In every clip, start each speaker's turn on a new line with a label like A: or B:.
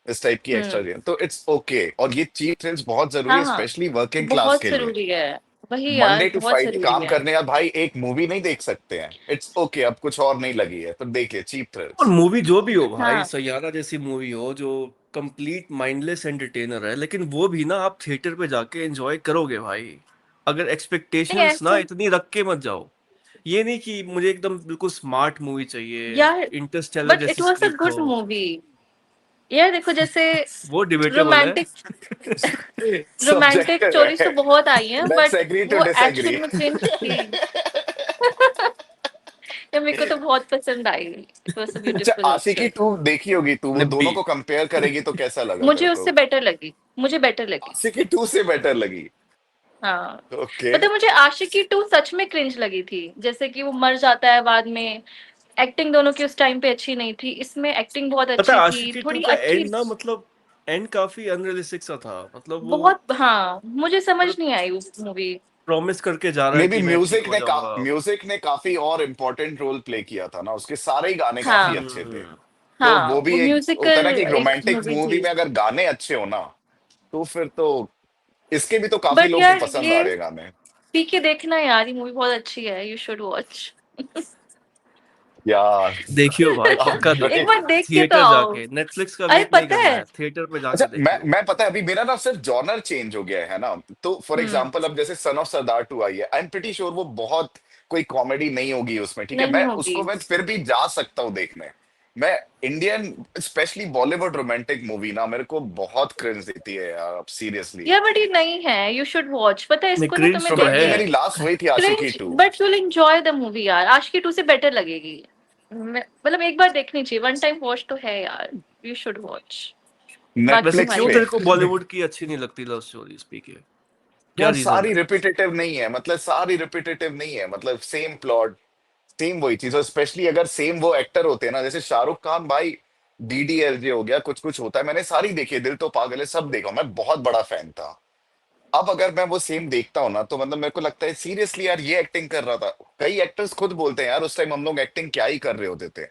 A: इस टाइप की एक्स्ट्रा
B: हम्म।
A: चीजें, तो इट्स ओके। और ये चीप थ्रिल्स बहुत जरूरी
B: हाँ
A: है,
B: हाँ,
A: स्पेशली वर्किंग क्लास
B: बहुत
A: के लिए।
B: जरूरी है। वही यार,
A: मंडे टू
B: बहुत
A: फ्राइडे
B: जरूरी
A: काम
B: है।
A: करने यार भाई एक मूवी नहीं देख सकते हैं, इट्स ओके, अब कुछ और नहीं लगी है तो देखिए चीप
C: और
A: थ्रिल्स।
C: मूवी जो भी हो भाई,
B: हाँ
C: सैयारा जैसी मूवी हो जो कंप्लीट माइंडलेस एंटरटेनर है, लेकिन वो भी ना आप थिएटर पे जाके एंजॉय करोगे भाई। अगर
B: नहीं
C: एक्सपेक्टेशंस ना
B: ऐसे
C: इतनी रख के मत जाओ। ये नहीं कि मुझे एकदम बिल्कुल स्मार्ट मूवी चाहिए,
B: यार,
C: इंटरस्टेलर
B: बट इट
C: जैसी
B: वाज अ
C: स्क्रिप्ट
B: गुड
C: हो।
B: मूवी। यार देखो, जैसे
C: वो डिबेटेबल है।
B: रोमांटिक रोमांटिक
A: सब्जेक्टिव
B: स्टोरीज तो
A: है।
B: बहुत आई हैं,
A: लेट्स
B: बट
A: एग्री टू
B: वो
A: डिसएग्री।
B: एक्चुअल में क्रिंज थी। या मेरे को तो बहुत पसंद आई, इट वाज अ
A: अच्छा,
B: ब्यूटीफुल
A: आशिकी
B: ऑल्सो।
A: टू देखी होगी तू, वो
C: निब्बी।
A: दोनों को कंपेयर करेगी तो कैसा लगा
B: मुझे
A: तेरे को?
B: उससे बेटर लगी, मुझे बेटर लगी।
A: आशिकी टू से बेटर लगी?
B: हाँ।
A: ओके।
B: पता है, मुझे आशिकी टू सच में क्रिंज लगी थी, जैसे कि वो मर जाता है बाद में। एक्टिंग दोनों की उस टाइम पे अच्छी नहीं थी, इसमें एक्टिंग बहुत
C: पता है
B: अच्छी थी,
C: आशिकी टू
B: थोड़ी
C: का
B: अच्छी।
C: एंड ना, मतलब एंड काफी अनरियलिस्टिक सा था, मतलब वो
B: बहुत, हाँ, मुझे समझ
C: मतलब
B: नहीं आई वो मूवी।
C: प्रॉमिस करके जा रहा है
A: मे बी
C: कि मैं ठीक हो जाऊंगा।
A: म्यूजिक ने काफी और इम्पोर्टेंट रोल प्ले किया था ना, उसके सारे ही गाने काफी
B: हाँ
A: अच्छे थे।
C: हम्म।
A: तो
B: हाँ,
A: वो
B: वो
A: भी एक होता है ना
B: म्यूजिकल
A: कि एक
B: एक
A: रोमांटिक
B: मूवी
A: मूवी
B: थी।
A: में अगर गाने अच्छे हो ना, तो फिर तो इसके भी तो काफी
B: बट
A: लोगों को
B: यार,
A: पसंद आ
B: ये
A: रहे हैं गाने।
B: पी के देखना यार, ये मूवी बहुत अच्छी है, यू शुड वॉच।
A: यार।
C: देखियो भाई, पक्का
B: एक
C: देखो।
B: बार देख के तो
C: थिएटर
B: आओ।
C: जाके नेटफ्लिक्स का
B: अरे
C: वेट नहीं
B: पता
C: करना
B: है।
C: है, थिएटर पे
A: अच्छा,
C: जाके
A: मैं
C: देखियो।
A: मैं पता है अभी मेरा ना सिर्फ जॉनर चेंज हो गया है ना। तो फॉर
B: हम्म।
A: एग्जांपल अब जैसे सन ऑफ सरदार टू आई है, आई एम प्रीटी श्योर वो बहुत कोई कॉमेडी नहीं होगी उसमें, ठीक है,
B: नहीं
A: मैं
B: होगी।
A: उसको मैं फिर भी जा सकता हूँ देखने। मैं Indian specially Bollywood romantic movie ना मेरे को बहुत क्रिंज देती है यार, अब सीरियसली।
B: यार बट ये नहीं है, यू शुड वॉच। पता है,
C: नहीं,
B: इसको ना
C: क्रिंज
B: तुम्हें
C: तो
B: देख
A: प्रोबेबली
C: है।
B: के
A: मेरी लास्ट वही थी Aashiqui
B: cringe,
A: too.
B: But you will enjoy the movie यार। आशिकी टू से बेटर लगेगी। मतलब एक बार देखनी चाहिए, वन टाइम वॉच तो है यार, यू शुड वॉच। बाकी
C: वैसे
A: नेटफ्लिक्स
B: तुम्हारी
C: क्यों
A: पे।
C: तेरे को
B: मर्जी।
C: बॉलीवुड की अच्छी नहीं लगती लव स्टोरी स्पीक? क्या
A: यार
C: रीजन
A: सारी
C: है?
A: रिपीटेटिव नहीं है, मतलब सारी रिपीटेटिव नहीं है, मतलब सेम प्लॉट, सेम वही चीज। और स्पेशली अगर सेम वो एक्टर होते हैं ना, जैसे शाहरुख खान भाई, डीडीएलजे हो गया, कुछ कुछ होता है, मैंने सारी देखी है, दिल तो पागल है सब देखा, मैं बहुत बड़ा फैन था। अब अगर मैं वो सेम देखता हूँ ना, तो मतलब मेरे को लगता है सीरियसली यार ये एक्टिंग कर रहा था। कई एक्टर्स खुद बोलते हैं यार उस टाइम हम लोग एक्टिंग क्या ही कर रहे होते थे।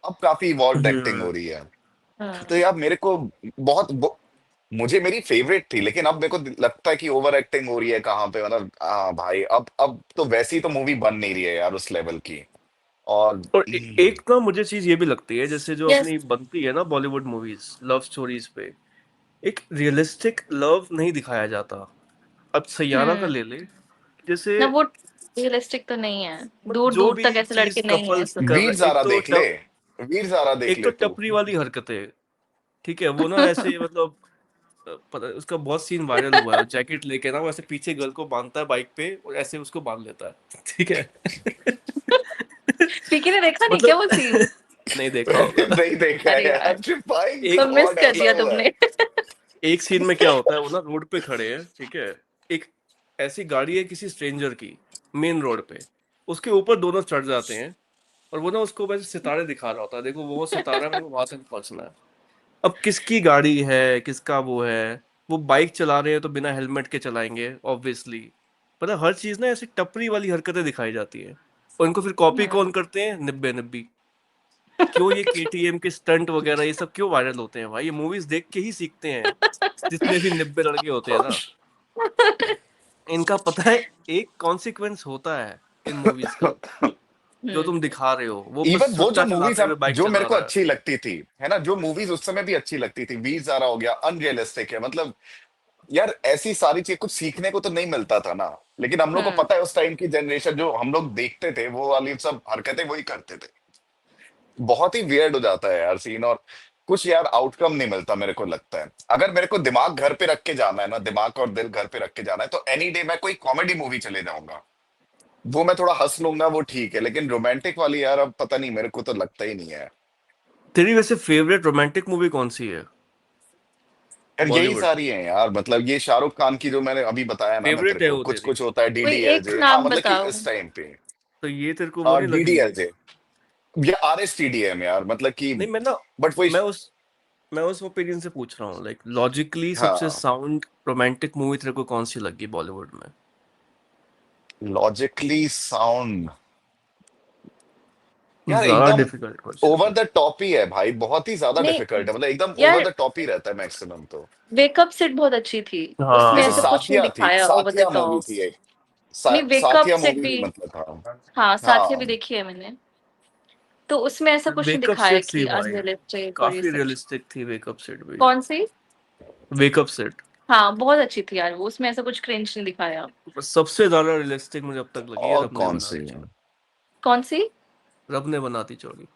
A: अब काफी इवॉल्व एक्टिंग हो
C: हम्म।
A: रही है। तो
B: हम्म।
A: यार मेरे को मुझे मेरी फेवरेट थी, लेकिन अब मेरे को लगता है कि ओवर एक्टिंग हो रही है कहाँ पे, मतलब हाँ भाई, अब तो वैसी तो मूवी बन नहीं रही है यार उस लेवल की। और
C: और एक ना मुझे चीज ये भी लगती है, जैसे जो
B: यस।
C: अपनी बनती है ना बॉलीवुड मूवीज लव स्टोरीज पे, एक रियलिस्टिक लव नहीं दिखाया जाता। अब सैयारा का
B: हम्म।
C: ले ले, जैसे
B: ना वो रियलिस्टिक तो नहीं है, दूर
C: जो
B: दूर
C: भी
B: तक ऐसे
C: चीज
B: लड़के नहीं है
C: कपल्स
B: सब।
C: कर
A: वीर
C: रहे,
A: ज़ारा देख ले, वीर ज़ारा देख
C: एक तो
A: ले तू।
C: टपरी वाली हरकतें, ठीक है, वो ना ऐसे मतलब पता उसका बहुत सीन वायरल हुआ है, जैकेट लेके ना वो ऐसे पीछे गर्ल को बांधता है बाइक पे और ऐसे उसको बांध लेता है, ठीक है।
B: पीके ने देखा नहीं क्या
C: मतलब
B: वो सीन?
C: नहीं देखा होगा।
A: नहीं देखा है
B: अरे
A: यार,
B: यार,
A: चिपाई
C: एक
B: तो मिस
A: कौन
B: कर
A: ऐसा
B: दिया
A: हुआ है?
B: तुमने।
C: एक सीन में क्या होता है, वो ना रोड पे खड़े हैं, ठीक है, एक ऐसी गाड़ी है किसी स्ट्रेंजर की, मेन रोड पे, उसके ऊपर दोनों चढ़ जाते हैं, और वो ना उसको वैसे सितारे दिखा रहा होता है, देखो वो सितारा है, मेरे को वहां तक पहुंचना है। अब किसकी गाड़ी है, किसका वो है, वो बाइक चला रहे हैं तो बिना हेलमेट के चलाएंगे ऑब्वियसली। मतलब हर चीज ना ऐसी टपरी वाली हरकतें दिखाई जाती है, और इनको फिर कॉपी
B: हम्म।
C: कौन करते हैं, निब्बे निब्बी। क्यों ये केटीएम के स्टंट वगैरह ये सब क्यों वायरल होते हैं भाई, ये मूवीज देख के ही सीखते हैं, जितने भी निब्बे लड़के होते हैं ना, इनका पता है एक कॉन्सिक्वेंस होता है इन मूवीज का। जो
B: हम्म।
C: तुम दिखा रहे हो वो बस
A: इवन वो जो
C: सुट्टा
A: मूवीज
C: चलाते हुए
A: अब
C: बाइक
A: जो मेरे
C: चला
A: को
C: रहा है।
A: अच्छी लगती थी, है ना, जो मूवीज उस समय भी अच्छी लगती थी, वीर ज़ारा हो गया, अनरियलिस्टिक है मतलब। यार ऐसी सारी चीज कुछ सीखने को तो नहीं मिलता था ना। लेकिन हम लोग को
B: हम्म।
A: पता है उस टाइम की जनरेशन जो हम लोग देखते थे वो वाली सब हरकतें वही करते थे। बहुत ही वियर्ड हो जाता है यार सीन। और कुछ यार आउटकम नहीं मिलता मेरे को लगता है। अगर मेरे को दिमाग घर पे रख के जाना है ना, दिमाग और दिल घर पे रख के जाना है, तो एनी डे मैं कोई कॉमेडी मूवी चले जाऊंगा। वो मैं थोड़ा हंस लूंगा, वो ठीक है, लेकिन रोमांटिक वाली यार अब पता नहीं, मेरे को तो लगता ही नहीं है।
C: तेरी वैसे फेवरेट रोमांटिक मूवी कौन सी है
A: यार यही
C: बॉलीवुड?
A: सारी हैं यार, मतलब ये शाहरुख खान की जो मैंने अभी बताया ना मैं तेरे
C: फेवरेट है
A: को,
C: वो
A: कुछ
C: तेरी?
A: कुछ होता है,
B: कोई एक
A: डीडीएलजे, हाँ
B: नाम
A: मतलब कि
B: बताओ।
A: इस टाइम पे।
C: तो ये तेरे को वो नहीं लगी?
A: डीडीएलजे या आरएसटीडीएम यार, मतलब कि
C: नहीं, मैं ना
A: बट वही।
C: मैं उस मैं उस ओपिनियन से पूछ रहा हूँ, लाइक लॉजिकली सबसे
A: हाँ,
C: साउंड रोमांटिक मूवी तेरे को कौन सी लगी बॉलीवुड में?
A: Logically sound. यार
C: ज्यादा
A: एकदम
C: डिफिकल्ट क्वेश्चन
A: ओवर
C: है।
A: द टॉप ही है भाई, बहुत ही ज्यादा
B: नहीं
A: डिफिकल्ट है, मतलब एकदम ओवर
B: यार,
A: द टॉप ही रहता है मैक्सिमम तो।
B: वेकअप सिट बहुत अच्छी थी। उसमें
A: जैसे
B: ऐसा
C: हाँ,
B: कुछ नहीं
A: साथिया थी,
B: दिखाया over the
A: Saathiya movie
B: top.
A: थी एक,
B: नहीं, वेकअप
A: साथिया
B: सिट
A: मूवी
B: भी,
A: भी मतलब था।
B: हाँ साथिया भी
A: हाँ
B: देखी है मैंने। तो उसमें ऐसा कुछ नहीं
C: वेकअप
B: दिखाया
C: सेट थी
B: कि
C: भाई,
B: अनरियलिस्टिक और ये
C: काफी
B: सब।
C: रियलिस्टिक थी वेकअप सेट भी।
B: कौन सी?
C: वेकअप सेट
B: हाँ बहुत अच्छी थी यार वो, उसमें ऐसा कुछ क्रिंज नहीं दिखाया।
C: सबसे ज्यादा रियलिस्टिक मुझे अब तक लगी है,
A: और
C: रब ने
A: कौन
C: बना
A: सी
C: दी
A: है?
C: जोड़ी।
B: कौन सी?
C: रब ने बना दी जोड़ी।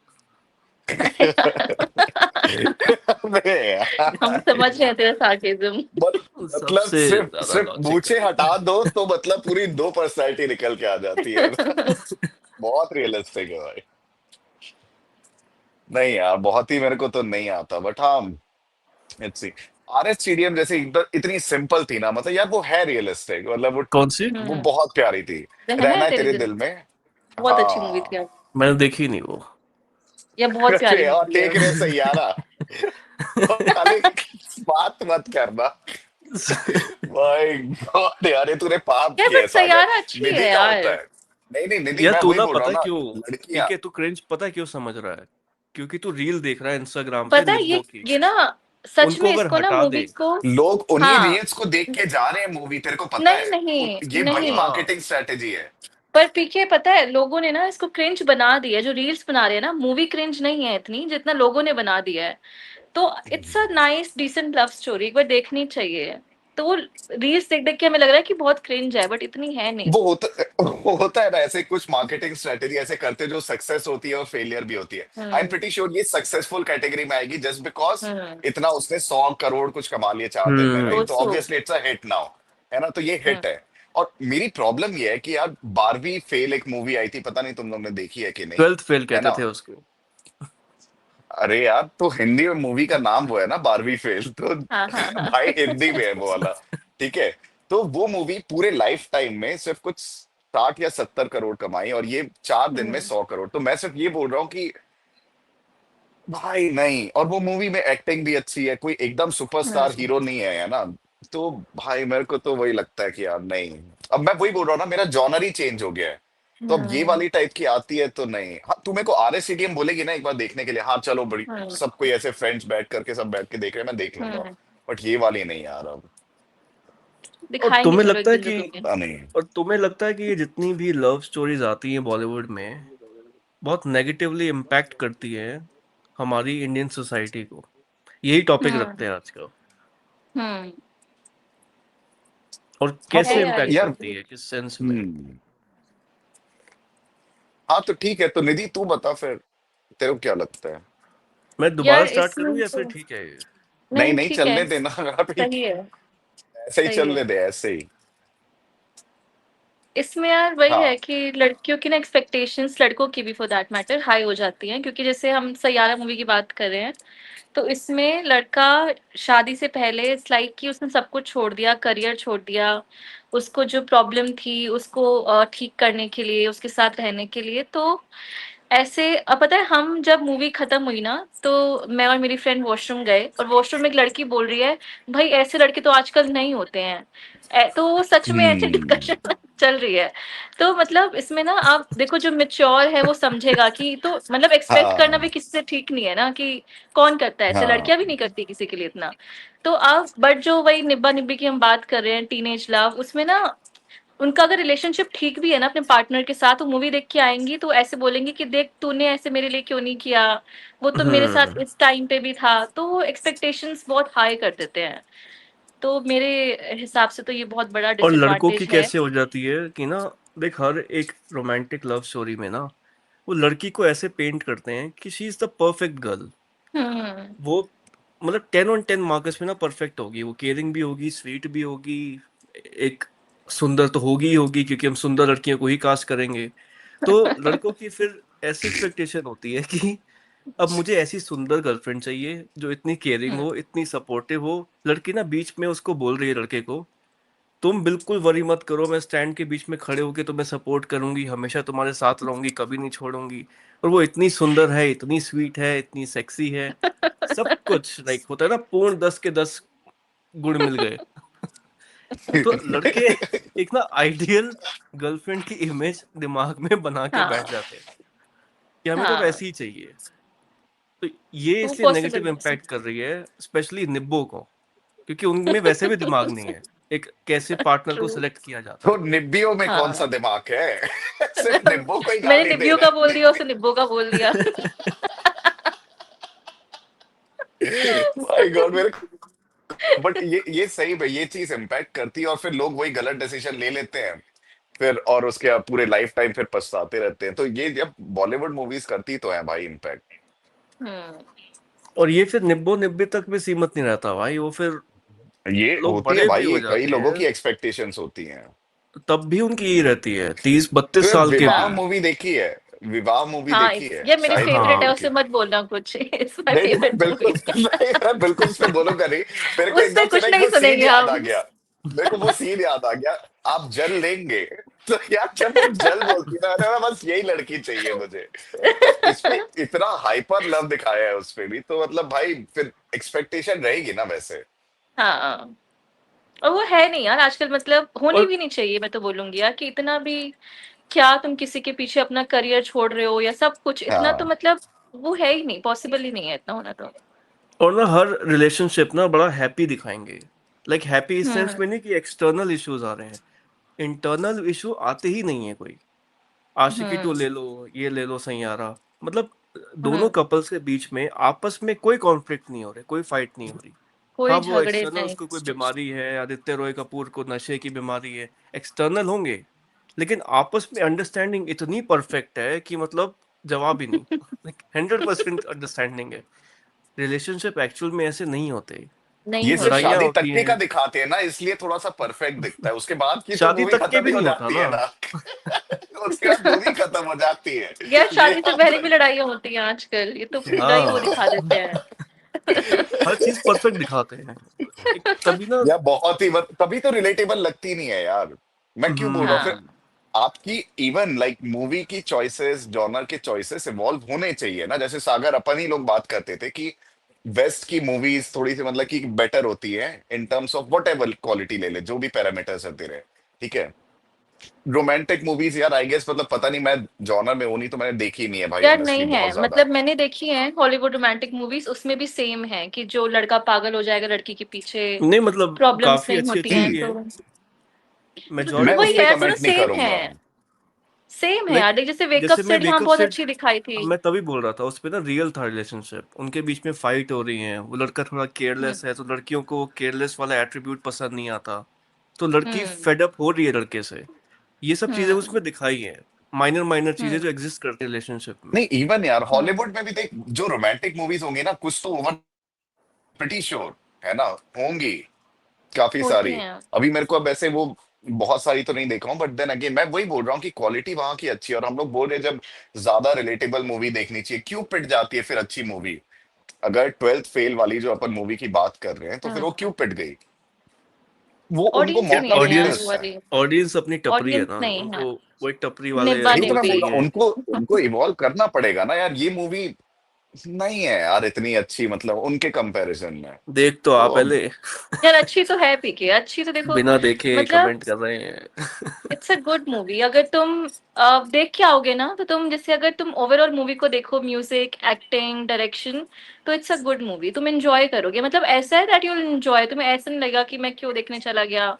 A: अबे
B: हम
A: यार,
B: समझ रहे हैं तेरा सार्केज्म।
A: मतलब
C: सबसे
A: सिर्फ
C: ज्यादा
A: सिर्फ मूछें
C: लॉजिकल।
A: हटा दो तो मतलब पूरी दो पर्सनैलिटी निकल के आ जाती है। बहुत रियलिस्टिक है भाई। नहीं यार, बहुत ही मेरे को तो नहीं आता, बट हाँ, लेट्स सी। RS स्टेडियम जैसे इतनी सिंपल थी ना, मतलब यार वो है रियलिस्टिक, मतलब
C: कौन सी?
A: वो बहुत प्यारी थी।
B: रहना है
A: रहना है
B: तेरे
A: तेरे
B: दिल,
A: दिल में।
B: बहुत अच्छी मूवी थी
A: हाँ।
B: यार।
C: मैंने देखी नहीं वो।
B: ये बहुत प्यारी
A: अरे और
B: मूवी है।
A: देख रहे सैयारा, तो खाली बात मत करना। भाई गॉड यार, ये तूने पाप
B: यार
A: किया है
B: बट
A: सागर।
B: सैयारा अच्छी है
A: निधि का होता
B: यार।
A: है। नहीं नहीं निधि,
C: यार
A: मैं
C: तू
A: वही
C: ना
A: बोल रहा
C: पता
A: हूँ
C: है
A: ना,
C: क्यों,
A: लड़कियां।
C: पीके तू क्रिंज पता है क्यों समझ रहा है? क्योंकि तू रील देख रहा है इंस्टाग्राम पे
B: पता है
C: निब्बो की।
B: ये ना, सच
C: उनको
B: में
C: अगर
B: इसको ना
C: हटा दे।
B: मूवीज को।
A: लोग उन्हीं
B: हाँ।
A: रील्स को देख के जा रहे हैं मूवी, तेरे को पता
B: नहीं
A: है?
B: नहीं
A: ये वही
B: नहीं,
C: हाँ।
A: मार्केटिंग स्ट्रेटेजी है।
B: पर पीके पता है लोगों ने ना इसको क्रिंज बना दिया है, जो रील्स बना रहे हैं ना, मूवी क्रिंज नहीं है इतनी जितना लोगों ने बना दिया है। तो it's a nice decent love story, एक बार देखनी चाहिए। तो वो रील्स देख देख के हमें लग रहा है कि बहुत क्रिंज है, बट इतनी है नहीं।
A: वो होता है ना, ऐसे कुछ मार्केटिंग स्ट्रेटेजी ऐसे करते हैं जो सक्सेस होती है और फेलियर भी होती है। I am
B: hmm.
A: Pretty sure ये सक्सेसफुल कैटेगरी में आएगी, जस्ट बिकॉज
B: हम्म।
A: इतना उसने 100 करोड़ कुछ कमा लिए 4 दिन में, राइट?
C: हम्म।
A: तो
B: सोचो।
A: Obviously it's a hit now, है ना? तो ये
B: हम्म।
A: हिट है। और मेरी प्रॉब्लम ये है कि यार, बारबी फेल एक मूवी आई थी, पता नहीं तुम लोग ने देखी है कि नहीं,
C: 12th फेल
A: है
C: कहते
A: ना?
C: थे उसको।
A: अरे यार, तो हिंदी में मूवी का नाम वो है ना, बारबी फेल, तो
B: हाँ हाँ हाँ।
A: भाई हिंदी में है वो वाला। ठीक है। तो वो मूवी पूरे लाइफ टाइम में सिर्फ कुछ 60 या 70 करोड़ कमाई, और ये 4 दिन में
B: हम्म।
A: 100 करोड़। तो मैं सिर्फ ये बोल रहा हूँ कि भाई नहीं, और वो मूवी में एक्टिंग भी अच्छी है, कोई एकदम सुपरस्टार
B: हम्म।
A: हीरो नहीं है, है ना? तो भाई मेरे को तो वही लगता है कि यार नहीं। अब मैं वही बोल रहा हूँ ना, मेरा जॉनर ही चेंज हो गया है। तो अब ये
B: हम्म।
A: वाली टाइप की आती है तो नहीं। हाँ, तू मेरे को RS बोलेगी ना एक बार देखने के लिए, हाँ चलो, बड़ी
B: हम्म।
A: सब कोई ऐसे फ्रेंड्स बैठ करके सब बैठ के देख रहे हैं, मैं देख लूंगा।
B: हम्म।
A: बट ये वाली नहीं यार अब।
C: और
B: दिखाएंगे
C: तुम्हें
B: चलो एक
C: लगता है
B: दिन
C: कि
B: रुकेंगे।
A: पता नहीं।
C: और तुम्हें लगता है कि ये जितनी भी लव स्टोरीज आती हैं बॉलीवुड में बहुत नेगेटिवली इम्पैक्ट करती है हमारी इंडियन सोसाइटी को? यही टॉपिक रखते
B: हम्म।
C: हैं आज का।
B: हम्म।
C: और
A: हाँ
B: है
C: कैसे
A: तो
B: यार ये
C: इम्पैक्ट
B: तो।
A: यार,
C: करती है, किस सेंस में?
A: हम्म, हाँ तो ठीक है, तो निधि तू बता फिर, तेरे को क्या लगता है?
C: मैं दोबारा
B: यार
C: स्टार्ट करूं
B: इसमें
C: या फिर
B: तो,
C: ठीक है ये?
A: नहीं
B: नहीं
A: नहीं,
B: ठीक है,
A: चलने देना। अभी
B: सही है।
A: ऐसे ही
B: सही है।
A: चलने दे, ऐसे ही।
B: इसमें यार वही
A: हाँ।
B: है कि लड़कियों की ना एक्सपेक्टेशंस, लड़कों की भी फॉर दैट मैटर, हाई हो जाती हैं, क्योंकि जैसे हम सैयारा मूवी की बात कर रहे हैं, तो इसमें लड़का शादी से पहले इट्स लाइक कि उसने सब कुछ छोड़ दिया, करियर छोड़ दिया, उसको जो प्रॉब्लम थी उसको ठीक करने के लिए, उसके साथ रहने के लिए। तो ऐसे अब पता है, हम जब मूवी खत्म हुई ना, तो मैं और मेरी फ्रेंड वॉशरूम गए, और वॉशरूम में एक लड़की बोल रही है, भाई ऐसे लड़के तो आजकल नहीं होते हैं। तो वो सच में ऐसे
A: हम्म।
B: डिस्कशन चल रही है। तो मतलब इसमें ना आप देखो, जो मेच्योर है वो समझेगा कि, तो मतलब एक्सपेक्ट करना भी
A: हाँ
B: किसी से ठीक नहीं है ना, कि कौन करता है ऐसे,
A: हाँ
B: लड़कियां भी नहीं करती किसी के लिए इतना। तो अब बट जो वही निब्बा निब्बी की हम बात कर रहे हैं, टीनेज लव, उसमें ना उनका अगर रिलेशनशिप ठीक भी है ना अपने पार्टनर के साथ, वो मूवी देख के आएंगी तो ऐसे बोलेंगी कि देख तूने ऐसे मेरे लिए क्यों नहीं किया, वो तो मेरे साथ
C: हम्म।
B: इस टाइम पे भी था। तो वो एक्सपेक्टेशंस बहुत हाई कर देते हैं। तो मेरे हिसाब से तो ये बहुत बड़ा
C: और लड़कों की
B: डिसएडवांटेज है।
C: कैसे हो जाती है कि ना, देख हर एक रोमांटिक लव स्टोरी में ना वो लड़की को ऐसे पेंट करते हैं कि she is the perfect girl.
B: Hmm.
C: वो मतलब 10 on 10 मार्क्स में ना परफेक्ट होगी, वो केयरिंग भी होगी, स्वीट भी होगी, एक सुंदर तो होगी ही होगी क्योंकि हम सुंदर लड़कियों को ही कास्ट करेंगे। तो लड़कों की फिर ऐसी एक्सपेक्टेशन होती है कि अब मुझे ऐसी सुंदर गर्लफ्रेंड चाहिए जो इतनी केयरिंग
B: हम्म।
C: हो, इतनी सपोर्टिव हो। लड़की ना बीच में उसको बोल रही है लड़के को, तुम बिल्कुल वरी मत करो, मैं स्टैंड के बीच में खड़े होके तुम्हें सपोर्ट करूंगी, हमेशा तुम्हारे साथ रहूंगी, कभी नहीं छोड़ूंगी। और वो इतनी सुंदर है, इतनी स्वीट है, इतनी सेक्सी है, सब कुछ लाइक होता है ना, पूर्ण 10 के 10 गुण मिल गए। तो लड़के एक ना आइडियल गर्लफ्रेंड की इमेज दिमाग में बना के बैठ
B: हाँ।
C: जाते हैं। कि हमें तो अब
B: हाँ,
C: ऐसे ही चाहिए। तो ये
B: वो
C: इसलिए
B: पॉसिबल
C: नेगेटिव
B: नहीं है।
C: इम्पैक्ट कर रही है स्पेशली निब्बो को, क्योंकि उनमें वैसे भी दिमाग नहीं है एक कैसे पार्टनर को
B: ट्रू।
C: सिलेक्ट किया जाता
A: तो
C: है।
A: निब्बियों में कौन सा
B: हाँ।
A: दिमाग है? सिर्फ निब्बो को ही
B: मैंने
A: गाली दे
B: निब्बियों
A: रहे
B: का
A: हैं
B: बोल दिया,
A: निब्बी।
B: उसने निब्बो का बोल दिया।
A: माय गॉड मेरे को, बट ये सही में ये चीज इम्पैक्ट करती है और फिर लोग वही गलत डिसीजन ले लेते हैं फिर, और उसके अब पूरे लाइफ टाइम फिर पछताते रहते हैं। तो ये जब बॉलीवुड मूवीज करती तो है भाई इम्पैक्ट।
B: हम्म।
C: और ये फिर निब्बो निब्बी तक भी सीमित नहीं रहता भाई, वो फिर
A: ये
C: लोग
A: होती है
C: बड़े भी
A: भाई,
C: हो
A: ये कई
C: जाते
A: लोगों
C: हैं
A: की एक्सपेक्टेशंस होती हैं।
C: तब भी उनकी यही रहती है 30-32
A: तो
C: साल के
A: विवाह
C: भी।
B: हाँ।
A: मूवी देखी है? विवाह मूवी
B: हाँ,
A: देखी है
B: ये मेरी
A: शाहिद
B: फेवरेट है,
A: कपूर
C: हाँ
A: की?
B: उससे मत बोलना कुछ। इट्स माय
A: नहीं नहीं
B: फेवरेट
A: बिल्कुल
B: मूवी।
A: नहीं, मैं बिल्कुल उस पे बोलूंगा नहीं। मेरे को
B: उससे
A: एकदम से ना
B: कुछ
A: एक
B: नहीं
A: वो सीन
B: सुनेंगे
A: याद आ
B: हम।
A: गया। मेरे को वो सीन याद आ गया। आप जल लेंगे। तो यार जब वो जल बोलती है ना, बस यही लड़की चाहिए मुझे। तो इसमें इतना हाइपर लव दिखाया है उसपे भी, तो मतलब भाई फिर एक्सपेक्टेशन रहेगी ना वैसे।
B: हाँ, और वो है नहीं यार आजकल, मतलब होनी
C: और
B: भी नहीं चाहिए। मैं तो बोलूंगी यार कि इतना भी क्या तुम किसी के पीछे अपना करियर छोड़ रहे हो या सब कुछ, इतना तो
A: हाँ
B: मतलब वो है ही नहीं, पॉसिबल ही नहीं है इतना होना तो।
C: ना हर रिलेशनशिप ना बड़ा हैप्पी दिखाएंगे, लाइक हैप्पी इस सेंस
B: हम्म।
C: में नहीं कि एक्सटर्नल इश्यूज आ रहे हैं, इंटरनल इशू आते ही नहीं है कोई। आशिकी टू
B: हम्म।
C: ले लो, ये ले लो सैयारा, मतलब दोनों
B: हम्म।
C: कपल्स के बीच में आपस में कोई कॉन्फ्लिक्ट नहीं हो रही, कोई फाइट नहीं हो रही। हाँ
B: कोई
C: वो
B: झगड़े
C: एक्सटर्नल
B: नहीं।
C: उसको कोई बीमारी है, आदित्य रॉय कपूर को नशे की बीमारी है, एक्सटर्नल होंगे, लेकिन आपस में अंडरस्टैंडिंग इतनी परफेक्ट है कि मतलब जवाब ही नहीं। लाइक 100% अंडरस्टैंडिंग है। रिलेशनशिप एक्चुअल में ऐसे नहीं होते,
B: नहीं
A: ये सिर्फ
B: होते।
C: लड़ाइयाँ
A: शादी
C: होती
A: तक के का
C: हैं।
A: दिखाते हैं ना, इसलिए थोड़ा सा परफेक्ट दिखता है। उसके बाद की तो
C: शादी
A: मूवी
C: तक के
A: खत्म
C: भी
A: ही हो
C: नहीं होता
A: जाती
C: ना।
A: है ना। उसके बाद मूवी खत्म हो जाती है।
B: यार
A: ये
B: शादी से
A: आप
B: पहले भी लड़ाइयाँ होती हैं आजकल, ये तो पूरा ही वो
C: हाँ
B: दिखा देते हैं।
C: हर चीज परफेक्ट दिखाते हैं, एक तभी ना।
A: या बहुत ही तभी तो रिलेटेबल लगती नहीं है यार। मैं क्यों बोल रहा हूँ फिर?
C: हम्म।
A: आपकी इवन लाइक मूवी की चॉइसेस, जॉनर के चॉइसेस इवॉल्व होने चाहिए ना। जैसे सागर अपन ही लोग बात करते थे कि वेस्ट की मूवीज थोड़ी सी मतलब कि बेटर होती है in terms of what ever quality ले ले, जो भी पैरामीटर्स है तेरे, ठीक है। रोमांटिक मूवीज यार आई गेस मतलब पता नहीं, मैं जॉनर में हूं नहीं तो मैंने देखी नहीं है भाई
B: यार
A: ऑनेस्टली
B: नहीं है,
A: बहुत ज्यादा।
B: मतलब मैंने देखी है हॉलीवुड रोमांटिक मूवीज, उसमें भी सेम है कि जो लड़का पागल हो जाएगा लड़की के पीछे,
C: नहीं मतलब
B: प्रॉब्लम्स
C: काफी
B: नहीं
C: अच्छी
B: होती
C: अच्छी
B: हैं
C: भी
B: तो।
C: है,
A: मैं उस
B: वही
A: पे
C: मेजोरिटी।
B: है, तो ना
A: कमेंट नहीं
B: सेम है।
A: करूंगा।
B: सेम है
C: लाइक
B: यार, देख जैसे वेकअप
C: जैसे मैं
B: सेट यहाँ
C: वेकअप
B: बहुत
C: सेट,
B: अच्छी दिखाई थी।
C: मैं तभी बोल रहा था उस पे ना रियल था रिलेशनशिप, उनके बीच में फाइट हो रही है, वो लड़का थोड़ा
B: हम्म।
C: केयरलेस है तो लड़कियों को केयरलेस वाला एट्रीब्यूट पसंद नहीं आता, तो लड़की
B: हम्म।
C: फेड अप हो रही है लड़के से। ये सब चीजें
B: हम्म।
C: उसमें दिखाई है, माइनर माइनर चीजें
B: हम्म।
C: जो एग्जिस्ट करती है रिलेशनशिप में।
A: नहीं इवन यार
B: हम्म।
A: हॉलीवुड में भी देख, जो रोमांटिक मूवीज होंगी ना कुछ तो ओवर, प्रिटी श्योर है ना, होंगी काफी
B: होती
A: सारी।
B: हैं।
A: अभी मेरे को अब ऐसे वो बहुत सारी तो नहीं देखा हूँ, बट देन अगेन मैं वही बोल रहा हूँ कि क्वालिटी वहां की अच्छी है। और हम लोग बोल रहे हैं जब ज्यादा रिलेटेबल मूवी देखनी चाहिए, क्यों पिट जाती है फिर अच्छी मूवी? अगर ट्वेल्थ फेल वाली जो अपन मूवी की बात कर रहे हैं तो फिर वो क्यों पिट गई? वो उनको
B: ऑडियंस
C: यार
A: मौका
B: नहीं है
A: नहीं
B: यार
A: मिला
B: वो
A: इस
C: ऑडियंस,
A: टाइम।
B: वाली।
C: ऑडियंस अपनी टपरी है
B: ऑडियंस
C: ना,
B: नहीं है।
C: उनको वही टपरी वाले
B: निब्बा
A: यही तो
C: लोग
A: मैं बोल
B: निब्बी।
A: रहा हूँ,
C: चाहिए।
A: उनको उनको इवॉल्व करना पड़ेगा ना यार। ये मूवी नहीं है यार इतनी अच्छी, मतलब उनके कंपैरिजन में।
C: देख तो
A: तो
C: आप
A: अब
C: पहले।
B: यार अच्छी तो है पीके, अच्छी तो देखो,
C: बिना देखे
B: मतलब
C: कमेंट कर रहे हैं।
B: It's a good movie. अगर तुम देख के आओगे ना, तो तुम जैसे अगर तुम ओवरऑल मूवी को देखो, म्यूजिक, एक्टिंग, डायरेक्शन, तो इट्स अ गुड मूवी, तुम एंजॉय करोगे। मतलब ऐसा है दैट यू विल एंजॉय, तुम्हें ऐसा नहीं लगेगा कि मैं क्यों देखने चला गया।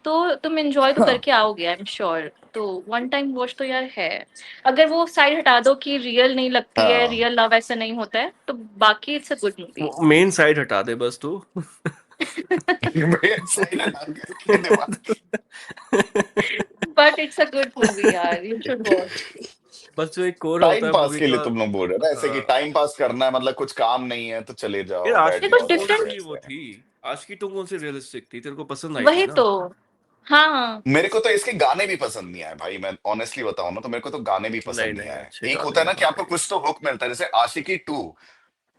B: तो तुम एंजॉय तो
A: हाँ
B: करके आओगे, आई एम श्योर। तो वन टाइम वॉच तो यार है। अगर वो साइड हटा दो कि रियल नहीं लगती है,
A: हाँ
B: रियल लव ऐसा नहीं होता है, तो बाकी इट्स अ गुड मूवी।
C: वो मेन साइड हटा दे बस तू।
A: सही लगा के दिमाग।
B: But it's a good movie यार, यू शुड वॉच।
C: बस जो एक कोर होता
A: टाइम
C: है
A: पास
C: मूवी
A: के लिए
C: का।
A: तुम लोग बोल रहे हो ना, ऐसे कि
C: हाँ।
A: टाइम पास करना है, मतलब कुछ काम नहीं है तो चले
C: यार
A: जाओ बैठ
C: आशिकी
B: देखो
C: टू
A: जाओ
C: कौन
A: वैसे
B: डिफरेंट,
C: सी वो
A: वैसे।
C: थी, आशिकी टू कौन सी रियलिस्टिक थी, तेरे को पसंद आई थी
B: वही
C: ना।
B: तो। हाँ हाँ।
A: मेरे को तो इसके गाने भी पसंद नहीं आए भाई, मैं ऑनेस्टली बताऊं ना, तो मेरे को तो गाने भी
C: नहीं
A: पसंद नहीं
C: नहीं
A: आए।
C: अच्छे
A: एक
C: गाने
A: होता है
C: हैं
A: ना कि आपको
C: भाई।
A: कुछ तो हुक मिलता है, जैसे आशिकी टू,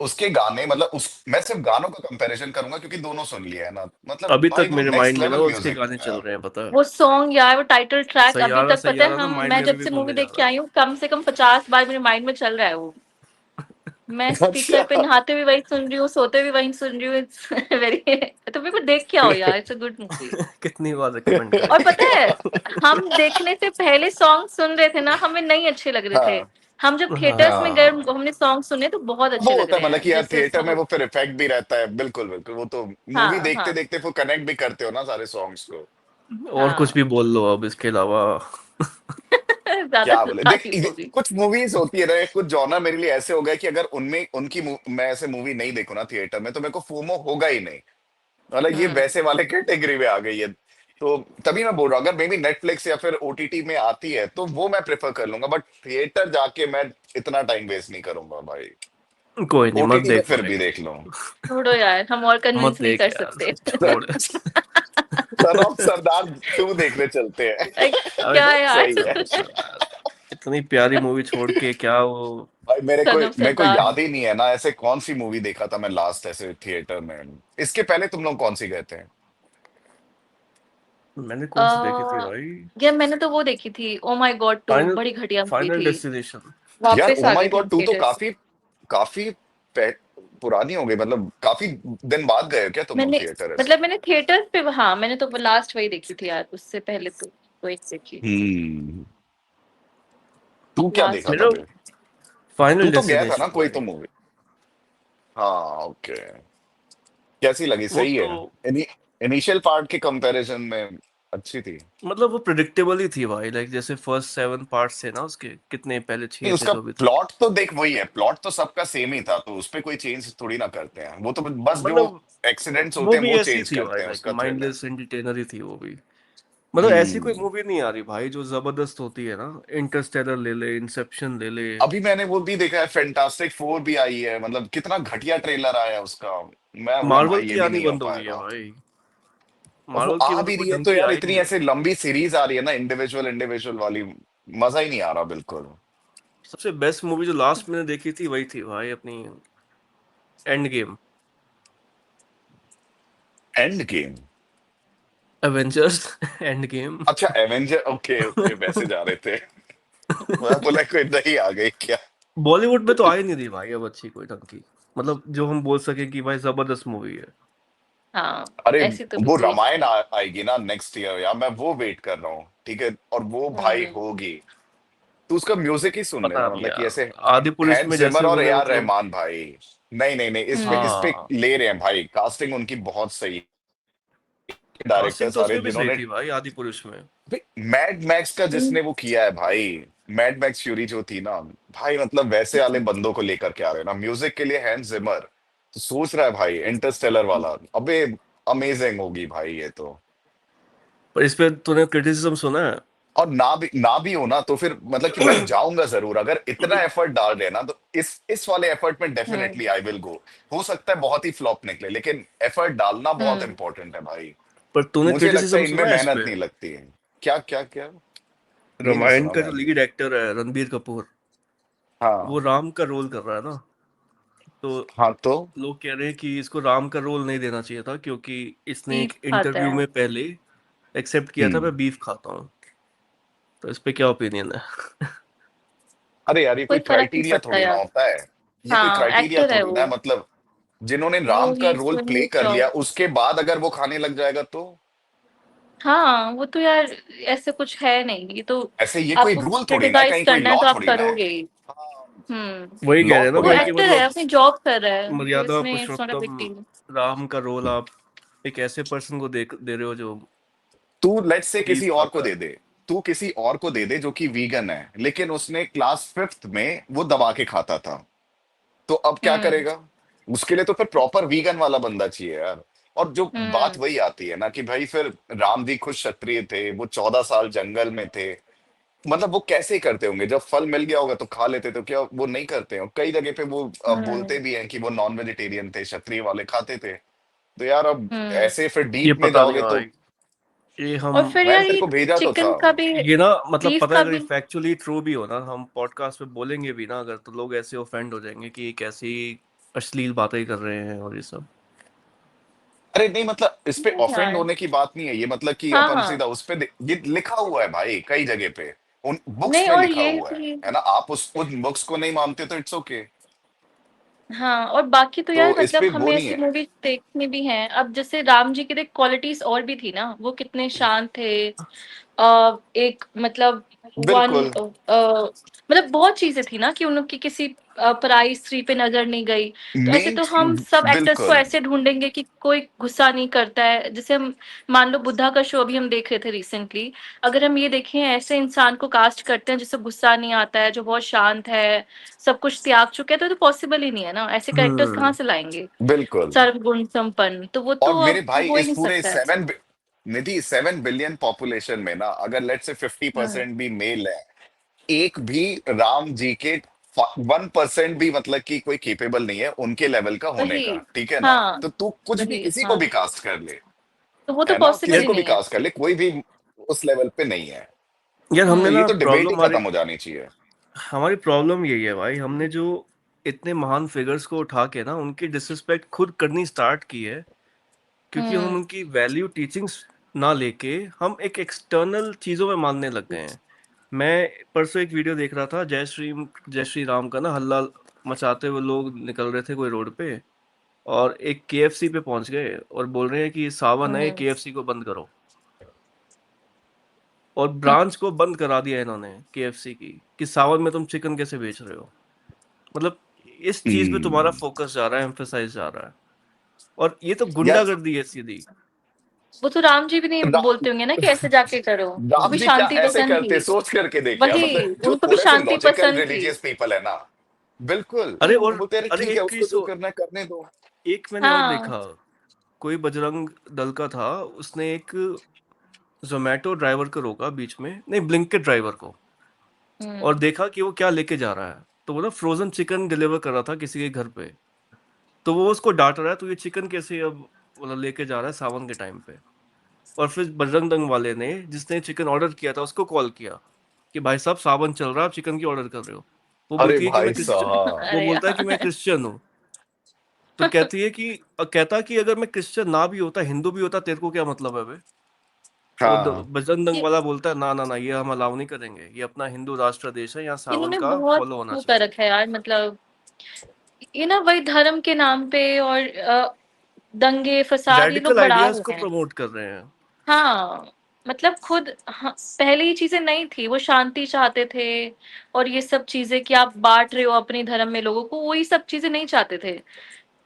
A: उसके गाने मतलब उस, मैं सिर्फ गानों का कंपैरिजन करूंगा क्योंकि दोनों सुन लिया है ना, मतलब
C: अभी
A: भाई
C: तक
A: वो
C: मेरे
A: नेक्स्ट
C: माइंड में ना
A: लेवल
C: उसके
A: म्यूजिक
C: गाने
A: है
C: चल
A: यार।
C: रहे हैं पता है।
B: वो सॉन्ग यार, वो टाइटल ट्रैक अभी
C: सैयारा
B: तक पता है,
C: सैयारा ना
B: हम
C: माइंड
B: मैं
C: में
B: जब
C: अभी भी
B: से मूवी
C: घूमने जा
B: देख के
C: रहा
B: आई हूँ कम से कम 50 बार मेरे माइंड में चल रहा है वो। मैं स्पीकर पे
A: अच्छा
B: नहाते भी वही सुन रही हूँ, सोते भी वही सुन रही हूँ। इट्स वेरी तो मेरे को देख के आओ यार, इट्स अ गुड मूवी।
C: है। कितनी बार रिकमेंड
B: और
C: करेंगे।
B: पता है, हम देखने से पहले सॉन्ग सुन रहे थे ना, हमें नहीं अच्छे लग रहे थे।
A: हाँ
B: हम जब थिएटर्स में गए,
A: हाँ
B: हमने सॉन्ग सुने तो बहुत
A: वो
B: अच्छे लग
A: होता है
B: रहे
A: मतलब
B: हैं,
A: कि यार
B: जैसे
A: थिएटर में
B: सॉन्ग।
A: वो फिर इफेक्ट भी रहता है, बिल्कुल बिल्कुल, वो तो मूवी
B: हाँ,
A: देखते
B: हाँ,
A: देखते वो कनेक्ट भी करते हो ना सारे सॉन्ग्स को।
C: और कुछ
B: हाँ।
C: भी बोल लो अब इसके अलावा।
B: ज़्यादा
A: क्या बोले,
B: बता
A: देख
B: दी मूवी।
A: कुछ मूवीज होती है ना, कुछ जॉनर मेरे लिए ऐसे हो गए कि अगर उनमें मैं ऐसे मूवी नहीं देखूं ना थिएटर में तो मेरे को फोमो होगा ही नहीं। मतलब ये
B: हुँ।
A: वैसे वाले कैटेगरी में आ गई है। तो तभी मैं बोल रहा हूँ अगर मे बी नेटफ्लिक्स या फिर ओटीटी में आती है तो वो मैं प्रेफर कर लूंगा, बट थिएटर जाके मैं इतना टाइम वेस्ट नहीं करूंगा भाई।
C: कोई नहीं, मत
A: ओटीटी में
C: देख
A: फिर भी
C: भाई।
A: देख लूं।
B: छोड़ो यार, हम और
C: मत
B: कन्विंस नहीं
C: देख
B: कर
C: यार,
B: सकते।
C: छोड़।
A: सन ऑफ सरदार 2 देखने चलते हैं।
B: लाइक
C: अबे
B: क्या यार?
A: सही है।
C: छोड़ यार, इतनी प्यारी मूवी छोड़ के क्या वो।
A: भाई
B: सन ऑफ
A: मेरे को
B: सरदार।
A: याद ही नहीं है ना ऐसे कौन सी मूवी देखा था मैं लास्ट ऐसे थिएटर में। इसके पहले तुम लोग कौन सी गए थे?
C: मैंने
B: अ,
C: कौन सी देखी थी भाई?
B: यार मैंने तो वो देखी थी, ओह माय गॉड 2,
C: फाइनल
B: बड़ी घटिया मूवी
C: फाइनल
B: थी।
C: डेस्टिनेशन।
A: यार
B: वापस
A: ओ
B: आ
A: माय
B: गए थे
A: गॉड
B: हम
A: 2 तो
B: थिएटर से।
A: काफी काफी पुरानी हो गई, मतलब काफी दिन बाद गए हो क्या तुम लोग
B: मैंने
A: थिएटर ऐसे?
B: मतलब मैंने थिएटर पे, हाँ, मैंने तो लास्ट वही देखी थी यार, उससे पहले तो वही देखी।
A: हम्म। तू क्या
B: लास्ट
A: देखा था
C: मेरा
A: बे? तू
C: फाइनल
A: तो गया था ना
C: डेस्टिनेशन
A: कोई तो
C: भाई।
A: मूवी। हाँ ओके। कैसी लगी,
C: वो
A: सही
C: तो
A: है? इनिशियल पार्ट के कंपैरिजन में अच्छी थी।
C: मतलब वो प्रिडिक्टेबल ही थी भाई, लाइक जैसे फर्स्ट 7 पार्ट्स थे ना उसके, कितने पहले
A: नहीं
C: 6 थे
A: उसका
C: जो भी थे।
A: प्लॉट तो देख वही है, प्लॉट तो सबका सेम ही था, तो उस पे कोई चेंज थोड़ी ना करते हैं, वो तो बस जो
C: मतलब
A: एक्सीडेंट्स
C: वो
A: होते हैं
C: भी
A: वो
C: ऐसी
A: चेंज
C: थी भाई,
A: करते हैं,
C: लाइक
A: उसका थ्रिल है।
C: माइंडलेस एंटरटेनर ही थी वो भी। मतलब ऐसी कोई
A: हम्म।
C: मूवी नहीं आ रही भाई जो जबरदस्त होती है ना। इंटरस्टेलर ले ले, इंसेप्शन ले ले।
A: अभी मैंने वो भी देखा है, फैंटास्टिक 4 भी आई है, मतलब कितना घटिया ट्रेलर आया है उसका। मैं बोला
C: मार्वल
A: भाई ये
C: की
A: भी
C: आनी
A: नहीं हो
C: बंद हो गई है
A: पाएगा।
C: भाई।
A: और वो
C: मार्वल की
A: आ
C: मतलब
A: भी
C: कोई
A: रही है
C: ढंग
A: तो
C: की आ
A: यार
C: ही
A: इतनी
C: नहीं रही।
A: ऐसे लंबी सीरीज आ रही है ना, इंडिविजुअल इंडिविजुअल वाली, मजा ही नहीं आ रहा बिल्कुल।
C: सबसे बेस्ट मूवी जो लास्ट मैंने देखी थी वही थी भाई अपनी, end game.
A: End game?
C: Avengers end game.
A: अच्छा एवेंजर, ओके ओके, वैसे जा रहे थे। मैं बोला कोई नहीं आ गई क्या।
C: बॉलीवुड में तो आ ही नहीं रही भाई अब अच्छी कोई ढंग की, मतलब जो हम बोल सके कि भाई जबरदस्त मूवी है।
B: हाँ,
A: अरे
B: ऐसी तो
A: वो
B: कोई
A: रामायण
B: नहीं।
A: आएगी ना नेक्स्ट ईयर यार, मैं वो वेट कर रहा हूँ, ठीक है, और वो भाई
B: हम्म।
A: होगी। तो उसका म्यूजिक ही सुन
C: पता
A: लेना,
C: नहीं
A: मतलब कि
C: यार,
A: ऐसे
C: आदि पुरुष
A: हैंस
C: में जैसे
A: जिमर और ए
C: उन्होंने
A: आर
C: मतलब।
A: रहमान भाई। नहीं नहीं नहीं, इस पे
C: हाँ,
A: ले रहे हैं भाई, कास्टिंग उनकी बहुत सही। डायरेक्टर
C: कास्टिंग तो
A: सारे
C: उसमें भी सही
A: जिन्होंने,
C: थी भाई आदि पुरुष में।
A: मैड मैक्स का
B: हम्म।
A: जिसने वो किया है भाई, मैड मैक्स फ्यूरी जो थी ना भाई, मतलब वैसे वाले बंदों को लेकर के आ रहे हैं ना म्यूजिक के लिए, हैंस जिमर। तो सोच रहा है भाई इंटरस्टेलर वाला, अबे अमेजिंग होगी भाई ये तो।
C: पर इस पे तूने क्रिटिसिज्म सुना है?
A: और ना भी हो ना तो फिर मतलब कि मैं जाऊंगा जरूर, अगर इतना एफर्ट डाल रहे हैं ना तो इस वाले एफर्ट में
B: हम्म।
A: Definitely I will go. हो सकता है बहुत ही फ्लॉप निकले, लेकिन एफर्ट डालना बहुत
B: हम्म।
A: इंपॉर्टेंट है भाई।
C: पर तूने
A: मुझे लगता
C: क्रिटिसिज्म
A: है इनमें
C: सुना है इस
A: मेहनत
C: पे?
A: नहीं लगती है। क्या क्या क्या? ये नहीं
C: रामायण
A: सुना
C: का जो
A: मैंने।
C: लीड एक्टर है रणबीर कपूर, वो
A: हाँ
C: राम का रोल कर रहा है ना। तो
A: हाँ तो
C: लोग कह रहे हैं कि इसको राम का रोल नहीं देना चाहिए था, क्योंकि इसने
B: बीफ
C: एक
B: खाता
C: इंटरव्यू
B: है।
C: में पहले एक्सेप्ट किया था
A: हम्म।
C: मैं बीफ खाता हूँ। तो इस पे क्या ओपिनियन है?
A: अरे यार ये
B: कोई
A: कोई
B: फर्क नहीं
A: क्राइटेरिया
B: पड़ता
A: थोड़ी ना
B: यार।
A: होता है। ये कोई
B: हाँ,
A: क्राइटेरिया
B: एक्टर है
A: थोड़ी ना
B: वो।
A: है, मतलब जिन्होंने
B: वो
A: राम का
B: ही is
A: role
B: doing
A: play
B: his
A: कर लिया
B: जॉब।
A: उसके बाद अगर वो खाने लग जाएगा तो।
B: हाँ, वो तो यार ऐसे कुछ है नहीं, ये तो
A: ऐसे ये कोई
B: आपको
A: रूल थोड़ी ना है,
B: क्रिटिसाइज
A: कहीं कोई
B: करना है
A: लॉ
B: तो आप
A: थोड़ी ना है।
B: करोगे ही।
A: हाँ,
B: हम्म।
C: वही कह
A: लॉ
C: रहे हैं ना
B: वो
A: थोड़ी
C: भाई
A: ना
C: कि
A: है।
B: एक्टर है,
C: मतलब
B: अपनी जॉब कर रहा है, तो
C: मर्यादा
B: इसमें it's not a big
C: Purushottam
B: deal.
C: Ram का रोल आप एक ऐसे पर्सन को दे रहे हो जो
A: तू लेट्स से
C: बीफ
A: किसी और को
C: खाता
A: दे
C: है।
A: दे, तू किसी और को दे दे जो कि वीगन है, लेकिन उसने क्लास 5th में वो दबा के खाता था, तो अब क्या
B: हुँ,
A: करेगा? उसके लिए तो फिर प्रॉपर वीगन वाला बंदा चाहिए यार। और जो बात
B: हुँ,
A: वही आती है ना कि भाई फिर राम जी खुद क्षत्रिय थे, वो 14 साल जंगल में थे, मतलब वो कैसे करते होंगे, जब फल मिल गया होगा तो खा लेते, तो क्या वो नहीं करते हो? कई जगह पे वो बोलते
B: हुँ,
A: भी हैं कि वो नॉन वेजिटेरियन थे, क्षत्रिय वाले खाते थे। तो यार अब
B: हुँ।
A: ऐसे फिर
C: ये
A: डीप में
C: पता नहीं
A: जाओगे तो।
C: भाई, ये हम
B: और फिर
A: मैंने
B: यार
A: तेरे
B: ये
A: को भेजा तो था।
B: चिकन का भी,
C: ये ना मतलब
B: बीफ
C: पता है,
B: का
C: अगर ये
B: भी।
C: फैक्चुअली ट्रू भी हो ना, हम पॉडकास्ट पे बोलेंगे भी ना अगर, तो लोग ऐसे ऑफेंड हो जाएंगे कि ये कैसी अश्लील बातें कर रहे हैं और ये सब।
A: अरे नहीं मतलब इस पे
B: नहीं
A: ऑफेंड
B: यार।
A: होने की बात नहीं है, ये मतलब कि
B: हाँ,
A: अपन
B: हाँ।
A: सीधा उस पे ये लिखा हुआ है भाई कई जगह पे, उन बुक्स
B: नहीं,
A: में
B: और
A: लिखा
B: ये
A: हुआ
B: भी।
A: है ना, आप उन बुक्स को नहीं मानते तो इट्स ओके।
B: हाँ, और बाकी तो यार
A: तो इस
B: मतलब
A: पे
B: हमें
A: वो नहीं
B: ऐसी
A: है।
B: मूवीज़ देखनी भी हैं। अब जैसे राम जी की देख क्वालिटीज़ और भी थी ना, वो कितने शांत थे, एक मतलब वन
A: बिल्कुल।
B: मतलब बहुत चीजें थी ना कि उनकी किसी पराई स्त्री पे नजर नहीं गई। तो ऐसे
A: मेन,
B: तो हम सब एक्टर्स को
A: बिल्कुल
B: ऐसे ढूंढेंगे कि कोई गुस्सा नहीं करता है। जैसे हम मान लो बुद्धा का शो अभी हम देख रहे थे रिसेंटली, अगर हम ये देखें ऐसे इंसान को कास्ट करते हैं जिससे गुस्सा नहीं आता है, जो बहुत शांत है, सब कुछ त्याग चुके हैं, तो पॉसिबल ही नहीं है ना, ऐसे कैरेक्टर्स कहाँ
C: हम्म।
B: से लाएंगे
A: बिल्कुल।
B: सर्वगुण संपन्न, तो वो
A: और
B: तो
A: मेरे
B: अब
A: भाई
B: हो ही
A: इस
B: नहीं
A: पूरे
B: सकता है।
A: निधि 7 बिलियन पॉपुलेशन में ना, अगर लेट से फिफ्टी
B: हम्म।
A: परसेंट भी मेल है, एक भी राम जी के 1% भी मतलब कि कोई केपेबल नहीं है उनके लेवल का होने
B: वही।
A: का, ठीक है ना?
B: हाँ।
A: तो तू कुछ भी
B: वही।
A: किसी को
B: हाँ,
A: भी कास्ट कर ले,
B: तो वो तो
A: है ना,
B: पॉसिबल
A: किसी
B: ही
C: यार
A: को भी
B: नहीं है।
A: कास्ट कर ले, कोई भी उस लेवल पे नहीं है।
C: यार हमने
A: तो ये
B: हम्म।
C: ना
A: तो डिबेट ही
C: प्रॉब्लम हमारी
A: खत्म हो जानी चाहिए।
C: हमारी प्रॉब्लम यही है भाई, हमने जो इतने महान फिगर्स को उठा के ना उनकी डिसरिस्पेक्ट खुद करनी स्टार्ट की है, क्योंकि हम
B: हम्म।
C: उनकी वैल्यू टीचिंग्स ना लेके हम एक एक्सटर्नल चीजों में मानने लग गए हैं। मैं परसों एक वीडियो देख रहा था, जय श्री राम का ना हल्ला मचाते हुए लोग निकल रहे थे कोई रोड पे, और एक केएफसी पे पहुंच गए और बोल रहे हैं कि ये सावन है,
B: हम्म।
C: केएफसी को बंद करो। और
B: हम्म।
C: ब्रांच को बंद करा दिया इन्होंने केएफसी की, कि सावन में तुम चिकन कैसे बेच रहे हो। मतलब इस चीज पे तुम्हारा
A: हम्म।
C: फोकस जा रहा है, एम्फेसाइज जा रहा है, और ये तो
A: यार
C: गुंडागर्दी है सीधी।
B: वो तो राम जी भी नहीं
A: रा,
B: बोलते होंगे ना कि ऐसे जाके करो, वो
A: राम
B: भी
A: जी क्या
B: शांति
A: ऐसे
B: पसंद
A: करते,
B: थी।
A: सोच करके देख यार,
B: वही,
A: मतलब जो
B: उनको भी
A: थोड़े से
B: शांति
A: लॉजिकल
B: पसंद थी।
A: रिलीजियस पीपल है ना, बिल्कुल,
C: अरे
A: वो
C: और
A: बोलते हैं अरे
C: अरे
A: ठीक है,
C: एक
A: उसको
C: चीज
A: जो
C: तो,
A: करना है करने दो।
C: एक मैंने और
B: हाँ।
C: देखा, कोई बजरंग दल का था, उसने एक जोमेटो ड्राइवर को रोका बीच में, नहीं ब्लिंकिट ड्राइवर को, और
B: हम्म।
C: देखा कि वो क्या लेके जा रहा है। तो वो ना फ्रोजन चिकन डिलीवर कर रहा था किसी के घर पे। तो वो उसको डांट रहा है, तो ये चिकन कैसे अब मतलब लेके जा रहा है सावन के टाइम पे। और फिर बजरंग दल वाले ने, जिसने चिकन ऑर्डर किया था, उसको कॉल किया कि भाई साहब सावन चल रहा है, आप चिकन की ऑर्डर कर रहे हो। वो
A: अरे
C: बोलती है कि
A: भाई
C: मैं क्रिश्चियन,
A: साहब।
C: वो
B: अरे
C: बोलता है कि मैं
B: यार।
C: क्रिश्चियन हूँ। तो कहती है कि कहता कि अगर मैं क्रिश्चियन ना भी होता, हिंदू भी होता, तेरे को क्या मतलब है बे। तो
A: हाँ।
C: बजरंग दल
B: ये
C: वाला बोलता है ना ना ना, ये हम अलाउ नहीं करेंगे, ये अपना हिंदू राष्ट्र देश है, यहाँ सावन
B: इन्होंने
C: का
B: बहुत
C: फॉलो होना
B: वो कर
C: चाहिए।
B: रखा है यार, मतलब ये ना वही धर्म के नाम पे और दंगे फसाद ये लोग
C: रेडिकल
B: बढ़ा
C: आइडियाज को
B: रहे हैं।
C: प्रमोट कर रहे हैं।
B: हाँ, मतलब खुद, हाँ, पहले ये चीजें नहीं थी, वो शांति चाहते थे। और ये सब चीजें कि आप बांट रहे हो अपने धर्म में लोगों को, वही सब चीजें नहीं चाहते थे।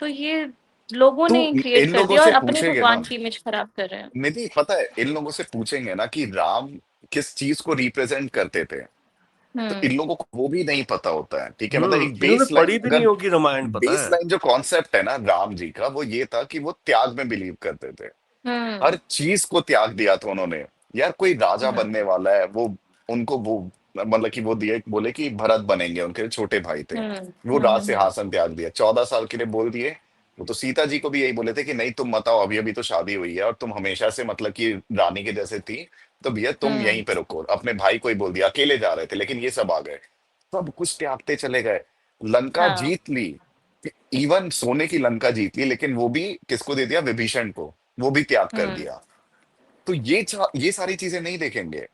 B: तो ये लोगों
A: तू
B: ने क्रिएट
A: इन
B: कर
A: लोगों
B: दिया और
A: से
B: अपने
A: पूछेगे ना,
B: भगवान की इमेज खराब कर रहे हैं।
A: निधि पता है इन लोगों से पूछेंगे ना कि राम किस चीज को रिप्रेजेंट करते थे, तो इन
B: हम्म।
A: लोगों को वो भी नहीं पता होता है, ठीक है? मतलब एक
C: इन्होंने
A: बेस लाइन,
C: पढ़ी भी नहीं
A: अगर
C: होगी रामायण, पता
A: बेस
C: है।
A: लाइन जो कॉन्सेप्ट है ना राम जी का, वो ये था कि वो त्याग में बिलीव करते थे।
B: हम्म।
A: हर चीज को त्याग दिया था उन्होंने। यार कोई राजा
B: हम्म।
A: बनने वाला है, वो उनको वो मतलब कि वो दिए, बोले कि भरत बनेंगे, उनके छोटे भाई थे,
B: हम्म।
A: वो राज
B: हम्म।
A: सिंहासन त्याग दिया, 14 साल के लिए बोल दिए। वो तो सीता जी को भी यही बोले थे कि नहीं तुम मत आओ, अभी अभी तो शादी हुई है और तुम हमेशा से मतलब कि रानी के जैसे थी, तो भैया तुम यहीं
B: हम्म।
A: पे रुको। अपने भाई को ही बोल दिया, अकेले जा रहे थे लेकिन ये सब आ गए, सब कुछ त्यागते चले गए, लंका
B: हाँ।
A: जीत ली, इवन सोने की लंका जीत ली, लेकिन वो भी किसको दे दिया? विभीषण को, वो भी त्याग कर
B: हम्म।
A: दिया। तो ये सारी चीजें नहीं देखेंगे।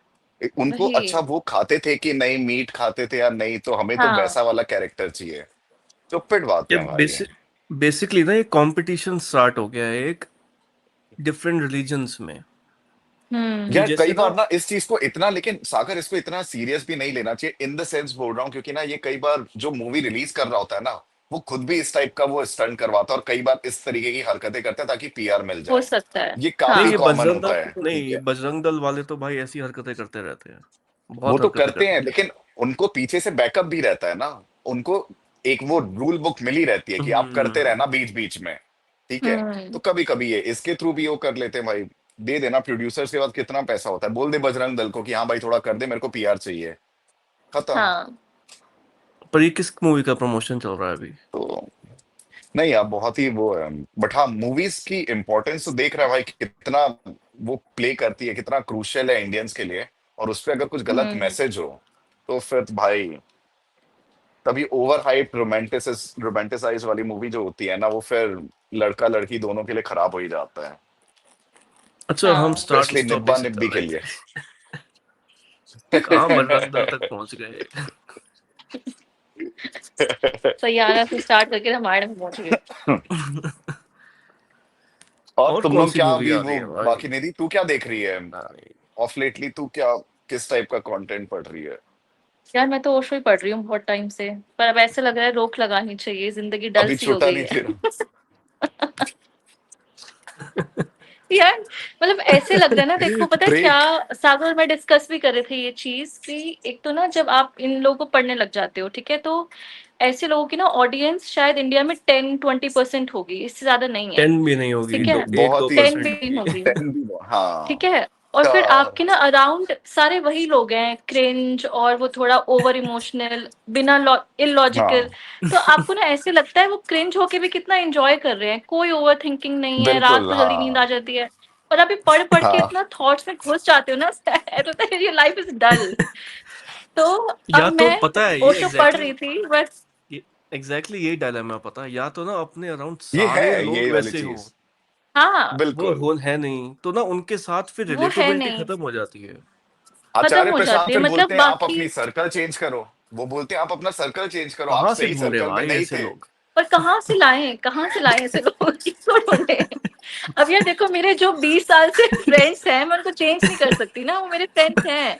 A: उनको अच्छा
B: वही।
A: वो खाते थे कि नहीं, मीट खाते थे या नहीं, तो हमें तो
B: हाँ।
A: वैसा वाला कैरेक्टर चाहिए। चुप्पिट बात
C: ये
A: है भाई।
C: बेसिकली ना ये कंपटीशन स्टार्ट हो गया है एक डिफरेंट रिलीजन्स में, कि
B: हम्म।
A: यार कई
C: जैसे ना,
A: बार ना इस चीज को इतना, लेकिन सागर इसको इतना सीरियस भी नहीं लेना चाहिए, इन द सेंस बोल रहा हूँ, क्योंकि ना ये कई बार जो मूवी रिलीज कर रहा होता है ना, वो खुद भी इस टाइप का वो स्टंट करवाता है और कई बार इस तरीके की हरकतें करता है ताकि पीआर मिल
B: हो
A: जाए।
B: सकता है।
A: ये
C: नहीं
A: काफी
C: ये
B: हाँ।
A: कॉमन होता है, ठीक
C: नहीं,
A: है?
C: बजरंग दल वाले तो भाई ऐसी हरकतें करते रहते हैं,
A: वो
C: बहुत
A: तो
C: हरकतें
A: करते हैं,
C: करते
A: लेकिन उनको पीछे से बैकअप भी रहता है ना, उनको एक वो रूल बुक मिली रहती है
C: हैं।
A: कि आप करते रहना बीच बीच में, ठीक है? तो
B: हम्म।
A: कभी कभी ये इसके थ्रू भी वो कर लेते हैं भाई। दे देना प्रोड्यूसर्स के पास कितना पैसा होता है, बोल दे बजरंग दल को कि हाँ भाई थोड़ा कर दे, मेरे को पीआर चाहिए, खत्म।
B: हाँ।
C: पर ये किस मूवी का प्रमोशन चल रहा है अभी?
A: तो नहीं यार, बहुत ही वो है। बट हाँ, मूवीज की इंपॉर्टेंस तो देख रहा है भाई कितना वो प्ले करती है, कितना क्रूशियल है इंडियंस के लिए, और उस पर अगर कुछ गलत
B: हम्म।
A: मैसेज हो तो फिर भाई, तभी ओवर हाइप रोमांटिसाइज वाली मूवी जो होती है ना, वो फिर लड़का लड़की दोनों के लिए खराब हो ही जाता है,
C: अच्छा, हम
B: हाँ।
C: स्टार्ट
A: स्पेशली
C: उस टॉपिक
A: निब्बा
C: से
A: निब्बी
C: कर
A: के
C: रहे
A: लिए।
C: थे, कहाँ बजरंग दल तक पहुंच गए।
B: सैयारा से स्टार्ट करके रामायण में पहुंच गए।
A: और
C: और
A: तुम
C: कौन
A: लोग
C: सी
A: क्या
C: मूवी
A: अभी
C: आ रही
A: वो,
C: है भाई?
A: बाकी निधि तू क्या देख रही है?
C: नहीं,
A: ऑफ लेटली तू क्या किस टाइप का कंटेंट पढ़ रही है?
B: यार मैं तो ओशो ही पढ़ रही हूँ बहुत टाइम से, पर अब ऐसे लग रहा है रोक लगानी चाहिए, जिंदगी डल
A: अभी
B: सी हो
A: छूटा
B: गई
A: नहीं
B: है।
A: तेरा?
B: यार मतलब ऐसे लग रहा है ना, देखो पता है क्या,
A: ब्रेक।
B: सागर और मैं डिस्कस भी कर रहे थे ये चीज कि एक तो ना जब आप इन लोगों को पढ़ने लग जाते हो, ठीक है, तो ऐसे लोगों की ना ऑडियंस शायद इंडिया में 10-20% होगी, इससे ज्यादा नहीं है।
C: 10 भी नहीं होगी,
B: ठीक है,
C: एक दो
A: बहुत ही
B: 10 भी
C: परसेंट
B: नहीं
C: होगी।
B: होगी।
A: 10 भी
B: ठीक
A: हाँ।
B: है, और फिर आपके ना
A: का-
B: अराउंड सारे वही लोग हैं, क्रिंज और वो थोड़ा ओवर इमोशनल, बिना इलॉजिकल।
A: हाँ
B: तो आपको ना ऐसे लगता है वो क्रिंज होके भी कितना एंजॉय कर रहे हैं, कोई ओवर थिंकिंग नहीं है, रात
A: बिल्कुल
B: को जल्दी नींद आ
A: हाँ।
B: जाती है। और अभी पढ़ पढ़ के
A: हाँ
B: इतना थॉट्स में घुस जाते हो ना, ऐसा लगता है ये लाइफ इज डल। तो अब
C: या तो
B: मैं
C: पता है ये
B: ओशो पढ़
C: एग्जैक्टली
B: रही थी बट
C: ये एग्जैक्टली यही डायलेमा, पता है, या तो ना अपने अराउंड
A: ये
C: सारे
A: है
C: लोग
A: ये वाली
C: वैसे हो,
A: चीज।
B: हाँ,
C: वो
A: बिल्कुल।
C: होल है नहीं, तो ना उनके साथ फिर
B: वो है
C: रिलेटेबिलिटी
B: नहीं,
C: खत्म हो जाती है।
B: खत्म
A: आचार्य
B: हो
A: प्रसाद
B: जाती है,
A: फिर बोलते
B: मतलब
A: हैं आप
B: बाकी।
A: अपनी सर्कल चेंज करो। वो बोलते हैं आप अपना सर्कल चेंज करो, आप
C: कहाँ से
A: सही
C: ढूंढे
A: सर्कल में
C: भाई
A: नहीं
C: ऐसे
A: थे।
C: लोग?
B: पर कहाँ से लाए ऐसे लोग, किसको ढूंढे? अब यार देखो, मेरे जो 20 साल से फ्रेंड्स हैं, मैं उनको चेंज नहीं कर सकती ना, वो मेरे फ्रेंड्स हैं।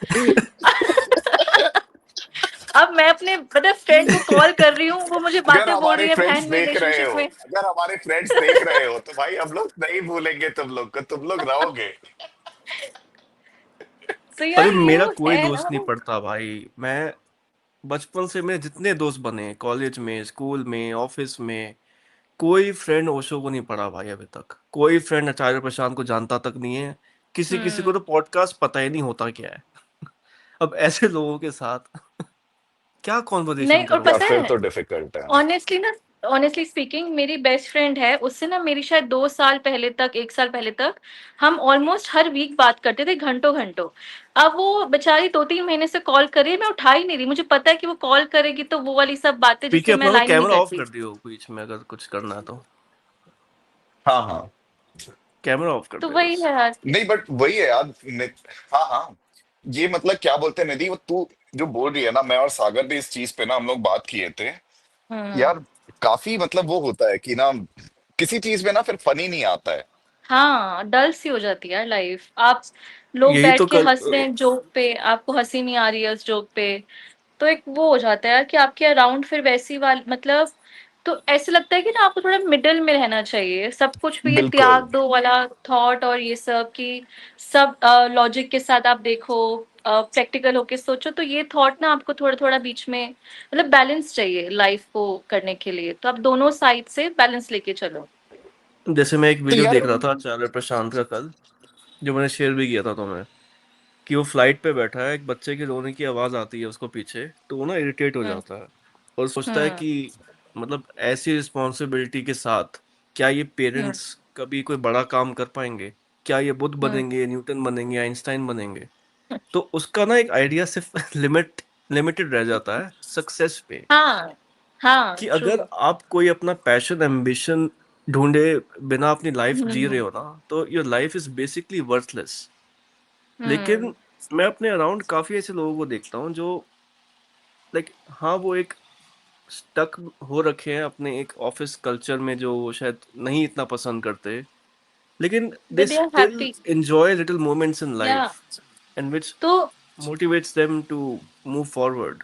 B: अब मैं अपने मतलब फ्रेंड को कॉल कर रही हूँ, वो मुझे
A: अगर
B: बातें बोल
A: हमारे
B: रही है,
A: फ्रेंड्स
B: बहन मैं
A: देख रहे
B: रिलेशनशिप
A: हो,
B: में।
A: अगर हमारे फ्रेंड्स देख रहे हो तो भाई हम लोग नहीं भूलेंगे तुम लोग को, तुम लोग रहोगे।
B: तो
C: अरे
B: यार ये
C: मेरा
B: वो
C: कोई
B: है ना
C: दोस्त नहीं
B: वो।
C: पड़ता भाई। मैं बचपन से मेरे जितने दोस्त बने, कॉलेज में, स्कूल में, ऑफिस में, कोई फ्रेंड ओशो को नहीं पढ़ा भाई अभी तक। कोई फ्रेंड आचार्य प्रशांत को जानता तक नहीं है। किसी किसी को
B: हम्म।
C: तो पॉडकास्ट पता ही नहीं होता क्या है। अब ऐसे लोगों के साथ क्या कॉन्वर्सेशन
B: नहीं, और
C: करूं
A: यार
B: पता
C: मैं?
A: फिर
B: है,
A: तो डिफिकल्ट है।
B: ऑनेस्टली ना, ऑनेस्टली स्पीकिंग, मेरी बेस्ट फ्रेंड है, उससे ना मेरी शायद 2 साल पहले तक, 1 साल पहले तक हम ऑलमोस्ट हर वीक बात करते थे, घंटों घंटों। अब वो बेचारी 2-3 महीने से कॉल कर रही है, मैं उठा ही नहीं रही, मुझे पता है कि वो कॉल करेगी तो वो वाली सब बातें
C: पीके
B: जिससे मैं
C: अपना वो
B: लाइन नहीं
C: कैमरा ऑफ
B: करती।
C: कर दियो बीच में, अगर कुछ करना है तो
A: हाँ हाँ।
C: कैमरा ऑफ कर
B: तो
C: दे
B: वही
C: बस।
B: है यार।
A: नहीं बट वही है यार हाँ हाँ। ये मतलब क्या बोलते हैं निधि, वो तू जो बोल रही है ना, मैं और सागर भी इस चीज पे ना हम लोग बात किए थे
B: हम्म।
A: यार। काफी मतलब वो होता है कि ना किसी चीज में ना फिर फनी नहीं आता है।
B: हाँ, डल सी हो जाती है यार लाइफ। आप लोग
C: यही
B: बैठ
C: तो
B: के
C: कल
B: हंस रहे हैं जोक पे, आपको हंसी नहीं आ रही है उस जोक पे, तो एक वो हो जाता है यार कि आपके अराउंड फिर वैसी वाली मतलब, तो ऐसे लगता है कि ना आपको थोड़ा मिडल में रहना चाहिए, सब कुछ भी ये
A: बिल्कुल।
B: त्याग दो वाला थॉट, और ये सब कि सब लॉजिक के साथ आप देखो, प्रैक्टिकल होके सोचो, तो ये थॉट ना आपको थोड़ा थोड़ा बीच में मतलब बैलेंस चाहिए लाइफ को करने के लिए, तो आप दोनों साइड से बैलेंस लेके चलो।
C: जैसे मैं एक
A: तो
C: वीडियो
A: यार
C: देख रहा था आचार्य प्रशांत का कल, जो मैंने शेयर भी किया था तुम्हें, कि वो फ्लाइट पे बैठा है, एक बच्चे के रोने की आवाज आती है उसको पीछे, तो वो ना इरिटेट हो
B: हम्म।
C: जाता है और सोचता है
B: हम्म।
C: कि मतलब ऐसी रिस्पॉन्सिबिलिटी के साथ क्या ये
B: हम्म।
C: पेरेंट्स कभी कोई बड़ा काम कर पाएंगे? क्या ये बुद्ध
B: हम्म।
C: बनेंगे, न्यूटन बनेंगे, आइंस्टाइन बनेंगे? तो उसका ना एक आइडिया सिर्फ लिमिटेड रह जाता है सक्सेस पे,
B: हाँ। हाँ,
C: कि
B: ट्रू।
C: अगर आप कोई अपना पैशन एम्बिशन ढूंढे बिना अपनी लाइफ जी रहे
B: हम्म।
C: हो ना, तो your life is basically worthless.
B: Hmm.
C: लेकिन मैं अपने अराउंड काफी ऐसे लोगों को देखता हूँ जो लाइक, हाँ, वो एक स्टक हो रखे हैं अपने एक ऑफिस कल्चर में, जो शायद नहीं इतना पसंद करते, लेकिन they
B: but they are
C: still
B: happy.
C: Enjoy little moments in
B: your
C: life and which
B: तो,
C: motivates them to move forward.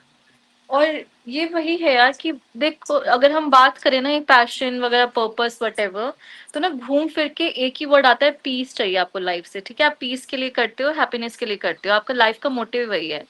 B: और ये वही है यार कि देखो, अगर हम बात करें ना ये पैशन वगैरह, पर्पस वटेवर, तो ना घूम फिर के एक ही वर्ड आता है, पीस चाहिए आपको लाइफ से, ठीक है, आप पीस के लिए करते हो, हैप्पीनेस के लिए करते हो, आपका लाइफ का मोटिव वही है।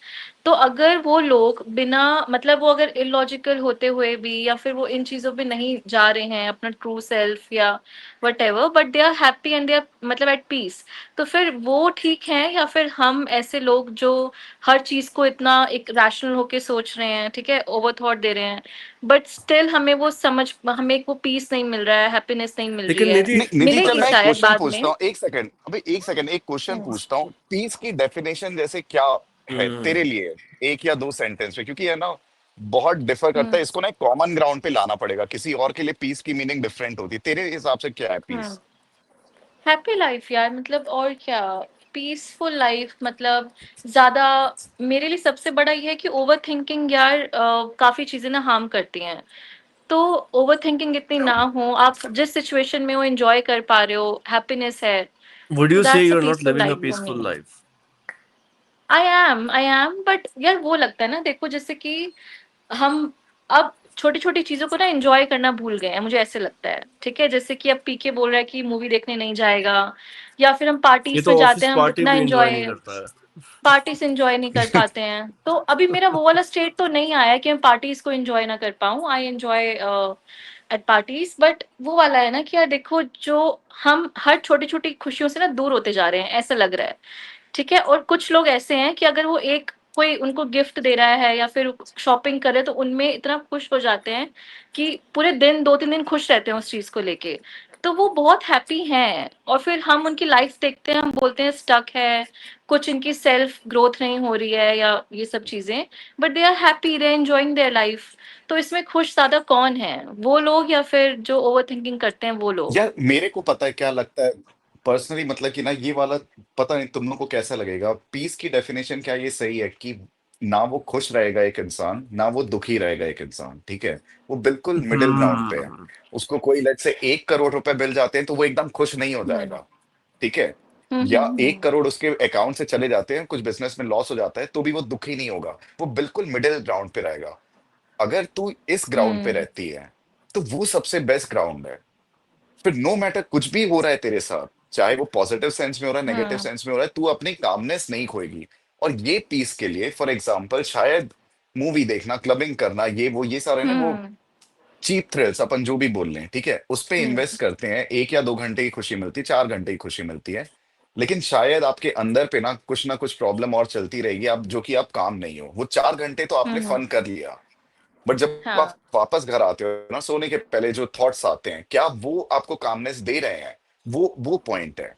B: तो अगर वो लोग बिना मतलब, वो अगर इलॉजिकल होते हुए भी, या फिर वो इन चीजों पे नहीं जा रहे हैं अपना ट्रू सेल्फ या whatever, but they are happy and they are मतलब एट पीस, तो फिर वो ठीक है, या फिर हम ऐसे लोग जो हर चीज को इतना एक रैशनल होके सोच रहे हैं, ठीक है, ओवर थॉट दे रहे हैं, बट स्टिल हमें वो समझ, हमें वो पीस नहीं मिल रहा है, हैप्पीनेस नहीं मिल रही
C: लेकिन
B: है।
C: निधि,
A: नहीं निधि, चल
B: मिलेगी
A: मैं एक
B: शायद
A: क्वेश्चन
B: बाद में।
A: पूछता हूँ, एक सेकंड, अबे एक सेकंड, एक क्वेश्चन
B: हम्म।
A: पूछता हूँ, पीस की डेफिनेशन जैसे क्या है तेरे
C: हम्म,
A: लिए? एक या दो सेंटेंस में, क्योंकि है ना बहुत डिफर करता
B: हम्म।
A: है, इसको ना एक कॉमन ग्राउंड पे लाना पड़ेगा, किसी और के लिए पीस की मीनिंग डिफरेंट होती है, तेरे हिसाब से क्या है
B: हम्म।
A: पीस?
B: हैप्पी लाइफ यार, मतलब और क्या, पीसफुल लाइफ मतलब, ज्यादा, मेरे लिए सबसे बड़ा ये है कि ओवर थिंकिंग यार काफी चीजें ना हार्म करती हैं। तो ओवर थिंकिंग इतनी ना हो, आप जिस सिचुएशन में हो एंजॉय कर पा रहे हो, हैप्पीनेस है,
C: would
B: तो
C: you say
B: that's a
C: you're not
B: peaceful
C: living a
B: life for
C: peaceful
B: me.
C: life?
B: I am but यार वो लगता है ना, देखो जैसे कि हम अब छोटी छोटी चीजों को ना एंजॉय करना भूल गए हैं, मुझे ऐसे लगता है। ठीक है, जैसे कि अब पीके बोल रहा है कि मूवी देखने नहीं जाएगा, या फिर हम
C: ये
B: पार्टीज
C: तो
B: में जाते
C: ऑफिस
B: हैं, हम
C: पार्टी
B: उतना
C: भी एंजॉय नहीं
B: एंजॉय
C: करता है।
B: पार्टीज एंजॉय नहीं कर पाते हैं। तो अभी मेरा वो वाला स्टेट तो नहीं आया कि मैं पार्टीज को एंजॉय ना कर पाऊँ। I enjoy at parties, but वो वाला है ना कि यार देखो, जो हम हर छोटी छोटी खुशियों से ना दूर होते जा रहे हैं, ऐसा लग रहा है। ठीक है, और कुछ लोग ऐसे हैं कि अगर वो एक कोई उनको गिफ्ट दे रहा है या फिर शॉपिंग करे तो उनमें इतना खुश हो जाते हैं कि पूरे दिन 2-3 दिन खुश रहते हैं उस चीज को लेके। तो वो बहुत हैप्पी हैं, और फिर हम उनकी लाइफ देखते हैं, हम बोलते हैं स्टक है, कुछ इनकी सेल्फ ग्रोथ नहीं हो रही है या ये सब चीजें, but they are happy, they enjoying their life. तो इसमें खुश ज्यादा कौन है, वो लोग या फिर जो ओवर थिंकिंग करते हैं वो लोग?
A: यार मेरे को पता है क्या लगता है पर्सनली, मतलब कि ना ये वाला, पता नहीं तुम लोग को कैसा लगेगा, पीस की डेफिनेशन क्या ये सही है कि ना वो खुश रहेगा एक इंसान, ना वो दुखी रहेगा एक इंसान, ठीक है? वो बिल्कुल मिडिल ग्राउंड पे है।
C: हम्म।
A: उसको कोई लेट से 1 करोड़ रुपए मिल जाते हैं तो वो एकदम खुश नहीं हो
B: हम्म
A: जाएगा, ठीक है? या एक
B: हम्म
A: करोड़ उसके अकाउंट से चले जाते हैं, कुछ बिजनेस में लॉस हो जाता है, तो भी वो दुखी नहीं होगा, वो बिल्कुल मिडिल ग्राउंड पे रहेगा। अगर तू इस ग्राउंड पे
B: हम्म
A: रहती है तो वो सबसे बेस्ट ग्राउंड है। फिर नो मैटर कुछ भी हो रहा है तेरे साथ, चाहे वो पॉजिटिव सेंस में हो रहा है, नेगेटिव
B: हम्म
A: सेंस में हो रहा है, तू अपनी कामनेस नहीं खोएगी। और ये पीस के लिए फॉर एग्जांपल शायद मूवी देखना, क्लबिंग करना, ये वो ये सारे ना वो
B: हम्म
A: चीप थ्रिल्स अपन जो भी बोल रहे हैं, ठीक है, उस पे
B: हम्म
A: इन्वेस्ट करते हैं, 1 या 2 घंटे की खुशी मिलती है, 4 घंटे की खुशी मिलती है। लेकिन शायद आपके अंदर पे ना कुछ प्रॉब्लम और चलती रहेगी, आप जो कि आप काम नहीं हो, वो 4 घंटे तो आपने
B: हम्म,
A: फन कर लिया। बट जब आप
B: हाँ
A: वापस घर आते हो ना, सोने के पहले जो थॉट्स आते हैं, क्या वो आपको कामनेस दे रहे हैं? वो पॉइंट है।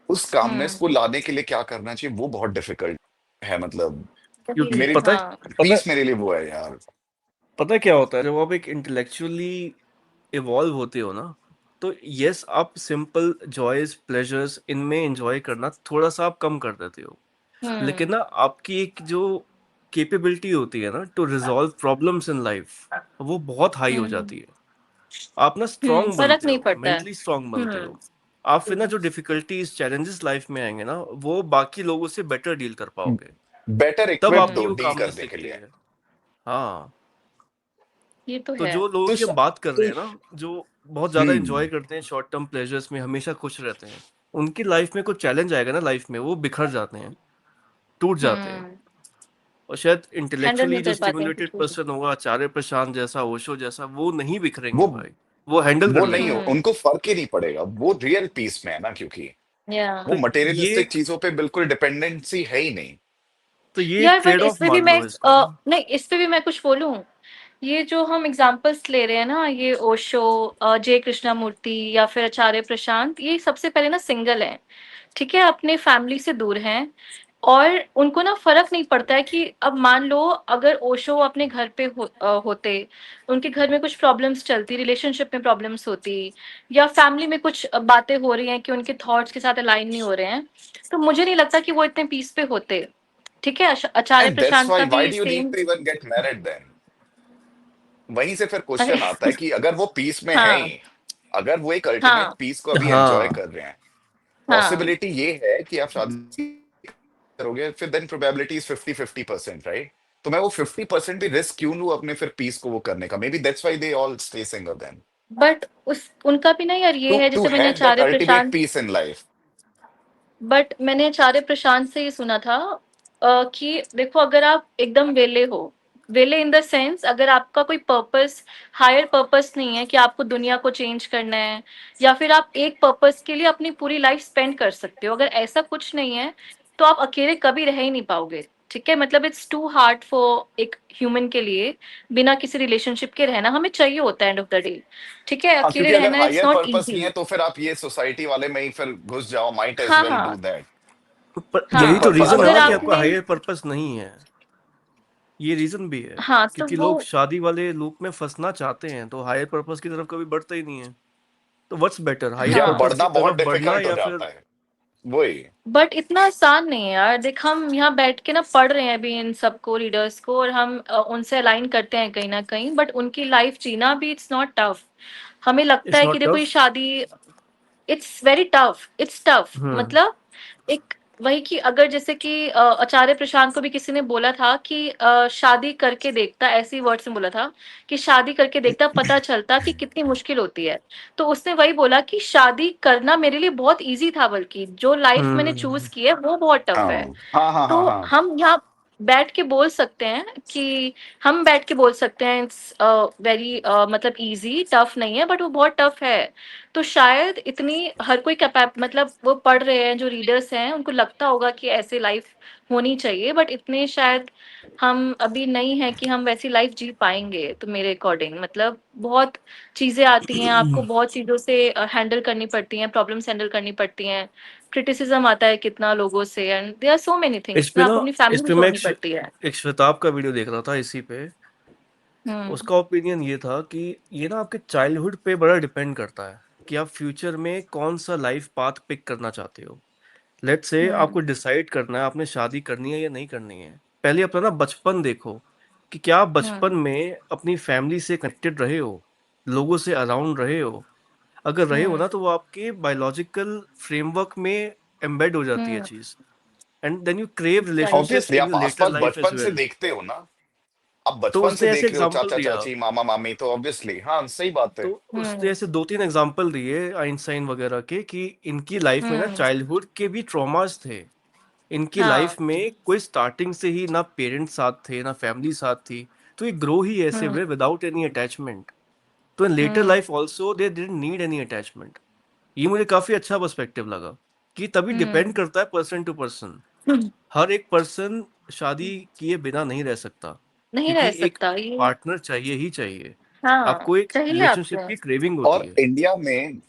A: उस कामनेस
B: हम्म
A: को लाने के लिए क्या करना चाहिए, वो बहुत डिफिकल्ट है, मतलब
C: क्योंकि
B: वही
A: मेरी
B: हाँ
A: पीस मेरे लिए वो है यार।
C: पता है क्या होता है जब आप एक इंटेलेक्चुअली इवॉल्व होते हो ना, तो यस आप सिंपल जॉयज प्लेजर्स इनमें एंजॉय करना थोड़ा सा आप कम कर देते हो, लेकिन
B: हम्म
C: ना आपकी एक जो कैपेबिलिटी होती है ना to resolve problems in life, वो बहुत हाई हो
B: हम्म
C: जाती है। आप ना स्ट्रांग
B: फर्क
C: बनते
B: नहीं
C: हो,
B: पड़ता है।
C: मेंटली स्ट्रांग बनते
B: हम्म
C: हो। आप फिर ना जो डिफिकल्टीज चैलेंजेस लाइफ में आएंगे ना, वो बाकी लोगों से बेटर डील कर पाओगे।
A: बेटर
C: तब
A: इक्विप्ड
C: आपकी
A: हो
C: वो
A: डील
C: कामनेस
A: करने के
C: दिखती
A: लिए।
C: है। हाँ।
B: ये तो
C: तो
B: है।
C: जो लोगों
A: तो
C: की हम बात कर रहे हैं ना, जो बहुत ज्यादा एंजॉय
A: हम्म
C: करते हैं शॉर्ट टर्म प्लेजर्स में, हमेशा खुश रहते हैं, उनकी लाइफ में कुछ चैलेंज आएगा ना लाइफ में, वो बिखर जाते हैं, टूट जाते हैं।
B: हम्म
C: और शायद
B: हैंडल
C: इंटेलेक्चुअली
B: नहीं
C: जो
B: कर पाते हैं
C: स्टिमुलेटेड
B: सिचुएशन।
C: पर्सन होगा, आचार्य प्रशांत जैसा, ओशो जैसा, वो नहीं बिखरेंगे
A: वो
C: भाई, वो हैंडल कर
A: वो नहीं हो,
C: लेंगे।
B: हम्म
A: उनको फर्क ही नहीं पड़ेगा, वो रियल पीस में है ना, क्योंकि
B: या
A: वो
C: तो ये
A: मटेरियलिस्टिक चीजों पे बिल्कुल डिपेंडेंसी है ही नहीं।
C: तो ये एक
B: यार बट
C: ट्रेड
B: इस
C: ऑफ
B: पे भी
C: मान
B: मैं
C: लो इसका ना।
B: नहीं, इस पे भी मैं कुछ बोलूं। ये जो हम एग्जांपल्स ले रहे हैं ना, ये ओशो, जे कृष्णामूर्ति या फिर आचार्य प्रशांत, ये सबसे पहले ना सिंगल हैं। ठीक है, अपने फैमिली से दूर हैं, और उनको ना फर्क नहीं पड़ता है कि अब मान लो अगर ओशो अपने घर पे होते, उनके घर में कुछ प्रॉब्लम्स चलती, रिलेशनशिप में प्रॉब्लम्स होती, या फैमिली में कुछ बातें हो रही हैं कि उनके थॉट्स के साथ अलाइन नहीं हो रहे हैं, तो मुझे नहीं लगता कि वो इतने पीस पे होते। ठीक है, Acharya
A: and that's
B: Prashant
A: why
B: का
A: व्हाई
B: भी
A: do you need
B: same.
A: To even get married then? वहीं से फिर
B: अरे
A: क्वेश्चन आता है कि अगर वो पीस में है
B: हाँ
A: ही, अगर वो एक अल्टीमेट
B: हाँ
A: पीस को अभी एंजॉय
C: हाँ।
A: कर रहे हैं,
B: हाँ
A: पॉसिबिलिटी ये है कि आप शादी करोगे, फिर देन प्रोबेबिलिटी इज 50-50%, राइट? तो मैं वो 50% भी रिस्क क्यों लूं अपने फिर पीस को वो करने का? Maybe that's why they all stay single then,
B: but उस उनका भी ना यार ये
A: टू
B: है,
A: टू
B: जैसे मैंने
A: have that
B: Acharya
A: ultimate
B: Prashant,
A: peace in life.
B: But मैंने आचार्य प्रशांत से ये सुना था कि देखो अगर आप एकदम वेले हो, वेले इन द सेंस अगर आपका कोई पर्पस, हायर पर्पस नहीं है कि आपको दुनिया को चेंज करना है, या फिर आप एक पर्पस के लिए अपनी पूरी लाइफ स्पेंड कर सकते हो, अगर ऐसा कुछ नहीं है तो आप अकेले कभी रह ही नहीं पाओगे। ठीक है, मतलब इट्स टू हार्ड फॉर एक ह्यूमन के लिए बिना किसी रिलेशनशिप के रहना, हमें चाहिए होता है एंड ऑफ द डे। ठीक है,
A: हाँ,
B: अकेले
A: क्योंकि अगर
B: रहना इट्स
A: हायर
B: नॉट
A: पर्पस नहीं
B: इजी।
A: है तो फिर आप ये सोसाइटी वाले में ही फिर घुस जाओ, माइट एज
B: हाँ
A: वेल डू
B: हाँ
A: दैट।
C: पर
A: जो
C: यही
B: हाँ,
C: तो
B: तो
A: पर्पस
C: रीजन है
B: अगर
C: ना
A: बना
C: कि
A: दिया
C: आपका
B: आपने,
C: हायर पर्पस नहीं है। ये रीजन भी है,
B: हाँ तो
C: क्योंकि
B: वो,
C: लोग शादी वाले लूप में फंसना चाहते हैं, तो हायर पर्पस की तरफ कभी बढ़ते ही नहीं है। तो व्हाट्स बेटर, हायर
A: या
B: हाँ,
C: पर्पस की
A: बढ़ना बहुत
C: तरफ बढ़ना
A: डिफिकल्ट हो
C: या फिर।
A: जाता है, वही।
B: बट इतना आसान नहीं है यार। देख, हम यहाँ बैठ के ना पढ़ रहे हैं अभी इन सबको, रीडर्स को, और हम उनसे अलाइन करते हैं कहीं ना कहीं, बट उनकी लाइफ जीना भी इट्स नॉट टफ। हमें लगता
C: इट्स
B: है कि
C: नॉट
B: देखो ये
C: टफ।
B: शादी, it's very tough, it's tough,
C: hmm.
B: मतलब एक वही कि अगर जैसे कि आचार्य प्रशांत को भी किसी ने बोला था कि शादी करके देखता, ऐसी वर्ड से बोला था कि शादी करके देखता, पता चलता कि कितनी मुश्किल होती है। तो उसने वही बोला कि शादी करना मेरे लिए बहुत इजी था, बल्कि जो लाइफ मैंने चूज
C: हम्म।
B: की है वो बहुत टफ है।
A: हाँ हाँ हाँ हाँ
B: तो
A: हाँ।
B: हम यहाँ बैठ के बोल सकते हैं कि हम बैठ के बोल सकते हैं इट्स वेरी मतलब इजी, टफ नहीं है, बट वो बहुत टफ है। तो शायद इतनी हर कोई मतलब वो पढ़ रहे हैं, जो रीडर्स हैं उनको लगता होगा कि ऐसे लाइफ होनी चाहिए, बट इतने शायद हम अभी नहीं है कि हम वैसी लाइफ जी पाएंगे। तो मेरे अकॉर्डिंग मतलब बहुत चीजें आती हैं, आपको बहुत चीजों से हैंडल करनी पड़ती हैं, प्रॉब्लम्स हैंडल करनी पड़ती हैं, क्रिटिसिज्म आता है कितना लोगों से, and there are so many
C: इस
B: थिंग्स
C: पे
B: में
C: ना
B: आपको अपनी
C: इस
B: फैमिली भी
C: पे मैं
B: छोड़नी पड़ती है।
C: एक श्वेताब का वीडियो देख रहा था इसी पे।
B: हम्म।
C: उसका ओपिनियन ये था कि ये ना आपके चाइल्डहुड पे बड़ा डिपेंड करता है कि आप फ्यूचर में कौन सा लाइफ पाथ पिक करना चाहते हो। लेट्स से
B: हम्म।
C: आपको डिसाइड करना है आपने शादी करनी है या नहीं करनी है। पहले अपना ना बचपन देखो कि क्या आप बचपन
B: हम्म।
C: में अपनी फैमिली से कनेक्टेड रहे हो, लोगों से अराउंड रहे हो। अगर रहे हो
B: हम्म।
C: ना तो वो आपके बायोलॉजिकल फ्रेमवर्क में एम्बेड हो जाती है
B: हम्म।
C: चीज, and then you crave
B: right.
C: Relationships
A: obviously
C: in
A: आप
C: योर लेटर
A: आसपास
C: लाइफ एज
A: बचपन से
C: वेल।
A: देखते हो ना, आप
C: तो
A: बचपन से
C: उसने ऐसे
A: देख रहे हो
C: एग्जांपल
A: चाचा
C: दिया,
A: चाची मामा मामी, तो ऑब्वियसली हाँ सही बात है।
C: तो उसने
B: हम्म।
C: ऐसे दो तीन एग्जांपल दिए आइंस्टाइन वगैरह के कि इनकी लाइफ में ना
B: हम्म।
C: चाइल्डहुड के भी ट्रॉमास थे। इनकी
B: हाँ।
C: लाइफ में कोई स्टार्टिंग से ही ना पेरेंट्स साथ थे ना फैमिली साथ थी, तो ये ग्रो ही ऐसे
B: हम्म।
C: हुए विदाउट एनी अटैचमेंट। तो in later
B: hmm.
C: Life also they didn't need any attachment. ये मुझे काफी अच्छा पर्सपेक्टिव लगा कि तभी डिपेंड
B: हम्म।
C: करता है पर्सन टू पर्सन। हर एक पर्सन शादी किए बिना नहीं रह सकता,
B: नहीं रह
C: क्योंकि एक
B: सकता ये।
C: पार्टनर चाहिए ही चाहिए।
B: हाँ,
C: आपको एक
B: चाहिए
C: रिलेशनशिप
B: आपको।
C: की क्रेविंग होती है।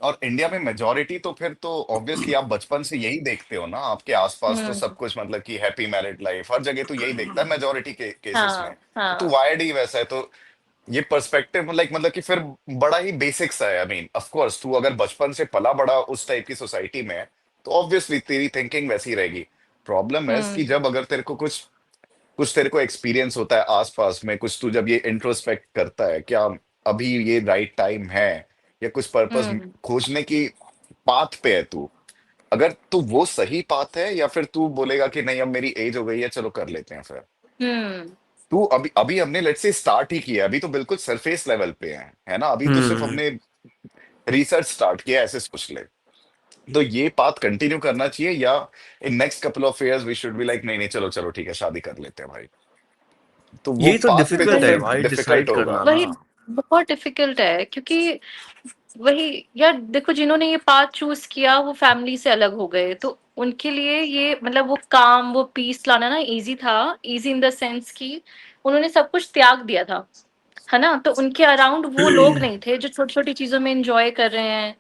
A: और इंडिया में मेजोरिटी तो फिर तो ऑब्वियसली आप बचपन से यही देखते हो ना, आपके आसपास तो सब
B: हम्म।
A: कुछ मतलब कि हैप्पी मैरिड लाइफ हर जगह तो यही देखता है मेजोरिटी के केसेस में।
B: हाँ।
A: तो
B: हाँ।
A: वायर्ड ही वैसा है, तो ये पर्सपेक्टिव मतलब कि फिर बड़ा ही बेसिक सा है। आई मीन ऑफ कोर्स तू अगर बचपन से पला बड़ा उस टाइप की सोसाइटी में है, तो ऑब्वियसली तेरी थिंकिंग वैसी रहेगी। प्रॉब्लम है कि
B: हम्म।
A: जब अगर तेरे को कुछ कुछ तेरे को एक्सपीरियंस होता है आसपास में कुछ, तू जब ये इंट्रोस्पेक्ट करता है क्या अभी ये राइट टाइम है, या कुछ पर्पस
B: हम्म।
A: खोजने की पाथ पे है तू, अगर तू वो सही पाथ है, या फिर तू बोलेगा कि नहीं अब मेरी एज हो गई है चलो कर लेते हैं फिर।
B: हम्म।
A: तू अभी अभी हमने लेट्स से स्टार्ट ही किया, अभी तो बिल्कुल सरफेस लेवल पे है ना, अभी तो सिर्फ
C: हम्म।
A: हमने रिसर्च स्टार्ट किया, ऐसे सोच ले। तो ये पाथ कंटिन्यू करना चाहिए, या in next couple of years we should be like नहीं नहीं चलो चलो ठीक है शादी कर लेते हैं भाई। तो वो
C: यही तो
A: पाथ पे तो
C: डिफिकल्ट है
A: फिर
B: वही
C: भाई
A: डिफिकल्ट
C: डिसाइड
A: होगा।
C: करना ना।
B: वही बहुत डिफिकल्ट है, क्योंकि वही यार देखो, जिन्होंने ये पाथ चूज किया वो फैमिली से अलग हो गए, तो उनके लिए ये मतलब वो काम, वो पीस लाना ना इजी था। इजी इन द सेंस कि उन्होंने सब कुछ त्याग दिया था, है ना। तो उनके अराउंड वो लोग नहीं थे जो छोटी छोटी चीजों में एंजॉय कर रहे हैं,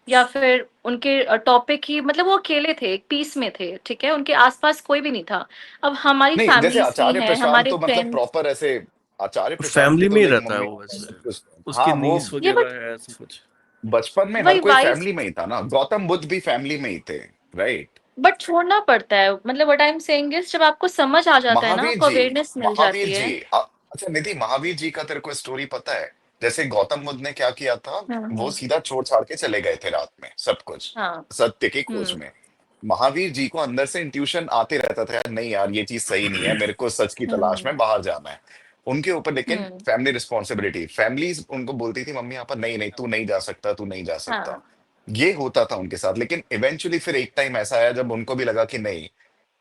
B: या फिर उनके टॉपिक ही मतलब वो अकेले थे, एक पीस में थे, ठीक है, उनके आसपास कोई भी नहीं था। अब हमारी
A: नहीं जैसे
B: फैमिलीज भी
A: आचार्य
B: हैं,
A: प्रशांत
B: हमारे
A: तो मतलब
B: फ्रेंड्स।
A: प्रॉपर ऐसे, आचार्य प्रशांत की
C: फैमिली
A: तो
C: में ही
A: लाइक
C: रहता है
A: मम्मी
C: वो
A: पापा
C: वैसे,
A: सब कुछ।
C: उसकी
A: हाँ वो
C: नीस
B: ये बट
C: वगैरह है ऐसा कुछ।
A: बचपन में हर
B: वही
A: कोई
B: वाइफ,
A: फैमिली में ही था ना, गौतम बुद्ध भी फैमिली में ही थे, राइट।
B: बट छोड़ना पड़ता है, मतलब what I am saying is जब आपको समझ आ जाता है ना,
A: महावीर
B: आपको
A: जी,
B: अवेयरनेस मिल
A: महावीर
B: जाती है।
A: जी अच्छा निधि, महावीर जी का तेरे को स्टोरी पता है? जैसे गौतम बुद्ध ने क्या किया था, वो
B: हम्म।
A: सीधा छोड़ छाड़ के चले गए थे रात में सब कुछ,
B: हाँ।
A: सत्य की खोज
B: हम्म।
A: में। महावीर जी को अंदर से इंट्यूशन आते रहता था यार, नहीं यार ये चीज सही नहीं है, मेरे को सच की तलाश
B: हम्म।
A: में बाहर जाना है। उनके ऊपर लेकिन
B: हम्म।
A: फैमिली रिस्पॉन्सिबिलिटी, फैमिलीज उनको बोलती थी मम्मी पापा नहीं नहीं तू नहीं जा सकता, तू नहीं जा सकता।
B: हाँ।
A: ये होता था उनके साथ, लेकिन इवेंचुअली फिर एक टाइम ऐसा आया जब उनको भी लगा कि नहीं,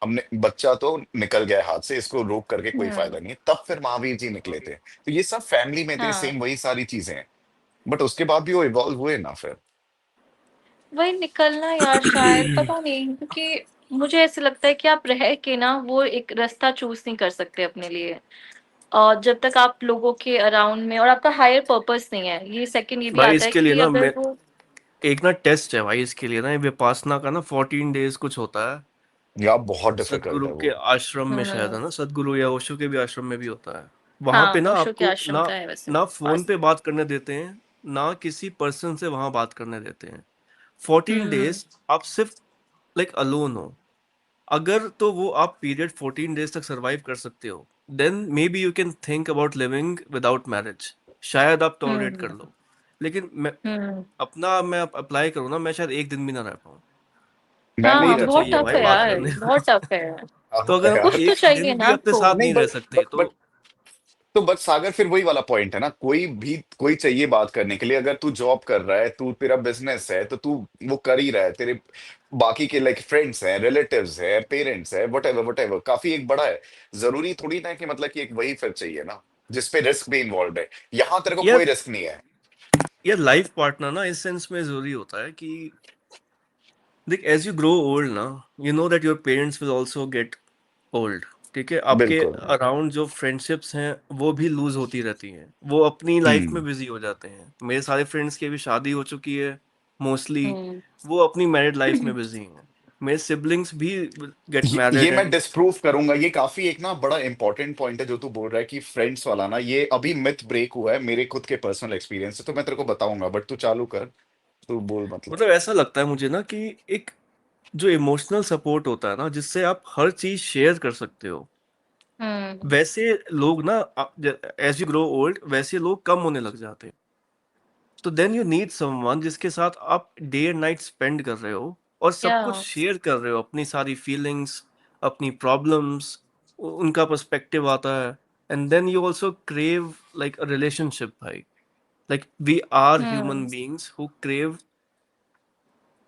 A: हमने बच्चा तो निकल गया हाथ से, इसको रोक करके कोई फायदा
B: हम्म।
A: नहीं है, तब फिर महावीर जी निकले थे। तो ये सब फैमिली में थे,
B: हाँ,
A: सेम वही सारी चीजें हैं। बट उसके बाद भी वो इवॉल्व हुए ना फिर।
B: वही निकलना यार, शायद पता नहीं, क्योंकि मुझे ऐसे लगता है कि आप रह के ना वो एक रास्ता चूज नहीं कर सकते अपने लिए, और जब तक आप लोगों के अराउंड में और आपका हायर पर्पस नहीं है। ये सेकंड ये भी
C: भाई
B: आता है
C: इसके लिए
B: कि
C: ना
B: अगर
C: मैं
B: वो।
C: एक ना टेस्ट है भाई, इसके लिए ना विपासना का ना 14 डेज कुछ होता है।
A: या बहुत डिफिकल्ट
C: सदगुरु
A: है
C: के
A: वो।
C: आश्रम में शायद,
B: हम्म।
C: है ना, सदगुरु या ओशो के भी आश्रम में भी होता है। वहां पे
B: हाँ,
C: ना
B: ओशो के
C: आपको
B: आश्रम
C: ना
B: का है वैसे
C: ना फोन
B: पास।
C: पे बात करने देते हैं, ना किसी पर्सन से वहां बात करने देते हैं। 14
B: हम्म।
C: डेज आप सिर्फ लाइक अलोन हो। अगर तो वो आप पीरियड 14 डेज तक सरवाइव कर सकते हो, then maybe you can think about living without marriage. शायद आप टॉलरेट कर
B: हम्म।
C: लो। लेकिन
B: हम्म।
C: मैं अप्लाई करूँ ना, मैं शायद एक दिन भी ना रह पाऊँ।
A: मैं नहीं
C: नहीं
B: हाँ,
A: रख
B: बहुत
C: चाहिए
A: सकता
B: टफ
C: भाई
B: है
A: भाई।
C: बात
B: यार,
C: करने
B: बहुत टफ है।
C: तो
A: हाँ
C: अगर हम
B: कुछ
A: यार।
B: तो
C: एक
B: चाहिए
C: दिन
B: ना
C: भी अपने
B: आपको।
C: साथ
A: नहीं
C: नहीं रह
A: बट
C: सकते तो
A: बट तो बट सागर फिर वही वाला पॉइंट है ना, कोई चाहिए बात करने के लिए। अगर तू जॉब कर रहा है, तू तेरा बिजनेस है, तो तू वो कर ही रहा है। तेरे बाकी के लाइक फ्रेंड्स हैं, रिलेटिव्स है, पेरेंट्स है, वट एवर काफी एक बड़ा है। जरूरी थोड़ी ना कि मतलब कि एक वही फिर चाहिए ना जिसपे रिस्क भी इन्वॉल्व है। यहाँ तेरे को
C: यार
A: कोई रिस्क नहीं है।
C: यार लाइफ पार्टनर ना इस सेंस में जरूरी होता है कि देख एज यू ग्रो ओल्ड ना you know that your parents will also get old. ठीक है, आपके
A: बिल्कुल।
C: अराउंड जो फ्रेंडशिप्स हैं वो भी लूज होती रहती हैं, वो अपनी लाइफ
A: हम्म।
C: में बिजी हो जाते हैं। मेरे सारे फ्रेंड्स की अभी शादी हो चुकी है मोस्टली,
B: हम्म।
C: वो अपनी मैरिड लाइफ में बिजी हैं। मेरे सिबलिंग्स भी गेट
A: ये
C: मैरिड
A: मैं
C: एंड
A: डिस्प्रूव करूंगा। ये काफी एक ना बड़ा इंपॉर्टेंट पॉइंट है जो तू बोल रहा है कि फ्रेंड्स वाला ना, ये अभी मिथ ब्रेक हुआ है मेरे खुद के पर्सनल एक्सपीरियंस से। तो मैं तेरे को बताऊंगा, बट तू चालू कर, तू बोल मतलब।
C: मतलब ऐसा लगता है मुझे ना कि एक जो इमोशनल सपोर्ट होता है ना जिससे आप हर चीज शेयर कर सकते हो,
B: हम्म।
C: वैसे लोग ना एज यू ग्रो ओल्ड वैसे लोग कम होने लग जाते हैं। तो देन यू नीड समवन जिसके साथ आप डे एंड नाइट स्पेंड कर रहे हो और
B: या
C: सब कुछ शेयर कर रहे हो, अपनी सारी फीलिंग्स, अपनी प्रॉब्लम्स, उनका पर्सपेक्टिव आता है। And then you also crave like a relationship भाई। Like we are human
B: hmm.
C: Beings who crave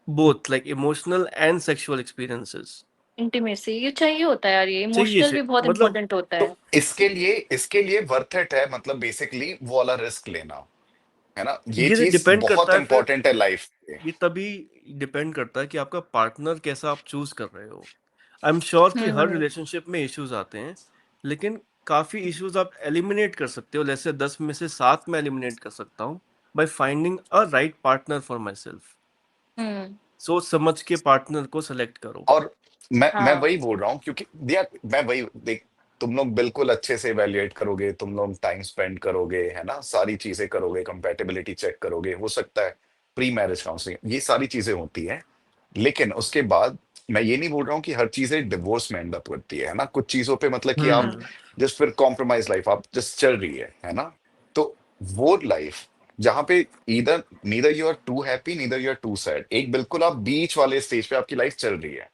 C: both like emotional and sexual experiences.
B: Intimacy ये चाहिए होता है यार, ये
C: चाहिए
B: इमोशनल
C: से
B: भी बहुत
C: मतलब
B: इंपॉर्टेंट होता
A: तो
B: है।
A: इसके लिए वर्थ इट है, मतलब बेसिकली वो वाला रिस्क लेना, है ना। ये
C: ये
A: चीज
C: डिपेंड
A: बहुत
C: करता है फिर,
A: इंपॉर्टेंट है लाइफ के।
C: ये तभी डिपेंड करता है कि आपका पार्टनर कैसा आप चूज कर रहे हो। आई एम श्योर कि हर
B: हम्म।
C: रिलेशनशिप में इश्यूज आते हैं, लेकिन काफी इश्यूज आप एलिमिनेट कर सकते हो। जैसे 10 में से 7 में एलिमिनेट कर सकता हूँ by finding a right partner for my self.
B: Hmm.
C: सोच समझ के पार्टनर को सेलेक्ट करो।
A: और मैं
B: हाँ।
A: वही बोल रहा हूँ, क्योंकि यार मैं वही देख, तुम लोग बिल्कुल अच्छे से इवेल्युएट करोगे, तुम लोग टाइम स्पेंड करोगे, है ना, सारी चीजें करोगे, कंपैटिबिलिटी चेक करोगे, हो सकता है प्री मैरिज काउंसलिंग, ये सारी चीजें होती हैं। लेकिन उसके बाद मैं ये नहीं बोल रहा हूँ कि हर चीजें डिवोर्स में एंड अप करती है ना। कुछ चीजों पे मतलब कि आप
C: हम्म।
A: जस्ट फिर कॉम्प्रोमाइज लाइफ आप जस्ट चल रही है ना। तो वो लाइफ जहां पे इधर neither you are too happy neither you are too sad, एक बिल्कुल आप बीच वाले स्टेज पे आपकी लाइफ चल रही है,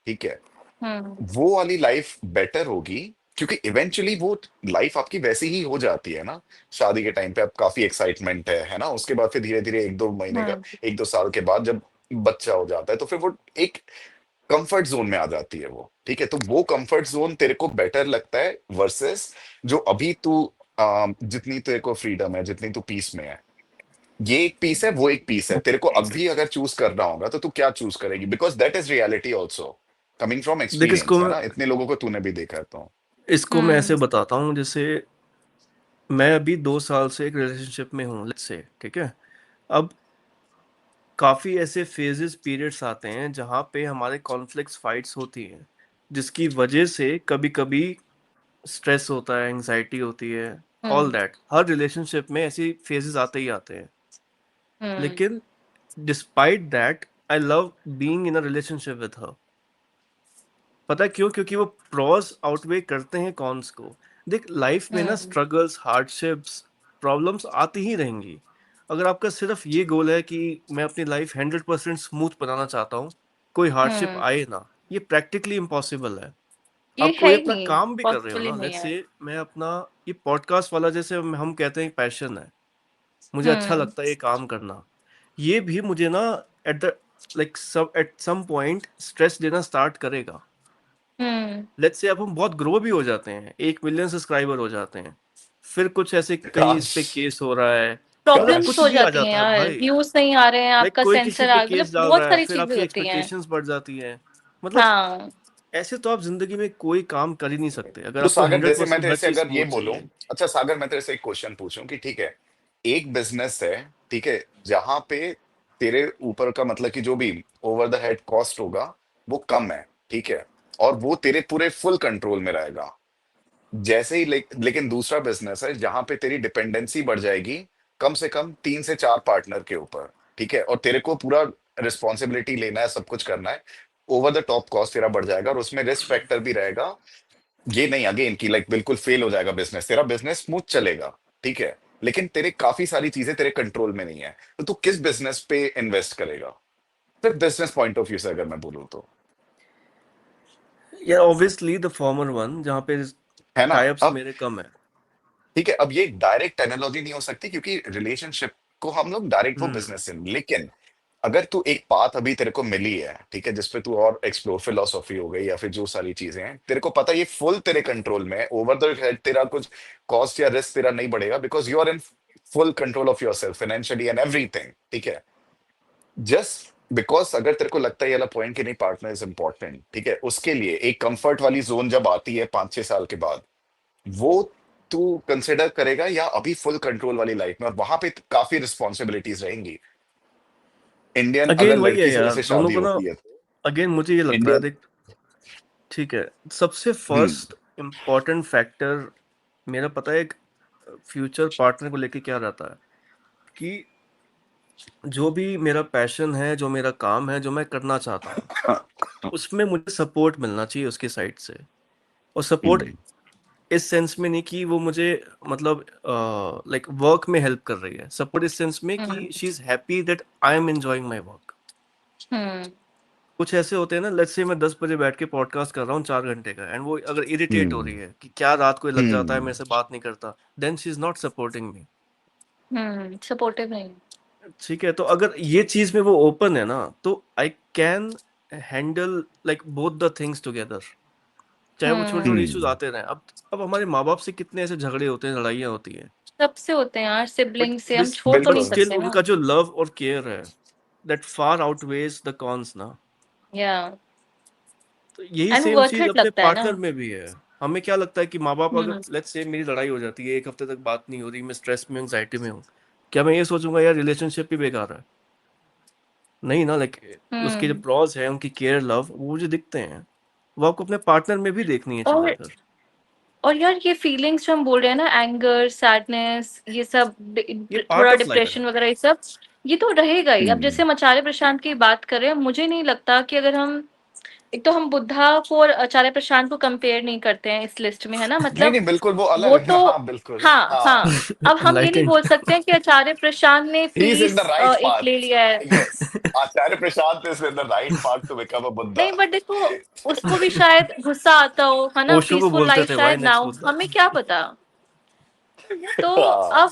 A: ठीक है,
B: हम्म।
A: वो वाली लाइफ बेटर होगी। क्योंकि इवेंचुअली वो लाइफ आपकी वैसी ही हो जाती है ना। शादी के टाइम पे आप काफी एक्साइटमेंट है ना। उसके बाद फिर धीरे धीरे 1-2 महीने का,
B: हम्म।
A: 1-2 साल के बाद जब बच्चा हो जाता है, तो फिर वो एक कंफर्ट जोन में आ जाती है वो, ठीक है। तो वो कंफर्ट जोन तेरे को बेटर लगता है वर्सेस जो अभी तू जितनी तेरे को फ्रीडम है, जितनी तू पीस में है, ये एक पीस है, वो एक पीस है। तेरे को अभी अगर चूज करना होगा तो तू क्या चूज करेगी, because that is reality also, coming from
C: देख
A: एक्सपीरियंस, है ना। इतने लोगों को तूने भी देखा है तो।
C: इसको मैं ऐसे
B: हम्म।
C: बताता हूँ। जैसे मैं अभी 2 साल से एक रिलेशनशिप में हूँ लेट्स से, ठीक है। अब काफी ऐसे फेजेस पीरियड्स आते हैं जहाँ पे हमारे कॉन्फ्लिक्ट्स फाइट्स होती हैं, जिसकी वजह से कभी कभी स्ट्रेस होता है, एंजाइटी होती है, all
B: hmm.
C: That. Her relationship में ऐसी फेजेस आते ही आते हैं।
B: हम्म।
C: लेकिन despite that I love being in a relationship with her. पता है क्यों? क्योंकि वो प्रॉस आउटवे करते हैं कॉन्स को। देख लाइफ में ना
B: हम्म।
C: स्ट्रगल्स, हार्डशिप्स, प्रॉब्लम्स आती ही रहेंगी। अगर आपका सिर्फ ये गोल है कि मैं अपनी लाइफ 100% स्मूथ बनाना चाहता हूँ, कोई हार्डशिप
B: हम्म।
C: आए ना, ये प्रैक्टिकली इम्पॉसिबल है।
B: ये
C: आप
B: है
C: कोई
B: ही
C: अपना
B: नहीं,
C: काम भी कर रहे हो
B: पॉसिबल ही
C: ना,
B: नहीं
C: लेट्स
B: है।
C: से मैं अपना ये पॉडकास्ट वाला जैसे हम कहते हैं पैशन है, मुझे अच्छा
B: हम्म।
C: लगता है ये काम करना, ये भी मुझे ना एट द लाइक सब एट सम पॉइंट स्ट्रेस देना स्टार्ट करेगा।
B: हम्म।
C: लेट्स से अब हम बहुत ग्रो भी हो जाते हैं, 1 मिलियन सब्सक्राइबर हो जाते हैं, फिर कुछ ऐसे कहीं इस
A: काश।
C: पे केस हो रहा है या
B: प्रॉब्लम्स
A: काश।
C: कुछ
B: हो
C: भी आ
B: जाती हैं
C: जाता है
B: यार,
C: भाई।
B: व्यूज नहीं आ रहे हैं,
C: लाइक
B: आपका
C: कोई किसी
B: सेंसर
C: पे
B: आ,
C: केस
B: मतलब
C: डाल
B: बहुत
C: रहा है,
B: सारी
C: फिर
B: चीजें
C: आपकी
B: होती हैं।
C: एक्सपेक्टेशंस बढ़ जाती हैं। मतलब
B: हाँ।
C: ऐसे तो आप जिंदगी में कोई काम कर ही नहीं सकते अगर
A: तो
C: आपको
A: सागर
C: हंड्रेड
A: जैसे मैं
C: परसेंट
A: तेरे
C: हर
A: से
C: चीज
A: अगर ये
C: स्मूथ
A: बोलूं,
C: चाहिए।
A: अच्छा सागर मैं तेरे से एक क्वेश्चन पूछूं कि ठीक है, एक बिजनेस है, ठीक है, जहां पे तेरे ऊपर का मतलब कि जो भी ओवर द हेड कॉस्ट होगा वो कम है, ठीक है, और वो तेरे पूरे फुल कंट्रोल में रहेगा। जैसे ही लेकिन दूसरा बिजनेस है जहां पे तेरी डिपेंडेंसी बढ़ जाएगी, कम से कम 3 से 4 पार्टनर के ऊपर, ठीक है, और तेरे को पूरा रिस्पॉन्सिबिलिटी लेना है, सब कुछ करना है। ओवर द टॉप कॉस्ट तेरा बढ़ जाएगा और उसमें रिस्क फैक्टर भी रहेगा। ये नहीं अगेन कि लाइक बिल्कुल फेल हो जाएगा बिजनेस, तेरा बिजनेस स्मूथ चलेगा, ठीक है, लेकिन तेरे काफी सारी चीजें तेरे कंट्रोल में नहीं है। तो तू किस बिजनेस पे इन्वेस्ट करेगा? सिर्फ बिजनेस पॉइंट ऑफ व्यू से अगर मैं बोलूँ तो,
C: या ऑब्वियसली द फॉर्मर वन, जहाँ पे
A: है ना?
C: टाई अप्स
A: अब
C: मेरे कम है।
A: ठीक है, अब ये डायरेक्ट एनालॉजी नहीं हो सकती क्योंकि रिलेशनशिप को हम लोग डायरेक्ट वो
C: हम्म।
A: बिजनेस से, लेकिन अगर तू एक पाथ अभी तेरे को मिली है, ठीक है, जिसपे तू और एक्सप्लोर, फिलोसॉफी हो गई या फिर जो सारी चीजें हैं तेरे को पता है ये फुल तेरे कंट्रोल में है, ओवर द हेड तेरा कुछ कॉस्ट या रिस्क तेरा नहीं बढ़ेगा, because you are in full control of yourself financially and everything, ठीक है। जस्ट बिकॉज अगर तेरे को लगता है ये वाला पॉइंट कि नहीं पार्टनर इज इंपॉर्टेंट, ठीक है, उसके लिए एक कंफर्ट वाली जोन जब आती है 5-6 साल के बाद, वो तू कंसिडर करेगा या अभी फुल कंट्रोल वाली लाइफ में, और वहां पे काफी रिस्पॉन्सिबिलिटीज रहेंगी। इंडियन
C: अगेन
A: अगर
C: वही है
A: लड़की से
C: यार,
A: जैसे
C: दोनों
A: शादी
C: को ना।
A: होती है,
C: अगेन मुझे ये लगता है,
A: इंडियन।
C: देख, ठीक है, सबसे
A: हम्म।
C: फर्स्ट इम्पोर्टेंट फैक्टर मेरा पता है एक फ्यूचर पार्टनर को लेके क्या रहता है, कि जो भी मेरा पैशन है, जो मेरा काम है, जो मैं करना चाहता हूँ, उसमें मुझे सपोर्ट मिलना चाहिए उसकी साइड से। और सपोर्ट
A: हम्म।
C: इस सेंस में नहीं कि वो मुझे मतलब लाइक वर्क में हेल्प कर रही है, सपोर्ट इस सेंस में कि she is happy that I am enjoying my work.
B: Hmm
C: कुछ ऐसे होते हैं ना, लेट्स से मैं 10 बजे बैठ के पॉडकास्ट कर रहा हूँ 4 घंटे का, एंड वो अगर इरिटेट हो
A: हम्म।
C: रही है कि क्या रात को ये लग जाता है
A: हम्म।
C: मेरे से बात नहीं करता, then she is not supporting me.
B: Supportive नहीं।
C: ठीक है, तो अगर ये चीज में वो ओपन है ना, तो I can handle like both the things together, चाहे वो छोटे छोटे इश्यूज
A: हम्म।
C: आते रहे। अब हमारे माँ बाप से कितने ऐसे झगड़े होते हैं, लड़ाइयाँ होती हैं,
B: सबसे होते हैं यार,
C: बट
B: सिबलिंग से हम
C: दिस
B: छोड़ तो
C: बट
B: नहीं
A: बिल्कुल।
C: स्टिल
B: सकते ना।
C: उनका जो लव और केयर है, that far outweighs the cons ना।
B: या
C: तो यही
B: एंड वो
C: सेम
B: वर्थ
C: चीज
B: इट
C: अपने
B: लगता है ना।
C: पार्टनर में भी है। हमें क्या लगता है कि माँ बाप, अगर
B: हम्म
C: लेट्स से मेरी लड़ाई हो जाती है, 1 हफ्ते तक बात नहीं हो रही, मैं स्ट्रेस में, एंग्जाइटी में हूँ, क्या मैं ये सोचूंगा यार रिलेशनशिप भी बेकार है? नहीं ना, लाइक उसके जो
B: हम्म
C: प्रॉस है, उनकी केयर, लव, वो मुझे दिखते हैं, वो आपको अपने पार्टनर में भी देखनी है चीजें
B: और
C: फिर।
B: और यार ये फीलिंग्स जो हम बोल रहे हैं ना, एंगर, सैडनेस, ये सब,
C: ये पार्ट
B: थोड़ा
C: ऑफ लाइफ है।
B: डिप्रेशन वगैरह, ये सब ये तो रहेगा ही। अब
A: हम्म।
B: जैसे हम आचार्य प्रशांत की बात करें, मुझे नहीं लगता कि अगर हम, एक तो हम बुद्धा को और आचार्य प्रशांत को कंपेयर नहीं करते हैं इस लिस्ट में, है ना,
A: नहीं
B: मतलब
A: नहीं, बिल्कुल वो अलग
B: वो
A: है,
B: तो,
A: हाँ बिल्कुल।
B: हाँ हाँ।
A: हाँ,
B: अब हम ये नहीं
C: लाइटेंड।
B: बोल सकते हैं कि आचार्य प्रशांत ने
A: he is in the
B: peace
A: right
B: एक ले
A: पाथ।
B: लिया है।
A: Yes, Acharya Prashant is in the right path to become a Buddha.
B: नहीं, बट देखो, उसको भी शायद गुस्सा आता हो, है ना,
C: ओशो को
B: पीसफुल
C: बोलते
B: लाइफ
C: थे भाई
B: शायद ना
C: नेक्स्ट
B: हो,
C: मुद्दा।
B: हमें क्या पता। तो
A: हाँ।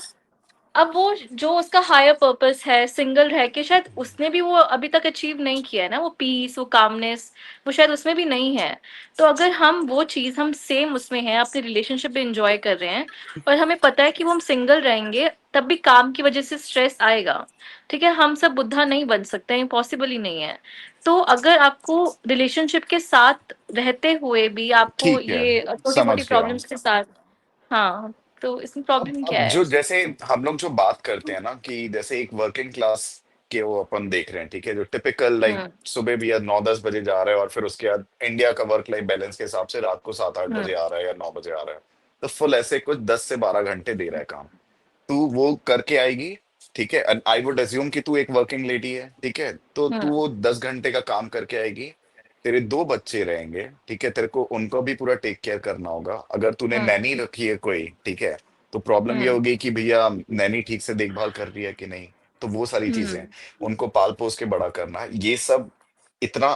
B: अब वो जो उसका हायर पर्पस है, सिंगल रह के, शायद उसने भी वो अभी तक अचीव नहीं किया है ना, वो पीस, वो कामनेस, वो शायद उसमें भी नहीं है। तो अगर हम वो चीज, हम सेम उसमें हैं, अपने रिलेशनशिप में एंजॉय कर रहे हैं, और हमें पता है कि वो हम सिंगल रहेंगे, तब भी काम की वजह से स्ट्रेस आएगा। ठीक है, हम सब बुद्धा नहीं बन सकते हैं, पॉसिबल ही नहीं है। तो अगर आपको रिलेशनशिप के साथ रहते हुए भी आपको
A: ठीक है,
B: ये छोटी
A: समझ
B: मोटी
A: गया।
B: प्रॉब्लम्स के साथ, हाँ, तो इसमें प्रॉब्लम क्या
A: अब
B: है?
A: जो जैसे हम लोग जो बात करते हैं ना कि जैसे एक वर्किंग क्लास के वो अपन देख रहे हैं, ठीक है, जो टिपिकल लाइक
B: हम्म
A: सुबह भी या 9-10 बजे जा रहा है और फिर उसके बाद इंडिया का वर्क लाइफ बैलेंस के हिसाब से रात को 7-8 बजे
B: हम्म
A: आ रहा है या 9 बजे आ रहा है, तो फुल ऐसे कुछ 10 से 12 घंटे दे रहा है काम। तू वो करके आएगी, ठीक है, आई वुड अज्यूम कि तू एक वर्किंग लेडी है, ठीक है, तो तू
B: हम्म
A: वो 10 घंटे का काम करके आएगी। तेरे 2 बच्चे रहेंगे, ठीक है, तेरे को उनको भी पूरा टेक केयर करना होगा, अगर तूने
B: हम्म
A: नैनी रखी है कोई, ठीक है, तो प्रॉब्लम ये
B: हम्म
A: होगी कि भैया नैनी ठीक से देखभाल कर रही है कि नहीं, तो वो सारी चीजें,
B: हम्म
A: उनको पाल पोस के बड़ा करना, ये सब इतना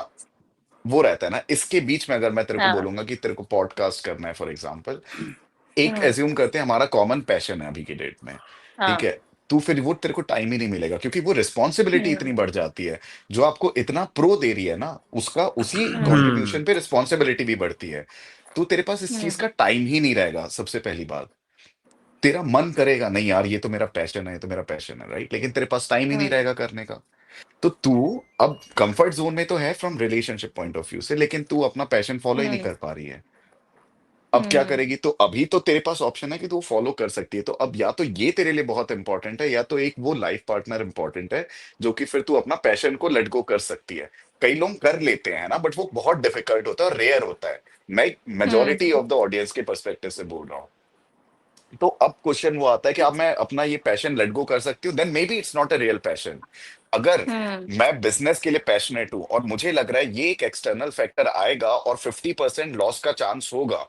A: वो रहता है ना। इसके बीच में अगर मैं तेरे को
B: हाँ
A: बोलूंगा कि तेरे को पॉडकास्ट करना है फॉर एग्जाम्पल, एक
B: हम्म
A: एज्यूम करते हैं हमारा कॉमन पैशन है अभी की डेट में, ठीक
B: हाँ
A: है, तू फिर वो तेरे को टाइम ही नहीं मिलेगा क्योंकि वो रिस्पॉन्सिबिलिटी
B: हम्म
A: इतनी बढ़ जाती है। जो आपको इतना प्रो दे रही है ना, उसका उसी
B: हम्म
C: हम्म।
A: कंट्रीब्यूशन पे रिस्पॉन्सिबिलिटी भी बढ़ती है। तो तेरे पास इस चीज
B: हम्म
A: का टाइम ही नहीं रहेगा, सबसे पहली बात। तेरा मन करेगा नहीं यार ये तो मेरा पैशन है, ये तो मेरा पैशन है, राइट, लेकिन तेरे पास टाइम ही नहीं
B: हम्म
A: रहेगा करने का। तो तू अब कंफर्ट जोन में तो है from relationship point of view से, लेकिन तू अपना पैशन फॉलो ही नहीं
B: हम्म
A: कर पा रही है। अब क्या
B: हम्म
A: करेगी? तो अभी तो तेरे पास ऑप्शन है कि तू फॉलो कर सकती है, तो अब या तो ये तेरे लिए बहुत इंपॉर्टेंट है या तो एक वो लाइफ पार्टनर इंपॉर्टेंट है जो कि फिर तू अपना पैशन को लेट गो कर सकती है। कई लोग कर लेते हैं ना, बट वो बहुत डिफिकल्ट होता है और रेयर होता है। मैं majority
B: hmm
A: of the audience के पर्सपेक्टिव से बोल रहा हूँ। तो अब क्वेश्चन वो आता है कि अब मैं अपना ये पैशन लेट गो कर सकती हूँ, then maybe it's not a real passion. अगर
B: हम्म
A: मैं बिजनेस के लिए पैशनेट हूं और मुझे लग रहा है ये एक एक्सटर्नल फैक्टर आएगा और 50% लॉस का चांस होगा,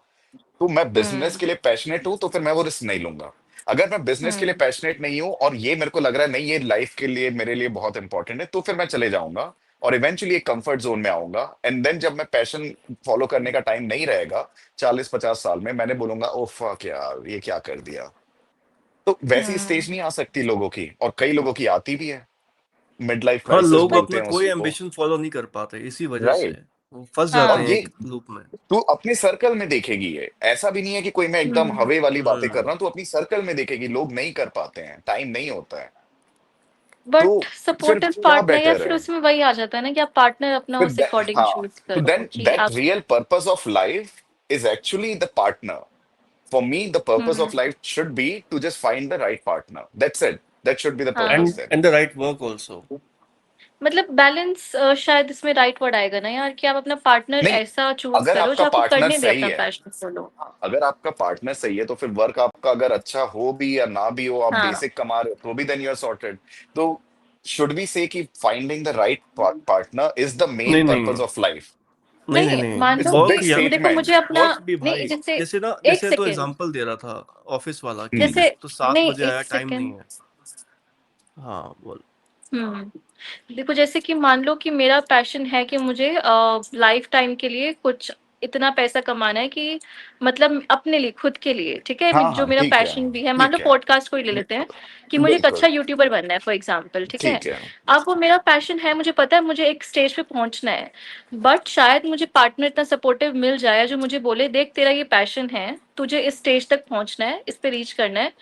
A: तो मैं बिजनेस
B: हम्म
A: के लिए पैशनेट हूं तो फिर मैं वो रिस्क नहीं लूंगा। अगर मैं बिजनेस के लिए
B: हम्म
A: पैशनेट नहीं हूं और ये मेरे को लग रहा है नहीं ये लाइफ के लिए मेरे लिए बहुत इंपॉर्टेंट है, तो फिर मैं चले जाऊंगा और इवेंचुअली एक कंफर्ट जोन में आऊंगा, एंड देन जब मैं पैशन फॉलो करने का टाइम नहीं रहेगा 40-50 साल में, मैंने बोलूंगा ओ फक यार ये क्या कर दिया। तो वैसी स्टेज
B: हम्म
A: नहीं आ सकती लोगों की, और कई लोगों की आती भी है, मिड लाइफ
C: हाँ,
A: क्राइसिस
C: लोग
A: बोलते
C: अपना
A: हैं
C: कोई
A: उसको।
C: एम्बिशन फॉलो नहीं कर पाते इसी वजह से,
A: राइट।
C: वो फंस जाते
A: और
C: हैं
B: हाँ
A: ये
C: एक लूप में।
A: तू अपने सर्कल में देखेगी, ये ऐसा भी नहीं है कि कोई मैं एकदम
B: हम्म
A: हवे वाली बातें कर
C: हम्म
A: रहा हूँ, तो अपनी सर्कल में देखेगी लोग नहीं कर पाते हैं, टाइम नहीं होता है। तो
B: बट
A: फिर
B: सपोर्टिव
A: क्या
B: पार्टनर, या
A: बेटर
B: फिर
A: है?
B: उसमें वही आ जाता है ना कि आप पार्टनर अपना
A: फिर
B: उस अकॉर्डिंग
A: हाँ,
B: चूज
A: तो
B: करो
A: देन
B: कि
A: दैट
B: आप।
A: Real purpose of life is actually the partner. For me the purpose of
B: hmm
A: life should be to just find the right partner, that's it, that should be the
B: हाँ,
A: purpose
C: and
A: then.
C: And the right work also.
B: मतलब balance शायद इसमें right word आएगा ना यार, कि आप अपना पार्टनर
A: नहीं,
B: ऐसा चूज
A: अगर
B: करो
A: आपका
B: जो आपको
A: पार्टनर
B: करने दे
A: सही
B: अपना
A: है,
B: पैशन फॉलो।
A: अगर आपका पार्टनर सही है, तो फिर वर्क आपका अगर अच्छा हो भी या ना भी हो, आप
B: हाँ
A: बेसिक कमा रहे हो तो भी देन यू आर सॉर्टेड। तो शुड बी से कि finding the right partner is the main
C: नहीं नहीं
A: पर्पस ऑफ लाइफ।
C: नहीं नहीं
B: नहीं, मान
C: नहीं,
A: इट्स
B: लो
A: अ
B: कि
A: बिग
B: देखो
A: स्टेटमेंट।
B: मुझे अपना,
C: वर्क भी
B: नहीं
C: भाई।
B: जैसे,
C: जैसे ना,
B: एक
C: जैसे तो
B: सेकेंड,
C: एग्जांपल दे रहा था ऑफिस वाला कि
A: हम्म।
B: जैसे,
C: तो 7 बजे
B: नहीं
C: आया,
B: एक
C: टाइम नहीं
B: सेकेंड।
C: है। हाँ बोल।
B: देखो जैसे कि मान लो कि मेरा पैशन है कि मुझे लाइफ टाइम के लिए कुछ इतना पैसा कमाना है कि मतलब अपने लिए, खुद के लिए, ठीक है,
A: हाँ
B: जो
A: हाँ,
B: मेरा
A: ठीक है,
B: पैशन भी है, मान लो
A: ठीक है,
B: पॉडकास्ट को ही ले लेते हैं कि मुझे एक
A: बिल्कुल,
B: अच्छा यूट्यूबर बनना है फॉर एग्जांपल, ठीक है।
A: ठीक है।
B: अब वो मेरा पैशन है, मुझे पता है मुझे एक स्टेज पे पहुंचना है, बट शायद मुझे पार्टनर इतना सपोर्टिव मिल जाए जो मुझे बोले देख तेरा ये पैशन है, तुझे इस स्टेज तक पहुंचना है, इस पे रीच करना है,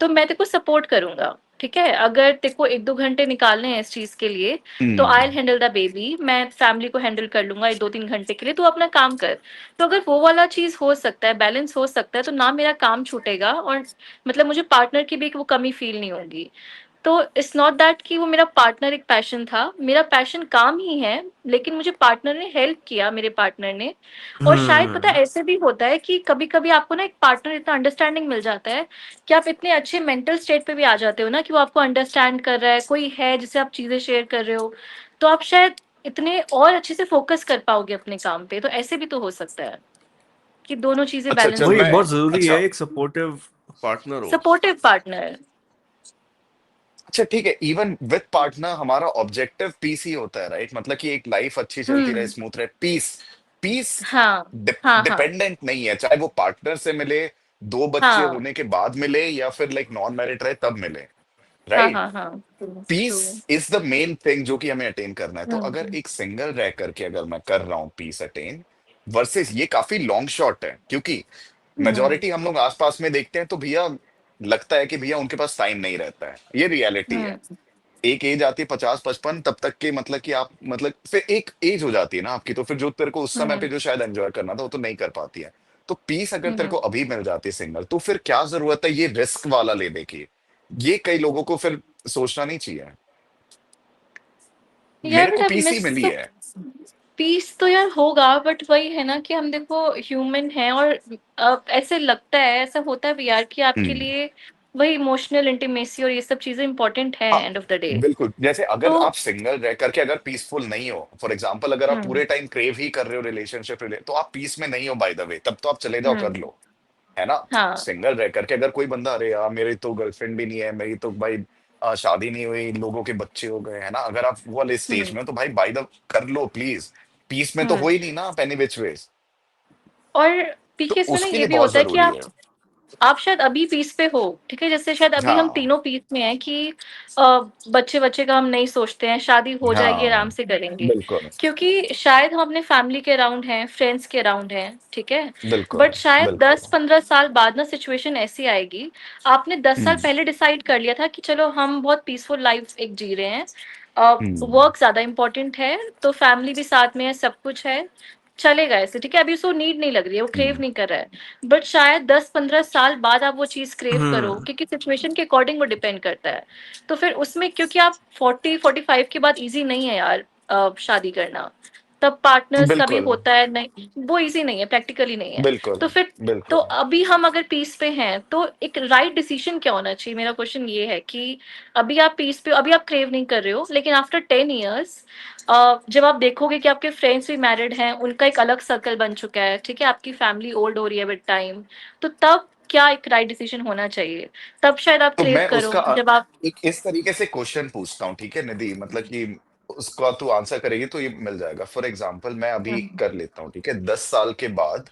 B: तो मैं तेरे को सपोर्ट करूंगा, ठीक है। अगर तेरे को 1-2 घंटे निकालने हैं इस चीज के लिए, तो आई
A: हम्म।
B: विल हैंडल द बेबी, मैं फैमिली को हैंडल कर लूंगा 1-2-3 घंटे के लिए, तू अपना काम कर। तो अगर वो वाला चीज हो सकता है, बैलेंस हो सकता है, तो ना मेरा काम छूटेगा और मतलब मुझे पार्टनर की भी वो कमी फील नहीं होगी। तो इट्स नॉट दैट कि वो मेरा पार्टनर एक पैशन था, मेरा पैशन काम ही है, लेकिन मुझे पार्टनर ने हेल्प किया, मेरे पार्टनर ने। और शायद पता है
C: हम्म
B: ऐसे भी होता है कि कभी कभी आपको ना एक पार्टनर इतना अंडरस्टैंडिंग मिल जाता है कि आप इतने अच्छे मेंटल स्टेट पे भी आ जाते हो ना कि वो आपको अंडरस्टैंड कर रहा है, कोई है जिससे आप चीजें शेयर कर रहे हो, तो आप शायद इतने और अच्छे से फोकस कर पाओगे अपने काम पे। तो ऐसे भी तो हो सकता है कि दोनों चीजें
A: अच्छा
B: बैलेंस
A: चल
C: वही
B: हो
A: मैं,
B: जाए।
C: बहुत जरूरी है,
A: अच्छा,
C: एक सपोर्टिव पार्टनर हो।
B: Supportive partner.
A: अच्छा ठीक है, इवन विद पार्टनर हमारा ऑब्जेक्टिव पीस ही होता है, राइट? मतलब कि एक लाइफ अच्छी चलती रहे,
B: हम्म
A: स्मूथ रहे, पीस। पीस
B: हाँ हाँ हाँ
A: डिपेंडेंट नहीं है, चाहे वो पार्टनर से मिले, दो बच्चे
B: हाँ
A: होने के बाद मिले, या फिर लाइक नॉन मैरिड रहे तब मिले,
B: हाँ
A: राइट?
B: हाँ हाँ,
A: peace
B: true.
A: Is the main thing जो कि हमें अटेन करना है। तो अगर
B: हम्म
A: एक सिंगल रह करके अगर मैं कर रहा हूँ पीस अटेन, वर्सेस ये काफी लॉन्ग शॉट है, क्योंकि
B: हम्म
A: मेजोरिटी हम लोग आसपास में देखते हैं तो भैया लगता है कि भैया उनके पास टाइम नहीं रहता है, ये रियलिटी है।
B: हम्म
A: एक एज आती है 50-55, तब तक के मतलब कि आप मतलब फिर एक एज हो जाती है ना आपकी, तो फिर जो तेरे को उस समय
B: हम्म
A: पे जो शायद एंजॉय करना था वो तो नहीं कर पाती है। तो पीस अगर तेरे को
B: हम्म।
A: अभी मिल जाती है सिंगल, तो फिर क्या जरूरत है ये रिस्क वाला लेने की? ये कई लोगों को फिर सोचना नहीं चाहिए।
B: यार
A: मेरे को
B: बट अब
A: पीस ही
B: मिस
A: मिली
B: तो,
A: है।
B: पीस तो यार होगा, बट वही है ना कि हम देखो ह्यूमन है, और ऐसे लगता है, ऐसा होता है भी यार कि आपके
A: हम्म।
B: लिए वही इमोशनल इंटीमेसी और ये सब चीजें इंपॉर्टेंट है
A: हाँ,
B: एंड ऑफ द डे।
A: बिल्कुल। जैसे अगर
B: तो
A: आप सिंगल रह करके अगर पीसफुल नहीं हो, फॉर एग्जाम्पल अगर आप
B: हम्म
A: पूरे टाइम क्रेव ही कर रहे हो रिलेशनशिप, तो आप पीस में नहीं हो बाय द वे, तब तो आप चले जाओ कर
B: हम्म
A: लो, है ना?
B: हाँ
A: सिंगल रह करके अगर कोई बंदा, अरे यार मेरी तो गर्लफ्रेंड भी नहीं है, मेरी तो भाई शादी नहीं हुई, लोगों के बच्चे हो गए, है ना, अगर आप वो वाले स्टेज
B: हम्म
A: में हो तो भाई बाय द कर लो प्लीज। पीस में तो
B: हम्म।
A: हो ही नहीं ना आप एनी विच वेज।
B: और
A: तो
B: पीछे इसमें ना
A: उसके
B: ये
A: लिए
B: भी
A: बहुत
B: होता है कि
A: जरूरी है।
B: आप शायद अभी पीस पे हो, ठीक है, जैसे शायद अभी हम
A: हाँ
B: तीनों पीस में हैं कि बच्चे बच्चे का हम नहीं सोचते हैं, शादी हो जाएगी
A: हाँ,
B: आराम से करेंगे,
A: बिल्कुल
B: क्योंकि शायद हम अपने फैमिली के अराउंड हैं, फ्रेंड्स के अराउंड हैं, ठीक है।
A: बिल्कुल
B: बट शायद
A: बिल्कुल।
B: 10-15 साल बाद ना सिचुएशन ऐसी आएगी, आपने 10 साल
A: हम्म
B: पहले डिसाइड कर लिया था कि चलो हम बहुत पीसफुल लाइफ एक जी रहे हैं,
A: हम्म।
B: वर्क ज्यादा इंपॉर्टेंट है, तो फैमिली भी साथ में है, सब कुछ है, चलेगा ऐसे, ठीक है, अभी उसको नीड नहीं लग रही है, वो क्रेव
A: हम्म।
B: नहीं कर रहा है। बट शायद 10-15 साल बाद आप वो चीज क्रेव करो,
C: हम्म
B: क्योंकि सिचुएशन के अकॉर्डिंग वो डिपेंड करता है। तो फिर उसमें क्योंकि आप 40-45 के बाद इजी नहीं है यार शादी करना, तब पार्टनर्स का भी
A: बिल्कुल
B: होता है, नहीं वो इजी नहीं है, प्रैक्टिकली नहीं है।
A: बिल्कुल
B: तो फिर, तो
A: बिल्कुल।
B: अभी हम अगर पीस पे हैं तो एक राइट डिसीजन क्या होना चाहिए, मेरा क्वेश्चन ये है कि अभी आप पीस पे, अभी आप क्रेव नहीं कर रहे हो, लेकिन आफ्टर 10 इयर्स जब आप देखोगे कि आपके फ्रेंड्स भी मैरिड हैं, उनका एक अलग सर्कल बन चुका है, ठीक है, आपकी फैमिली ओल्ड हो रही है विद टाइम, तो तब क्या एक राइट डिसीजन होना चाहिए? तब शायद आप
A: तो
B: क्रेव
A: मैं
B: करो
A: उसका
B: जब आप।
A: एक इस तरीके से क्वेश्चन पूछता हूँ, ठीक है निधि, मतलब कि उसका तू आंसर करेगी तो ये मिल जाएगा। फॉर एग्जाम्पल मैं अभी
B: हम्म
A: कर लेता हूँ, ठीक है, 10 साल के बाद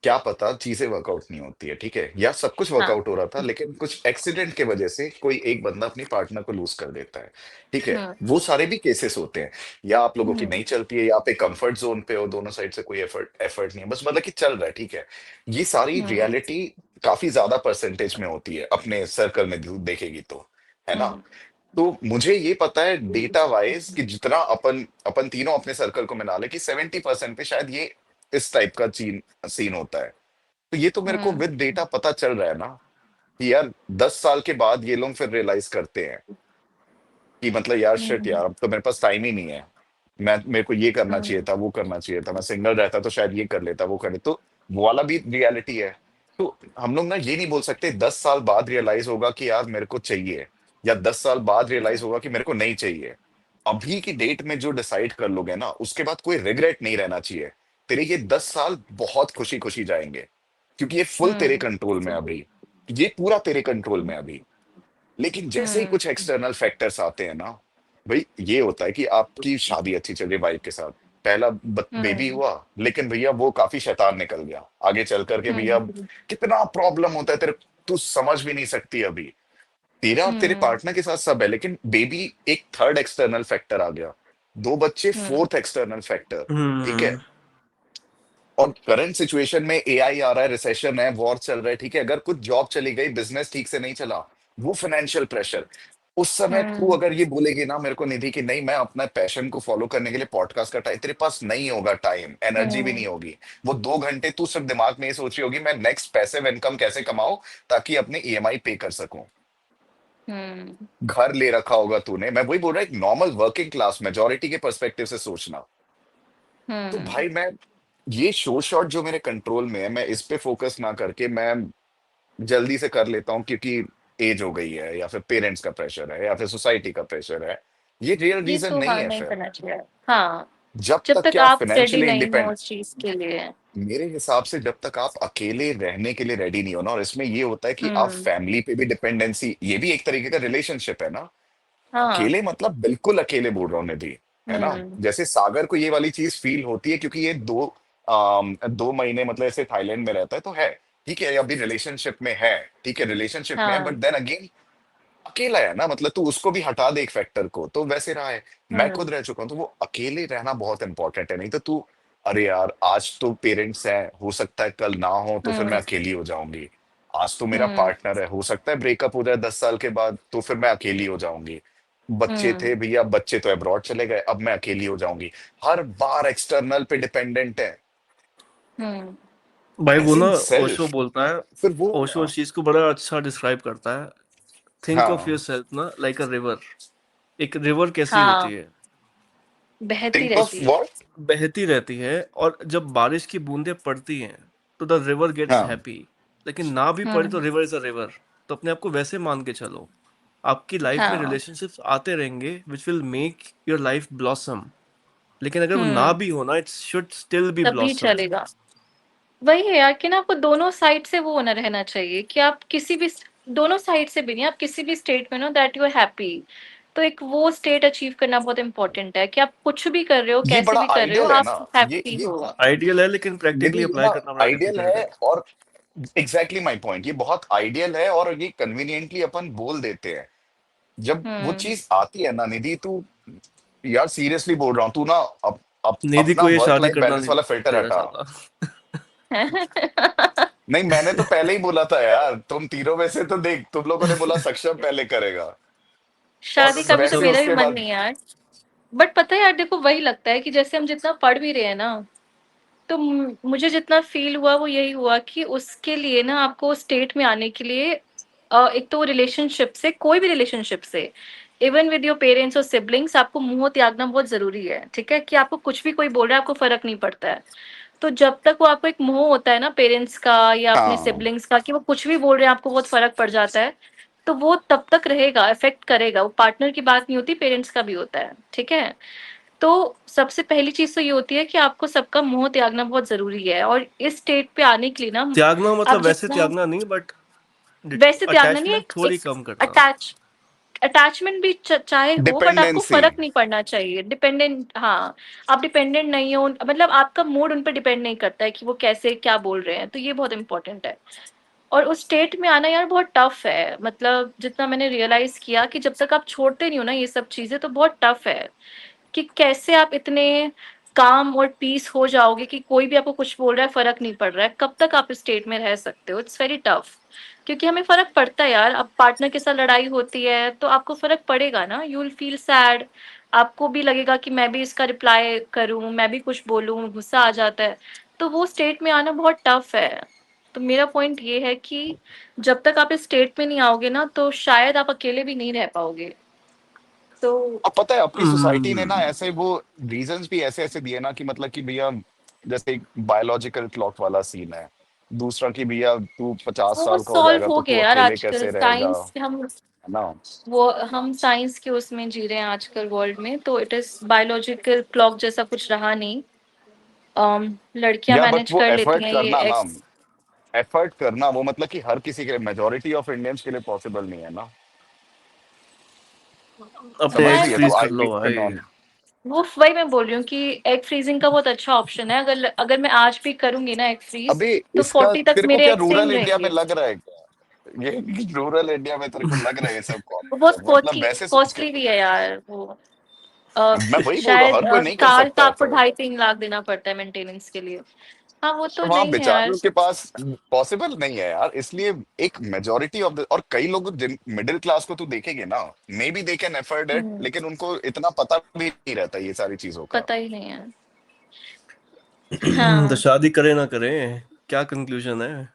A: क्या पता चीजें वर्कआउट नहीं होती है, ठीक है, या सब कुछ
B: हाँ
A: वर्कआउट हो रहा था लेकिन कुछ एक्सीडेंट के वजह से कोई एक बंदा अपनी पार्टनर को लूज कर देता है, ठीक है,
B: हम्म
A: वो सारे भी केसेस होते हैं। या आप लोगों की
B: हम्म
A: नहीं चलती है, या आप एक कंफर्ट जोन पे हो, दोनों साइड से कोई एफर्ट एफर्ट नहीं है, बस मतलब कि चल रहा है, ठीक है। ये सारी
B: हम्म
A: रियलिटी काफी ज्यादा परसेंटेज में होती है अपने सर्कल में देखेगी तो, है ना।
B: हम्म
A: तो मुझे ये पता है डेटा वाइज कि जितना अपन अपन तीनों अपने सर्कल को मिला ले कि 70% पे शायद ये इस टाइप का सीन सीन होता है। तो ये तो मेरे को
B: हम्म
A: विद डेटा पता चल रहा है ना कि यार 10 साल के बाद ये लोग फिर रियलाइज करते हैं कि मतलब यार शिट
B: हम्म
A: यार अब तो मेरे पास टाइम ही नहीं है। मैं मेरे को ये करना चाहिए
B: हम्म
A: था, वो करना चाहिए था, मैं सिंगल रहता तो शायद ये कर लेता, वो कर लेता, तो वो वाला भी रियलिटी है। तो हम लोग ना ये नहीं बोल सकते 10 साल बाद रियलाइज होगा कि यार मेरे को चाहिए, या 10 साल बाद रियलाइज होगा कि मेरे को नहीं चाहिए। अभी की डेट में जो डिसाइड कर लोगे ना उसके बाद कोई रिग्रेट नहीं रहना चाहिए। तेरे ये 10 साल बहुत खुशी खुशी जाएंगे, क्योंकि ये फुल तेरे
B: हम्म
A: कंट्रोल में है अभी, ये पूरा तेरे कंट्रोल में है अभी। लेकिन जैसे ही
B: हम्म
A: कुछ एक्सटर्नल फैक्टर्स आते हैं ना, भाई ये होता है कि आपकी शादी अच्छी चल रही वाइफ के साथ, पहला बेबी
B: हम्म
A: हुआ, लेकिन भैया वो काफी शैतान निकल गया, आगे चल करके भैया अब
B: हम्म
A: कितना प्रॉब्लम होता है तेरे, तू समझ भी नहीं सकती अभी। तेरा और तेरे
B: हम्म
A: पार्टनर के साथ सब है, लेकिन बेबी एक थर्ड एक्सटर्नल फैक्टर आ गया, दो बच्चे
B: हम्म
A: फोर्थ एक्सटर्नल फैक्टर, ठीक है।
C: हम्म
A: और करंट सिचुएशन में एआई आ रहा है, रिसेशन है, वॉर चल रहा है, ठीक है, अगर कुछ जॉब चली गई, बिजनेस ठीक से नहीं चला, वो फाइनेंशियल प्रेशर, उस समय तू
B: हम्म
A: अगर ये बोलेगी ना मेरे को निधि कि नहीं मैं अपना पैशन को फॉलो करने के लिए पॉडकास्ट का टाइम, तेरे पास नहीं होगा, टाइम एनर्जी भी
B: हम्म
A: नहीं होगी। वो 2 घंटे तू सिर्फ दिमाग में ये सोच रही होगी मैं नेक्स्ट पैसिव इनकम कैसे कमाऊं ताकि अपने ईएमआई पे कर सकूं।
B: हम्म
A: घर ले रखा होगा तूने, मैं वही बोल रहा, एक नॉर्मल वर्किंग क्लास मेजोरिटी के पर्सपेक्टिव से सोचना। तो
B: हम्म
A: भाई मैं ये शो शॉट जो मेरे कंट्रोल में है, मैं इस पे फोकस ना करके मैं जल्दी से कर लेता हूँ क्योंकि एज हो गई है, या फिर पेरेंट्स का प्रेशर है, या फिर सोसाइटी का प्रेशर है। ये रियल
B: ये
A: रीजन
B: तो
A: नहीं
B: हाँ
A: है
B: नहीं
A: फिर।
B: करना चाहिए। हाँ
A: जब
B: जब
A: तक कि
B: तक
A: आप
B: आप रेडी
A: फाइनेंशियली
B: नहीं हो
A: इंडिपेंडेंट,
B: उस चीज के लिए।
A: मेरे हिसाब से जब तक आप अकेले रहने के लिए रेडी नहीं हो ना, और इसमें ये होता है कि आप
B: हम्म
A: फैमिली पे भी डिपेंडेंसी, ये भी एक तरीके का रिलेशनशिप है ना।
B: हाँ
A: अकेले मतलब बिल्कुल अकेले बोल रहा हूँ निधि, है ना।
B: हम्म
A: जैसे सागर को ये वाली चीज फील होती है क्योंकि ये 2 महीने मतलब ऐसे थाईलैंड में रहता है तो है, ठीक है, ये अभी रिलेशनशिप में है, ठीक है, रिलेशनशिप में है, बट
B: हाँ
A: देन अगेन अकेला है ना, मतलब तू उसको भी हटा दे एक फैक्टर को तो वैसे रहा है। मैं
B: हम्म
A: खुद रह चुका हूँ, तो वो अकेले रहना बहुत इंपॉर्टेंट है, नहीं तो तू अरे यार आज तो पेरेंट्स हैं, हो सकता है कल ना हो तो फिर मैं
B: हम्म
A: अकेली हो जाऊंगी। आज तो मेरा
B: हम्म
A: पार्टनर है, हो सकता है ब्रेकअप हो जाए 10 साल के बाद तो फिर मैं अकेली हो जाऊंगी। बच्चे
B: हम्म
A: थे भैया, बच्चे तो अब्रॉड चले गए, अब मैं अकेली हो जाऊंगी। हर बार एक्सटर्नल पे डिपेंडेंट है,
B: हम्म
C: भाई वो
A: एज
C: ना
A: इन
C: ओशो
A: सेल्फ।
C: बोलता है,
A: फिर वो
C: ओशो इस चीज को बड़ा अच्छा डिस्क्राइब करता है। थिंक ऑफ योर
A: हाँ,
C: सेल्फ ना लाइक अ रिवर। एक रिवर कैसी होती
B: हाँ
C: है?
B: बहती
A: थिंक ऑफ
B: रहती है।
A: व्हाट।
C: बहती रहती है, और जब बारिश की बूंदें पड़ती हैं तो द रिवर गेट्स
A: हाँ
C: हैप्पी। लेकिन ना भी पड़े तो
B: हम्म
C: रिवर इज अ रिवर। तो अपने आप को वैसे मान के चलो। आपकी लाइफ में
B: हाँ
C: रिलेशनशिप्स आते रहेंगे which will make your life blossom. लेकिन अगर वो ना
B: हम्म
C: भी हो ना, इट शुड स्टिल बी
B: तभी
C: ब्लॉसम।
B: चलेगा। वही है यार कि ना आपको दोनों साइड से वो होना रहना चाहिए कि आप किसी भी दोनों साइड से भी नहीं, आप किसी भी स्टेट में know that you are happy. तो एक वो स्टेट अचीव करना बहुत इंपॉर्टेंट है कि आप कुछ भी कर रहे हो,
A: ये
B: कैसे
A: बड़ा
B: भी कर रहे हो,
A: आइडियल है
B: आप
A: ना,
B: हैप्पी
A: ये
B: हो।
C: आइडियल है लेकिन प्रैक्टिकली
A: निधि
C: अप्लाई
A: ना
C: करना बड़ा
A: आइडियल
C: डिफिकल्ट
A: है,
C: है।
A: और एग्जैक्टली माय पॉइंट, ये बहुत आइडियल है और ये कन्वीनियंटली अपन बोल देते हैं। जब वो
B: हम्म
A: चीज आती है ना निधि, तू यार सीरियसली बोल रहा हूँ, तू ना
C: निधि
A: अपना
C: को ये
A: वर्क
C: शादी
A: लाइफ
C: करना
A: बैलेंस
C: नहीं
A: वाला फिल्टर
C: देना
A: हटा।
C: चाहता।
A: नहीं मैंने तो पहले ही बोला था यार, तुम तीनों में से तो देख, तुम लोगों ने बोला सक्षम पहले करेगा, और
B: शादी का भी तो
A: वैसे
C: चलो।
B: मेरा भी
A: उसके
B: मन
A: बाद
B: नहीं है यार। बट पता है यार देखो वही लगता है कि जैसे हम जितना पढ़ भी रहे हैं ना, तो मुझे जितना फील हुआ वो यही हुआ कि उसके लिए ना आपको स्टेट में आने के लिए एक तो रिलेशनशिप से, कोई भी रिलेशनशिप से, इवन विद योर पेरेंट्स और सिबलिंग्स, आपको मुंह त्यागना बहुत जरूरी है। ठीक है कि आपको कुछ भी कोई बोल रहा है आपको फर्क नहीं पड़ता है। तो जब तक वो आपको एक मोह होता है ना पेरेंट्स का या अपने
A: हाँ
B: सिबलिंग्स का कि वो कुछ भी बोल रहे हैं आपको बहुत फर्क पड़ जाता है, तो वो तब तक रहेगा, इफेक्ट करेगा। वो पार्टनर की बात नहीं होती, पेरेंट्स का भी होता है। ठीक है। तो सबसे पहली चीज तो ये होती है कि आपको सबका मोह त्यागना बहुत जरूरी है, और इस स्टेट पे आने के लिए ना
C: त्यागना
B: आप
C: मतलब वैसे
B: जितना
C: त्यागना नहीं, बट
B: वैसे त्यागना नहीं,
C: अटैचमेंट
B: एक
C: थोड़ी कम करना।
B: अटैच अटैचमेंट भी चाहे हो, बट आपको
A: डिपेंडेंसी।
B: फर्क नहीं पड़ना चाहिए। डिपेंडेंट, हाँ, आप डिपेंडेंट नहीं हो, मतलब आपका मूड उन पर डिपेंड नहीं करता है कि वो कैसे क्या बोल रहे हैं, तो ये बहुत इंपॉर्टेंट है। और उस स्टेट में आना यार बहुत टफ है, मतलब जितना मैंने रियलाइज किया कि जब तक आप छोड़ते नहीं हो ना ये सब चीजें, तो बहुत टफ है कि कैसे आप इतने काम और पीस हो जाओगे कि कोई भी आपको कुछ बोल रहा है फर्क नहीं पड़ रहा है, कब तक आप इस स्टेट में रह सकते हो। इट्स वेरी टफ, क्योंकि हमें फर्क पड़ता है यार। अब पार्टनर के साथ लड़ाई होती है तो आपको फर्क पड़ेगा ना, यू विल फील सैड, आपको भी लगेगा कि मैं भी इसका रिप्लाई करूं, मैं भी कुछ बोलूं, गुस्सा आ जाता है। तो वो स्टेट में आना बहुत टफ है। तो मेरा पॉइंट ये है कि जब तक आप इस स्टेट में नहीं आओगे ना, तो शायद आप अकेले भी नहीं रह पाओगे। तो
A: अब पता है अपनी सोसाइटी ने ना
C: हम्म,
A: ऐसे वो रीजंस भी ऐसे ऐसे दिए ना कि मतलब कि भैया जैसे एक बायोलॉजिकल क्लॉक वाला सीन है, दूसरा कि भैया तू 50 साल
B: वो
A: का हो
B: सॉल्व
A: जाएगा
B: हो
A: तो तू
B: गया यार
A: अकेले
B: आजकल,
A: कैसे रहेगा,
B: साइंस हम
A: है ना।
B: वो हम साइंस के उसमें जी रहे हैं आजकल वर्ल्ड में, तो इट इज बायोलॉजिकल क्लॉक जैसा कुछ रहा नहीं। लड़कियां
A: या बट
B: मैनेज
A: वो
B: कर लेती
A: एफर्ट
B: हैं ये
A: करना ना,
B: एक्स।
A: एफर्ट करना वो मतलब कि हर किसी के लिए, मेजोरिटी ऑफ इंडियंस के लिए पॉसिबल नहीं है ना।
C: अपने
A: समझ
B: मैं
C: एग्स
A: रही है, तो
C: फ्रीज कर
A: आई
C: लो
A: मीन
C: भाई।
B: वो वही मैं बोल रही हूँ कि एग फ्रीजिंग का बहुत अच्छा ऑप्शन है। अगर अगर मैं आज भी करूंगी ना एग फ्रीज,
A: अभी
B: तो
A: इसका
B: 40 तक
A: तेरे को
B: मेरे
A: क्या
B: एग सेम
A: रूरल इंडिया में
B: रहेंगे।
A: लग रहा है क्या, ये रूरल इंडिया में तेरे को लग रहा है ये सब
B: वो बहुत
A: कॉन्सेप्ट, मतलब
B: कॉस्टली
A: वैसे सोच के।
B: कॉस्टली भी है यार वो।
A: अब मैं वही बोल रहा हूँ,
B: शायद
A: हर कोई नहीं कर
B: कार का
A: सकता
B: आपको
A: एफर्ट।
B: 2.5-3 लाख देना पड़ता है मेंटेनेंस के लिए। हाँ वो तो
A: और वहां
B: नहीं है यार।
A: बेचारों के पास पॉसिबल नहीं है यार, इसलिए एक मेजोरिटी ऑफ द, और कई लोग जिन मिडिल क्लास को तू देखेंगे ना, maybe they can afford it,
B: hmm,
A: लेकिन उनको इतना पता भी नहीं रहता ये सारी चीजों का।
B: पता ही नहीं है।
C: तो
B: हाँ,
C: शादी करें ना करें, क्या कंक्लूजन है?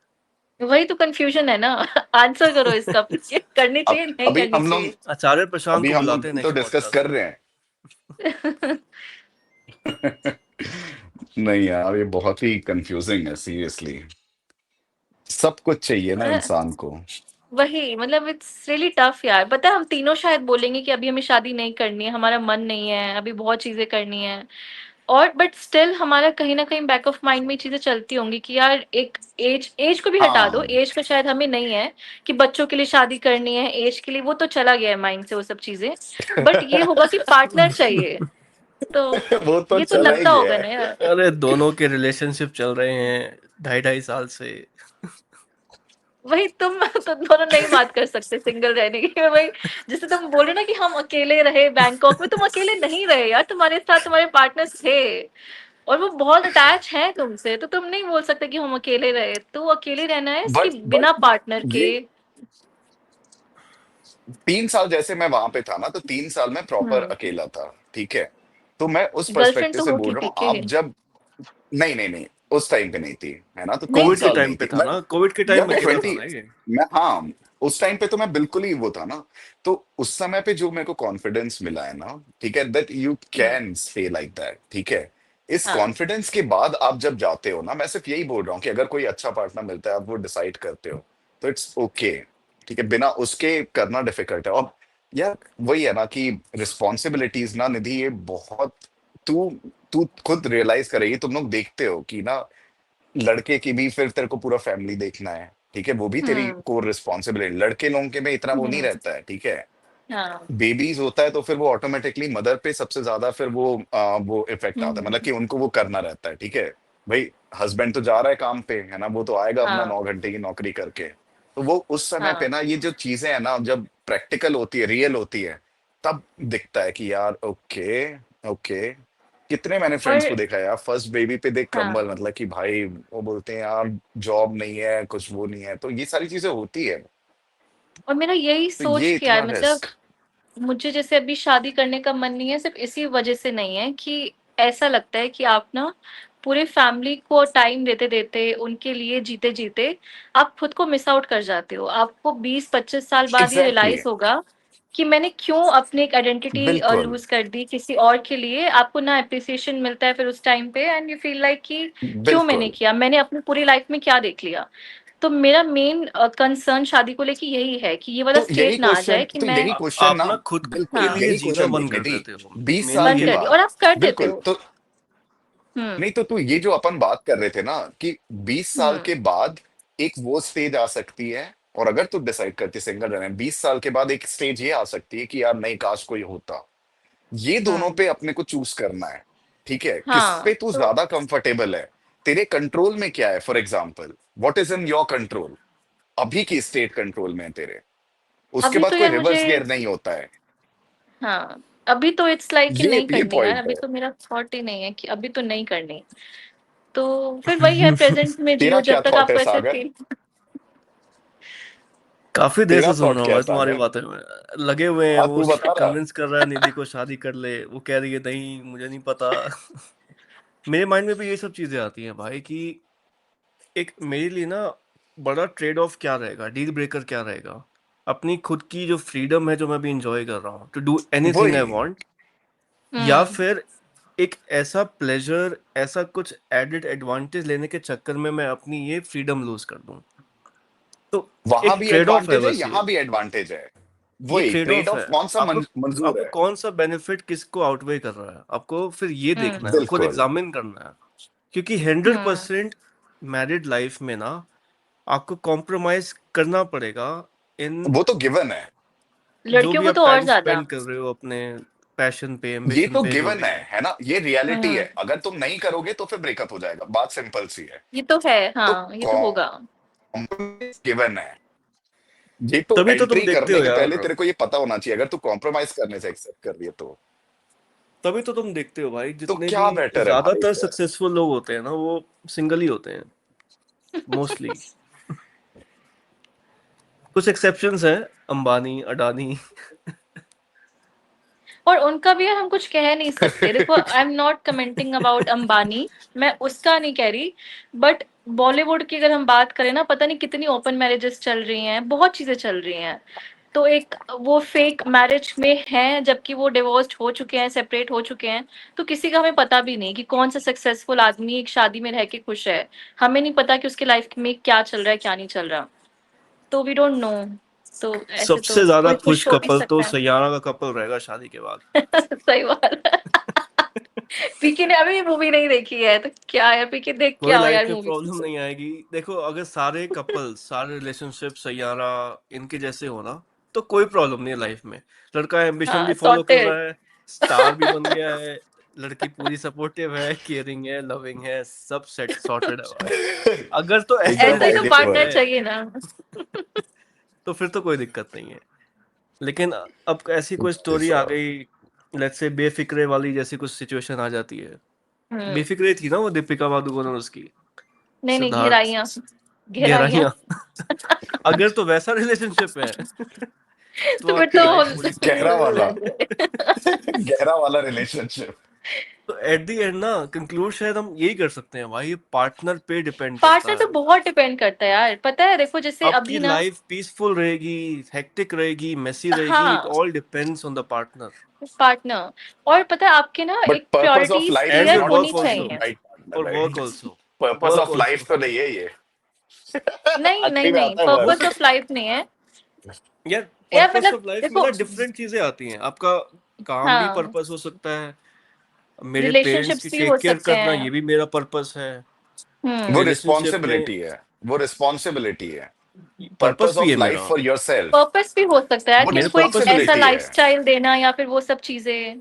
B: वही तो कंफ्यूजन है ना। आंसर करो इसका, ये करनी
A: अब
B: चाहिए नहीं
A: अभी
B: करनी
A: हम लोग
B: चाहिए।
C: आचार्य प्रशांत
A: अभी
C: को
A: हम
C: बुलाते हैं
A: लोग तो
C: नेक्स्ट
A: डिस्कस
C: पॉडकास्ट
A: कर
C: में।
A: रहे हैं। नहीं यार ये बहुत ही कंफ्यूजिंग है सीरियसली, सब कुछ चाहिए ना इंसान को।
B: वही मतलब इट्स रियली टफ यार। पता है हम तीनों शायद बोलेंगे कि अभी हमें शादी नहीं करनी है, हमारा मन नहीं है, अभी बहुत चीजें करनी है। और बट स्टिल हमारा कहीं ना कहीं बैक ऑफ माइंड में चीजें चलती होंगी कि यार एक एज, एज को भी हटा दो,
A: हाँ।
B: एज का शायद हमें नहीं है कि बच्चों के लिए शादी करनी है, एज के लिए वो तो चला गया है माइंड से वो सब चीजें। बट ये होगा कि पार्टनर चाहिए, तो
A: वो तो
B: ये तो
A: चला ही
B: लगता
A: गया
B: होगा ना
A: है।
B: यार।
C: अरे दोनों के रिलेशनशिप चल रहे हैं 2.5 2.5 साल से।
B: वही तुम तो दोनों नहीं बात कर सकते सिंगल रहने की। वही जैसे तुम बोले ना कि हम अकेले रहे बैंकॉक में, तुम अकेले नहीं रहे यार, तुम्हारे साथ तुम्हारे पार्टनर्स थे और वो बहुत अटैच हैं तुमसे, तो तुम नहीं बोल सकते कि हम अकेले रहे। तो अकेले रहना है इसकी
A: बट
B: बिना पार्टनर के।
A: ये 3 साल जैसे मैं वहां पे था ना, तो 3 साल में प्रॉपर
B: हम्म,
A: अकेला था, ठीक है। तो मैं उस
B: गर्लफ्रेंड
A: पर्सपेक्टिव
B: तो
A: से
B: होगी
A: बोल रहा
B: थी
A: हूँ,
B: के?
A: आप जब, नहीं नहीं नहीं, उस टाइम पे नहीं थी, है ना, तो तीन
B: नहीं
C: कोविड के
B: थी।
A: साल नहीं
C: टाइम पे
A: थी
C: था
A: मैं।
C: ना, कोविड के टाइम
A: यार
C: में
A: मैं
C: अकेला था
A: 20,
C: ना ये।
A: मैं, हाँ, उस टाइम पे तो मैं बिल्कुल ही वो था ना। तो उस समय पे जो मेरे को कॉन्फिडेंस मिला है ना, ठीक है, that you
B: hmm,
A: can stay like that, ठीक है। इस
B: हाँ,
A: कॉन्फिडेंस के बाद आप जब जाते हो ना, मैं सिर्फ यही बोल रहा हूँ कि अगर कोई अच्छा पार्टनर मिलता है, आप वो डिसाइड करते हो, तो इट्स ओके, ठीक है, बिना उसके करना डिफिकल्ट है। और यार वही है ना कि रिस्पॉन्सिबिलिटीज ना निधि, ये बहुत, तू तू खुद रियलाइज करेगी, तुम लोग देखते हो कि ना, लड़के की भी फिर तेरे को पूरा फैमिली देखना है, ठीक है, वो भी तेरी
B: हम्म,
A: कोर रिस्पॉन्सिबिलिटी, लड़के लोगों के में इतना वो नहीं
B: हम्म,
A: रहता है, ठीक है।
B: हाँ,
A: बेबीज होता है तो फिर वो ऑटोमेटिकली मदर पे सबसे ज्यादा फिर वो इफेक्ट आता है,
B: हम्म,
A: मतलब कि उनको वो करना रहता है, ठीक है। भाई हस्बैंड तो जा रहा है काम पे, है ना, वो तो आएगा अपना
B: हाँ,
A: 9 घंटे की नौकरी करके। तो वो उस समय पे
B: हाँ।
A: ना ये जो चीजें है ना, जब प्रैक्टिकल होती है, रियल होती है, तब दिखता है कि यार ओके, ओके। कितने मैंने फ्रेंड्स को
B: और
A: देखा है यार, फर्स्ट बेबी पे देख
B: हाँ,
A: क्रम्बल, मतलब कि भाई वो बोलते हैं यार जॉब नहीं है, कुछ वो नहीं है, तो ये सारी चीजें होती है।
B: और मेरा यही
A: तो
B: सोच
A: ये
B: क्या
A: इतना
B: है, मतलब
A: रिस्क।
B: मुझे जैसे अभी शादी करने का मन नहीं है, सिर्फ इसी वजह से नहीं है कि ऐसा लगता है कि आप ना पूरे फैमिली को टाइम देते देते, उनके लिए जीते जीते, आप खुद को मिस आउट कर जाते हो। आपको 20-25 साल बाद ये
A: एग्जैक्टली,
B: रियलाइज होगा कि मैंने क्यों अपनी एक आइडेंटिटी
A: बिल्कुल
B: लूज कर दी किसी और के लिए। आपको ना अप्रिसिएशन मिलता है फिर उस टाइम पे, एंड यू फील लाइक कि क्यों मैंने
A: बिल्कुल।
B: किया, मैंने अपनी पूरी लाइफ में क्या देख लिया। तो मेरा मेन कंसर्न शादी को लेके यही है कि ये वाला स्टेट ना आ जाए कि मैं।
A: यही क्वेश्चन
C: आप
A: ना,
C: ना खुद के
A: बिल्कुल
B: हाँ,
C: लिए
A: यही
C: जीना
A: क्वेश्चन
C: बंद
A: देख
C: कर
A: निधि,
C: देते हो।
A: 20 साल
C: मेनली
B: बंद
A: के
C: यही
B: कर दिया
C: है।
B: और
A: बाद,
B: आप कर देते
A: बिल्कुल
B: हो।
A: तो,
B: हुँ,
A: नहीं तो ये जो अपन बात कर रहे थे ना कि 20 साल
B: हुँ,
A: के बाद एक वो स्टेज आ सकती है और अगर तू डिसाइड करती सिंगल रहना है, 20 साल के बाद एक स्टेज ये आ सकती है कि यार नहीं, काश कोई होता। ये दोनों
B: हम्म।
A: पे अपने को चूज करना है। ठीक है, किस
B: हाँ
A: पे तू
B: तो
A: ज्यादा कंफर्टेबल है, तेरे कंट्रोल में क्या है। For example, what is in your control, अभी की स्टेट कंट्रोल में है तेरे, उसके
B: अभी
A: बाद
B: तो
A: कोई
B: यार मुझे,
A: रिवर्स गियर नहीं होता है।
B: हाँ अभी तो इट्स लाइक कि नहीं
A: ये
B: करनी यार,
A: पॉइंट
B: अभी
A: है।
B: तो मेरा थॉट ही नहीं है कि अभी तो नहीं करनी। तो फिर वही है, प्रेजेंट में
A: तेरा
B: जियो
A: क्या
B: जब तक
A: थॉट है
B: आपको ऐसे
A: सागर?
B: फील।
C: काफी देर
A: तेरा
C: से सुन
A: थॉट
C: रहा हूँ
A: क्या है
C: भाई तुम्हारी
A: सागर?
C: बातें में, लगे हुए हैं।
A: हाँ,
C: वो
A: तू बता रहा।
C: कन्विंस कर रहा है निधि को शादी कर ले, वो कह रही है नहीं मुझे नहीं पता। मेरे माइंड में भी ये सब चीजें आती हैं भाई कि एक मेरे लिए ना बड़ा ट्रेड ऑफ क्या रहेगा, डील ब्रेकर क्या रहेगा, अपनी खुद की जो फ्रीडम है जो मैं भी इंजॉय कर रहा हूँ टू डू एनीथिंग आई
A: वही।
C: वांट, या
B: हम्म।
C: फिर एक ऐसा प्लेजर, ऐसा कुछ एडेड एडवांटेज लेने के चक्कर में मैं अपनी ये फ्रीडम लूज कर दूं। तो
A: वहां
C: एक
A: भी
C: ट्रेड ऑफ है
A: एडवांटेज है,
C: बस
A: यहाँ भी एडवांटेज है।
C: ये
A: वही
C: ट्रेड
A: ट्रेड
C: ऑफ है।
A: ऑफ कौन सा
C: आपको
A: मंजूर
C: आपको
A: है।
C: कौन सा बेनिफिट किसको आउटवे कर रहा है, आपको फिर ये देखना है, खुद
A: बिल्कुल।
C: एग्जामिन करना है। क्योंकि 100% मैरिड लाइफ में ना आपको कॉम्प्रोमाइज करना पड़ेगा इन
A: वो तो गिवन है।
C: जो
B: लड़कियों
C: भी
B: को
C: आप
B: तो और
C: टाइम
B: ज्यादा।
C: स्पेंड कर रहे हो अपने पैशन पे,
A: ये
C: एम्बिशन
A: तो
C: पे, जो
A: गिवन
C: भी है।
A: है ना, ये रियलिटी है।
B: हम्म।
A: अगर तुम नहीं करोगे तो फिर ब्रेकअप हो जाएगा, बात सिंपल सी है।
B: ये तो है,
A: तो
B: हाँ ये तो होगा।
A: कॉम्प्रोमाइज गिवन है। ये तो
C: तभी तो तुम
A: एंट्री
C: देखते
A: करने
C: हो
A: के
C: यार,
A: पहले तेरे को ये पता होना चाहिए, अगर तू कॉम्प्रोमाइज करने से एक्सेप्ट कर रही है तो।
C: तभी तो तुम देखते हो भाई,
A: तो
C: जितने भी
A: क्या बेटर है भाई
C: ज्यादातर
A: फिर?
C: सक्सेसफुल लोग होते हैं ना वो सिंगल ही होते हैं मोस्टली। कुछ एक्सेप्शंस हैं, अंबानी, अडानी।
B: और उनका भी हम कुछ कह नहीं सकते। देखो, I am not commenting about Ambani, मैं उसका नहीं कह रही। बट बॉलीवुड की अगर हम बात करें ना, पता नहीं कितनी ओपन मैरिजेस चल रही हैं, बहुत चीजें चल रही हैं। तो एक वो फेक मैरिज में हैं, जबकि वो डिवोर्स्ड हो चुके हैं, सेपरेट हो चुके हैं। तो किसी का हमें पता भी नहीं कि कौन सा सक्सेसफुल आदमी एक शादी में रह के खुश है। हमें नहीं पता कि उसके लाइफ में क्या चल रहा है, क्या नहीं चल रहा। तो वी डोंट नो। तो ऐसे तो
C: सबसे ज्यादा
B: कोई
C: खुश
B: खुश हो नहीं
C: कपल तो
B: सकता है।
C: सैयारा का कपल रहेगा शादी के बाद।
B: सही बात है। पीके ने अभी मूवी नहीं देखी है, तो क्या यार, पीके देख के
C: कोई
B: आओ
C: लाइफ
B: यार
C: में
B: मूवी।
C: प्रॉब्लम नहीं आएगी। देखो अगर सारे कपल, सारे रिलेशनशिप सैयारा इनके जैसे हो ना, तो कोई प्रॉब्लम नहीं है लाइफ में। लड़का एम्बिशन
B: हाँ
C: भी फॉलो कर
B: सॉर्टेड।
C: रहा है, स्टार भी बन गया है, लड़की पूरी सपोर्टिव है, केयरिंग है, लविंग है, सब सेट सॉर्टेड है भाई। अगर तो ऐसा
A: एकदम
B: ऐसा ही तो
C: रिलेशनशिप
B: पार्टनर
A: आइडियल।
C: है
B: चाहिए ना।
C: तो फिर तो कोई दिक्कत नहीं है। लेकिन अब ऐसी कोई स्टोरी आ गई, लेट्स से बेफिक्रे वाली जैसी कुछ सिचुएशन आ जाती है।
B: हम्म।
C: बेफिक्रे थी ना वो दीपिका पादुकोण और उसकी
B: नहीं नहीं,
C: सिद्धार्थ,
B: गहराइयाँ। गहराइयाँ।
C: गहराइयां। अगर तो वैसा रिलेशनशिप है तो
B: तो फिर
C: आपकी लाइफ
B: तो
C: पूरी
A: गहरा
C: सॉर्टेड
A: वाला।
C: है।
B: रहने।
A: गहरा वाला रिलेशनशिप।
C: तो एट द एंड ना कंक्लूड शायद हम यही कर सकते हैं भाई, पार्टनर पे डिपेंड
B: पार्टनर
C: करता
B: तो
C: है।
B: बहुत डिपेंड करता है यार, पता है। देखो जैसे
C: आपकी
B: अभी ना,
C: लाइफ पीसफुल रहेगी, हेक्टिक रहेगी, मेसी रहेगी, इट
B: हाँ
C: all depends on the partner
B: partner. और पता है आपके ना
A: बट
B: एक
A: purpose of
B: priorities
A: life
C: and
A: is
B: clear
C: your
A: not to
B: होनी
C: वर्क
A: फाइंड
C: ऑल्सो,
B: चाहिए।
A: राइट पार्टनर,
C: और work
A: right?
C: Also,
A: purpose
C: work
A: of life
C: also.
A: तो नहीं है ये।
B: नहीं नहीं
A: आखिरी में
B: नहीं,
A: आता है
B: पर्पस
A: वर्क।
B: ऑफ लाइफ नहीं है।
C: यार
B: यार
C: पर्पस
B: मतलब
C: ऑफ लाइफ में
B: देखो,
C: ना डिफरेंट चीजें आती हैं। आपका काम भी
B: हाँ
C: पर्पस हो सकता है, मेरे पेरेंट्स की
B: रिलेशनशिप्स भी हो
C: टेक केयर
B: सकते
C: करना
B: हैं।
C: ये भी मेरा पर्पस है।
A: वो
B: हम्म।
C: रिलेशनशिप में
A: रिस्पॉन्सिबिलिटी है। वो रिस्पॉन्सिबिलिटी है।
C: पर्पस
A: पर्पस
C: भी है
A: ऑफ लाइफ
C: मेरा,
A: फॉर योर सेल्फ।
B: पर्पस भी हो सकता है यार,
A: वो
C: मेरे
B: किसी को एक
C: पर्पस भी
B: ऐसा
C: है।
A: रिस्पॉन्सिबिलिटी है।
B: लाइफस्टाइल देना या फिर वो सब चीजें।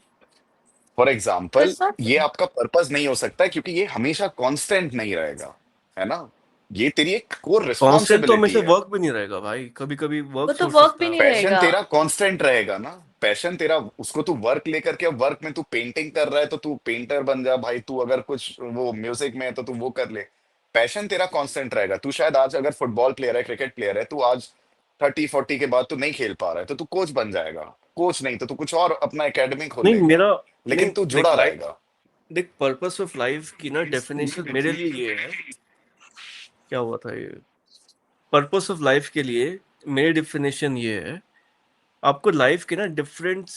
A: फॉर
B: तो
A: एग्जाम्पल,
B: इट्स नॉट।
A: ये आपका पर्पस नहीं हो सकता है क्योंकि ये हमेशा कांस्टेंट नहीं रहेगा, है ना। ये तेरी एक कोर
C: कांस्टेंट तो
A: रिस्पॉन्सिबिलिटी
C: हमेशा
A: है।
C: वर्क भी नहीं रहेगा भाई, कभी कभी
B: वो
C: वर्क
B: तो
C: छूट
B: वर्क
C: सकता
B: भी
C: है
B: नहीं
C: आपका।
A: पैशन
B: रहेगा।
A: तेरा कांस्टेंट रहेगा ना। पैशन तेरा, उसको तू वर्क लेकर के, वर्क में तू पेंटिंग कर रहा है तो तू पेंटर बन जा भाई। तू अगर कुछ वो म्यूजिक में है तो तू वो कर ले। पैशन तेरा कांस्टेंट रहेगा। तू शायद आज अगर फुटबॉल प्लेयर है, क्रिकेट प्लेयर है, तू आज 30-40 के बाद तू नहीं खेल पा रहा है तो तू कोच बन जाएगा। कोच नहीं तो तू कुछ और अपना एकेडमी खोल
C: नहीं
A: लेगा।
C: मेरा,
A: लेकिन
C: नहीं
A: तू
C: देख
A: जुड़ा
C: लाइफ,
A: रहेगा।
C: देख पर्पस ऑफ लाइफ की ना डेफिनेशन मेरे लिए ये है। क्या हुआ था ये, पर्पस ऑफ लाइफ के लिए मेरी डेफिनेशन ये है, आपको लाइफ के ना डिफरेंट,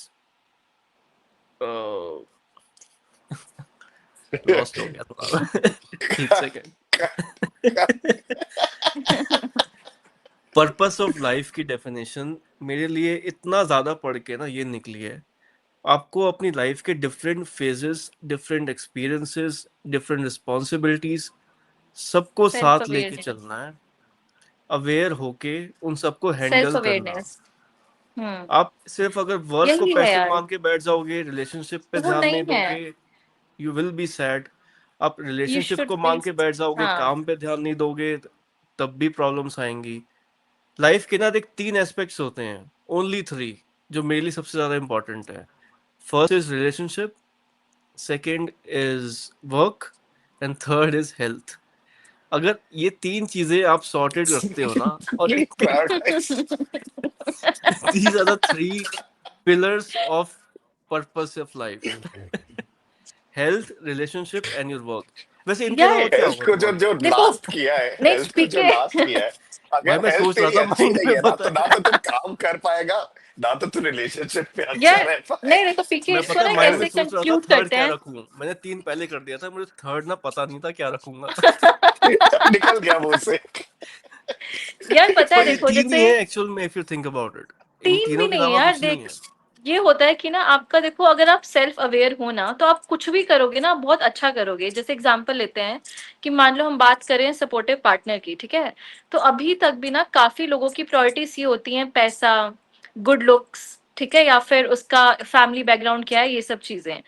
C: लॉस्ट हो गया थोड़ा। एक सेकेंड। पर्पस ऑफ लाइफ की डेफिनेशन मेरे लिए इतना ज्यादा पढ़ के ना ये निकली है, आपको अपनी लाइफ के different phases, different experiences, different responsibilities, सबको
B: सेल्फ
C: साथ लेके
B: अवेयरनेस।
C: चलना है। अवेयर होके उन सबको
B: सेल्फ
C: हैंडल करना।
B: अवेयरनेस।
C: आप सिर्फ अगर वर्क को
B: यही है
C: पैशन
B: यार,
C: मान के बैठ जाओगे, रिलेशनशिप पे
B: तो वो
C: ध्यान नहीं
B: नहीं है।
C: दोगे, यू विल बी सैड। आप
B: यू
C: रिलेशनशिप
B: शुड
C: को
B: बी।
C: मान के बैठ जाओगे,
B: हाँ।
C: काम पे ध्यान नहीं दोगे, तब भी प्रॉब्लम्स आएंगी। लाइफ के ना देख 3 एस्पेक्ट्स होते हैं, ओनली 3, जो मेरे लिए सबसे ज्यादा इंपॉर्टेंट है। First is relationship, second is work, and third is health. अगर ये 3 चीजें आप सॉर्टेड रखते हो ना, और
A: ये prioritise
C: these are the 3 pillars of purpose of life: health, relationship and your work। वैसे इनके
B: यार
C: अलावा क्या
A: हेल्थ
C: होगा
A: को जो
C: तुम्हारा?
A: जो
B: देखो,
A: लास्ट किया है,
B: नेक्स्ट
A: हेल्थ को जो
B: पीके
A: लास्ट किया है,
C: भाई
A: अगर
C: मैं
A: हेल्थ
C: सोच रहा
A: तेरी
C: था
A: अच्छी
C: माइंड
A: नहीं
C: में
A: है
C: पता
A: ना
C: है।
A: तो तुम काम कर पाएगा, ना तो तू रिलेशनशिप पे अच्छा
B: यार
A: रह पाए।
B: नहीं देखो पीके,
C: मैं
B: इसको
C: पता
B: ना
C: है माइंड में
B: कैसे
C: सोच रहा था
B: कंक्लूड
C: थर्ड
B: करते
C: क्या
B: हैं।
C: रखूं। मैंने 3 पहले कर दिया था, मुझे थर्ड ना पता नहीं था क्या रखूंगा।
A: निकल गया मुंह से।
B: यार पता है
C: पर ये
B: देखो
C: 3 ही
B: जैसे
C: है एक्चुअल में, if you think about it. In
B: 3 भी
C: तीनों के
B: नहीं है
C: अलावा
B: यार,
C: कुछ नहीं
B: देख
C: है।
B: ये होता है कि ना आपका देखो, अगर आप सेल्फ अवेयर हो ना तो आप कुछ भी करोगे ना बहुत अच्छा करोगे। जैसे एग्जांपल लेते हैं कि मान लो हम बात करें सपोर्टिव पार्टनर की, ठीक है, तो अभी तक भी ना काफी लोगों की प्रायोरिटीज ये होती हैं, पैसा, गुड लुक्स, ठीक है, या फिर उसका फैमिली बैकग्राउंड क्या है, ये सब चीजें।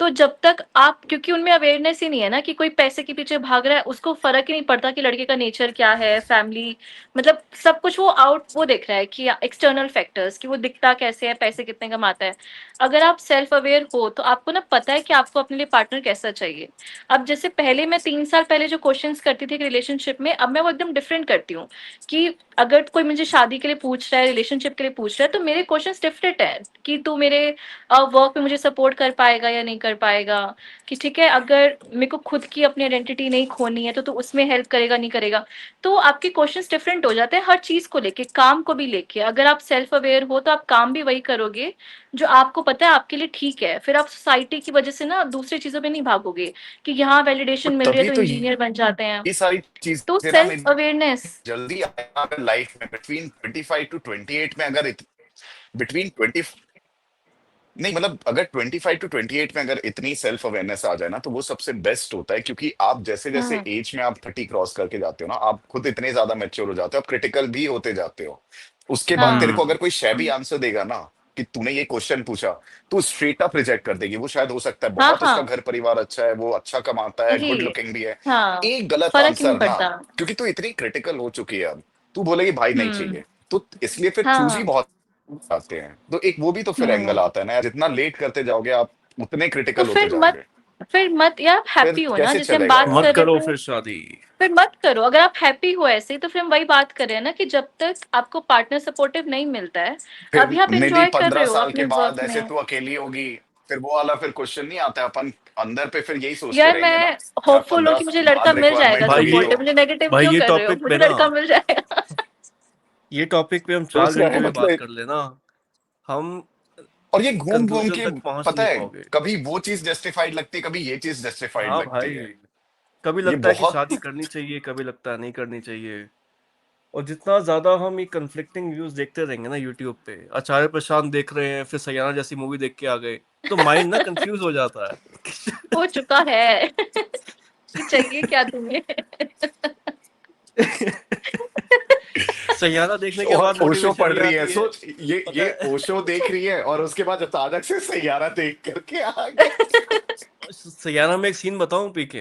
B: तो जब तक आप, क्योंकि उनमें अवेयरनेस ही नहीं है ना कि कोई पैसे के पीछे भाग रहा है, उसको फर्क ही नहीं पड़ता कि लड़के का नेचर क्या है, फैमिली, मतलब सब कुछ वो देख रहा है कि एक्सटर्नल फैक्टर्स, कि वो दिखता कैसे है, पैसे कितने कमाता है। अगर आप सेल्फ अवेयर हो तो आपको ना पता है कि आपको अपने लिए पार्टनर कैसा चाहिए। अब जैसे पहले मैं 3 साल पहले जो क्वेश्चंस करती थी रिलेशनशिप में, अब मैं वो एकदम डिफरेंट करती हूँ कि अगर कोई मुझे शादी के लिए पूछ रहा है, रिलेशनशिप के लिए पूछ रहा है, तो मेरे क्वेश्चंस डिफरेंट है कि तू मेरे वर्क में मुझे सपोर्ट कर पाएगा या नहीं कर पाएगा, कि ठीक है अगर मेरे को खुद की अपनी आइडेंटिटी नहीं खोनी है तो तू उसमें हेल्प करेगा नहीं करेगा। तो आपके क्वेश्चंस डिफरेंट हो जाते हैं हर चीज को लेके, काम को भी लेके। अगर आप सेल्फ अवेयर हो तो आप काम भी वही करोगे जो आपको पता है आपके लिए ठीक है। फिर आप सोसाइटी की वजह से ना दूसरी चीजों में नहीं भागोगे कि यहाँ
A: तो
B: वैलिडेशन मिल रही है
A: तभी
B: तो
A: तो
B: इंजीनियर बन जाते हैं।
A: ये सारी
B: तो
A: चीजें ना
B: सेल्फ
A: मेरी
B: अवेयरनेस।
A: जल्दी आया अगर लाइफ में बिटवीन 25 टू 28 में, अगर बिटवीन 20, नहीं मतलब अगर 25 टू 28 में अगर इतनी सेल्फ अवेयरनेस आ जाए ना तो वो सबसे बेस्ट होता है, क्योंकि आप जैसे जैसे
B: हम्म।
A: एज में आप 30 क्रॉस करके जाते हो ना, आप खुद इतने ज्यादा मैच्योर हो जाते हो, आप क्रिटिकल भी होते जाते हो। उसके बाद तेरे
B: हाँ।
A: को अगर कोई शय भी आंसर देगा ना कि तूने ये क्वेश्चन पूछा, तो स्ट्रेट अप रिजेक्ट कर देगी। वो शायद हो सकता है
B: हाँ।
A: बहुत उसका
B: हाँ।
A: घर परिवार अच्छा है, वो अच्छा कमाता है, गुड
B: यही।
A: लुकिंग भी है,
B: हाँ।
A: एक गलत
B: फर्क ही नहीं
A: आंसर ना,
B: पड़ता।
A: क्योंकि तू इतनी क्रिटिकल हो चुकी है अब, तू बोलेगी भाई नहीं
B: हम्म।
A: चाहिए। तो इसलिए फिर चूज ही
B: हाँ।
A: बहुत आते हैं। तो एक वो भी तो फिर एंगल
B: हम्म।
A: आता है ना यार, जितना लेट करते जाओगे आप उतने
B: तो
A: क्रिटिकल होते जाओगे।
B: फिर मत यार, आप
A: फिर
B: हैप्पी हो ना,
A: कैसे
B: जैसे हम
A: चलेगा
B: बात
C: मत
A: यार।
B: कर रहे
C: करो
B: थे।
C: फिर शादी।
B: फिर मत करो, अगर आप हैप्पी हो ऐसे ही तो फिर हम वही बात कर रहे हैं ना कि जब तक आपको पार्टनर सपोर्टिव नहीं मिलता है,
A: फिर
B: अभी आप
A: नेली
B: एंजॉय कर रहे
A: 15
B: हो
A: साल के
B: अपने
A: बाद
B: वर्क
A: ऐसे
B: में।
A: तू अकेली होगी, फिर वो वाला फिर क्वेश्चन नहीं आता है, अपन अंदर पे फिर यही सोचते
B: यार
A: रहेंगे
B: मैं
A: ना, यार
B: होपफुल हूँ
A: 15
B: कि मुझे
A: साल
B: लड़का
A: बाद
B: मिल जाएगा
A: रिक्वायरमेंट
C: भाई
A: होगी
C: ये
B: सपोर्टिव,
A: तो।
B: मुझे नेगेटिव
C: भाई
B: क्यों
C: ये
B: कर रहे हो,
C: टॉपिक
B: मुझे
C: पे ना,
B: लड़का मिल जाएगा।
C: ये टॉपिक पे हम 4
A: सोच रहे
C: घंटे
A: हैं
C: भी बात
A: मतलब।
C: कर लेना, हम
A: और ये घूम घूम
C: कंक्लूजन
A: के
C: तक पहुंच
A: पता
C: नहीं
A: है,
C: पाओगे।
A: कभी वो चीज जस्टिफाइड लगती है, कभी ये चीज जस्टिफाइड
C: हाँ
A: लगती
C: भाई,
A: है।
C: कभी
A: ये
C: लगता है कि
A: बहुत
C: शादी करनी चाहिए, कभी लगता है नहीं करनी चाहिए। और जितना ज्यादा हम ये कन्फ्लिक्टिंग व्यूज देखते रहेंगे ना यूट्यूब पे, आचार्य प्रशांत देख रहे हैं फिर सयाना जैसी मूवी देख के आ गए, तो माइंड ना कंफ्यूज हो जाता है।
B: हो चुका है। कि चाहिए क्या तुम्हें।
C: सयाना देखने के
A: और
C: बाद
A: ओशो
C: मोटिवेशन
A: पढ़
C: ये
A: रही है,
C: आती है,
A: सोच ये
C: पता है।
A: ओशो देख रही है और उसके बाद अचानक से सैयारा देख करके आ गए।
C: सयाना में एक सीन बताऊं पीके।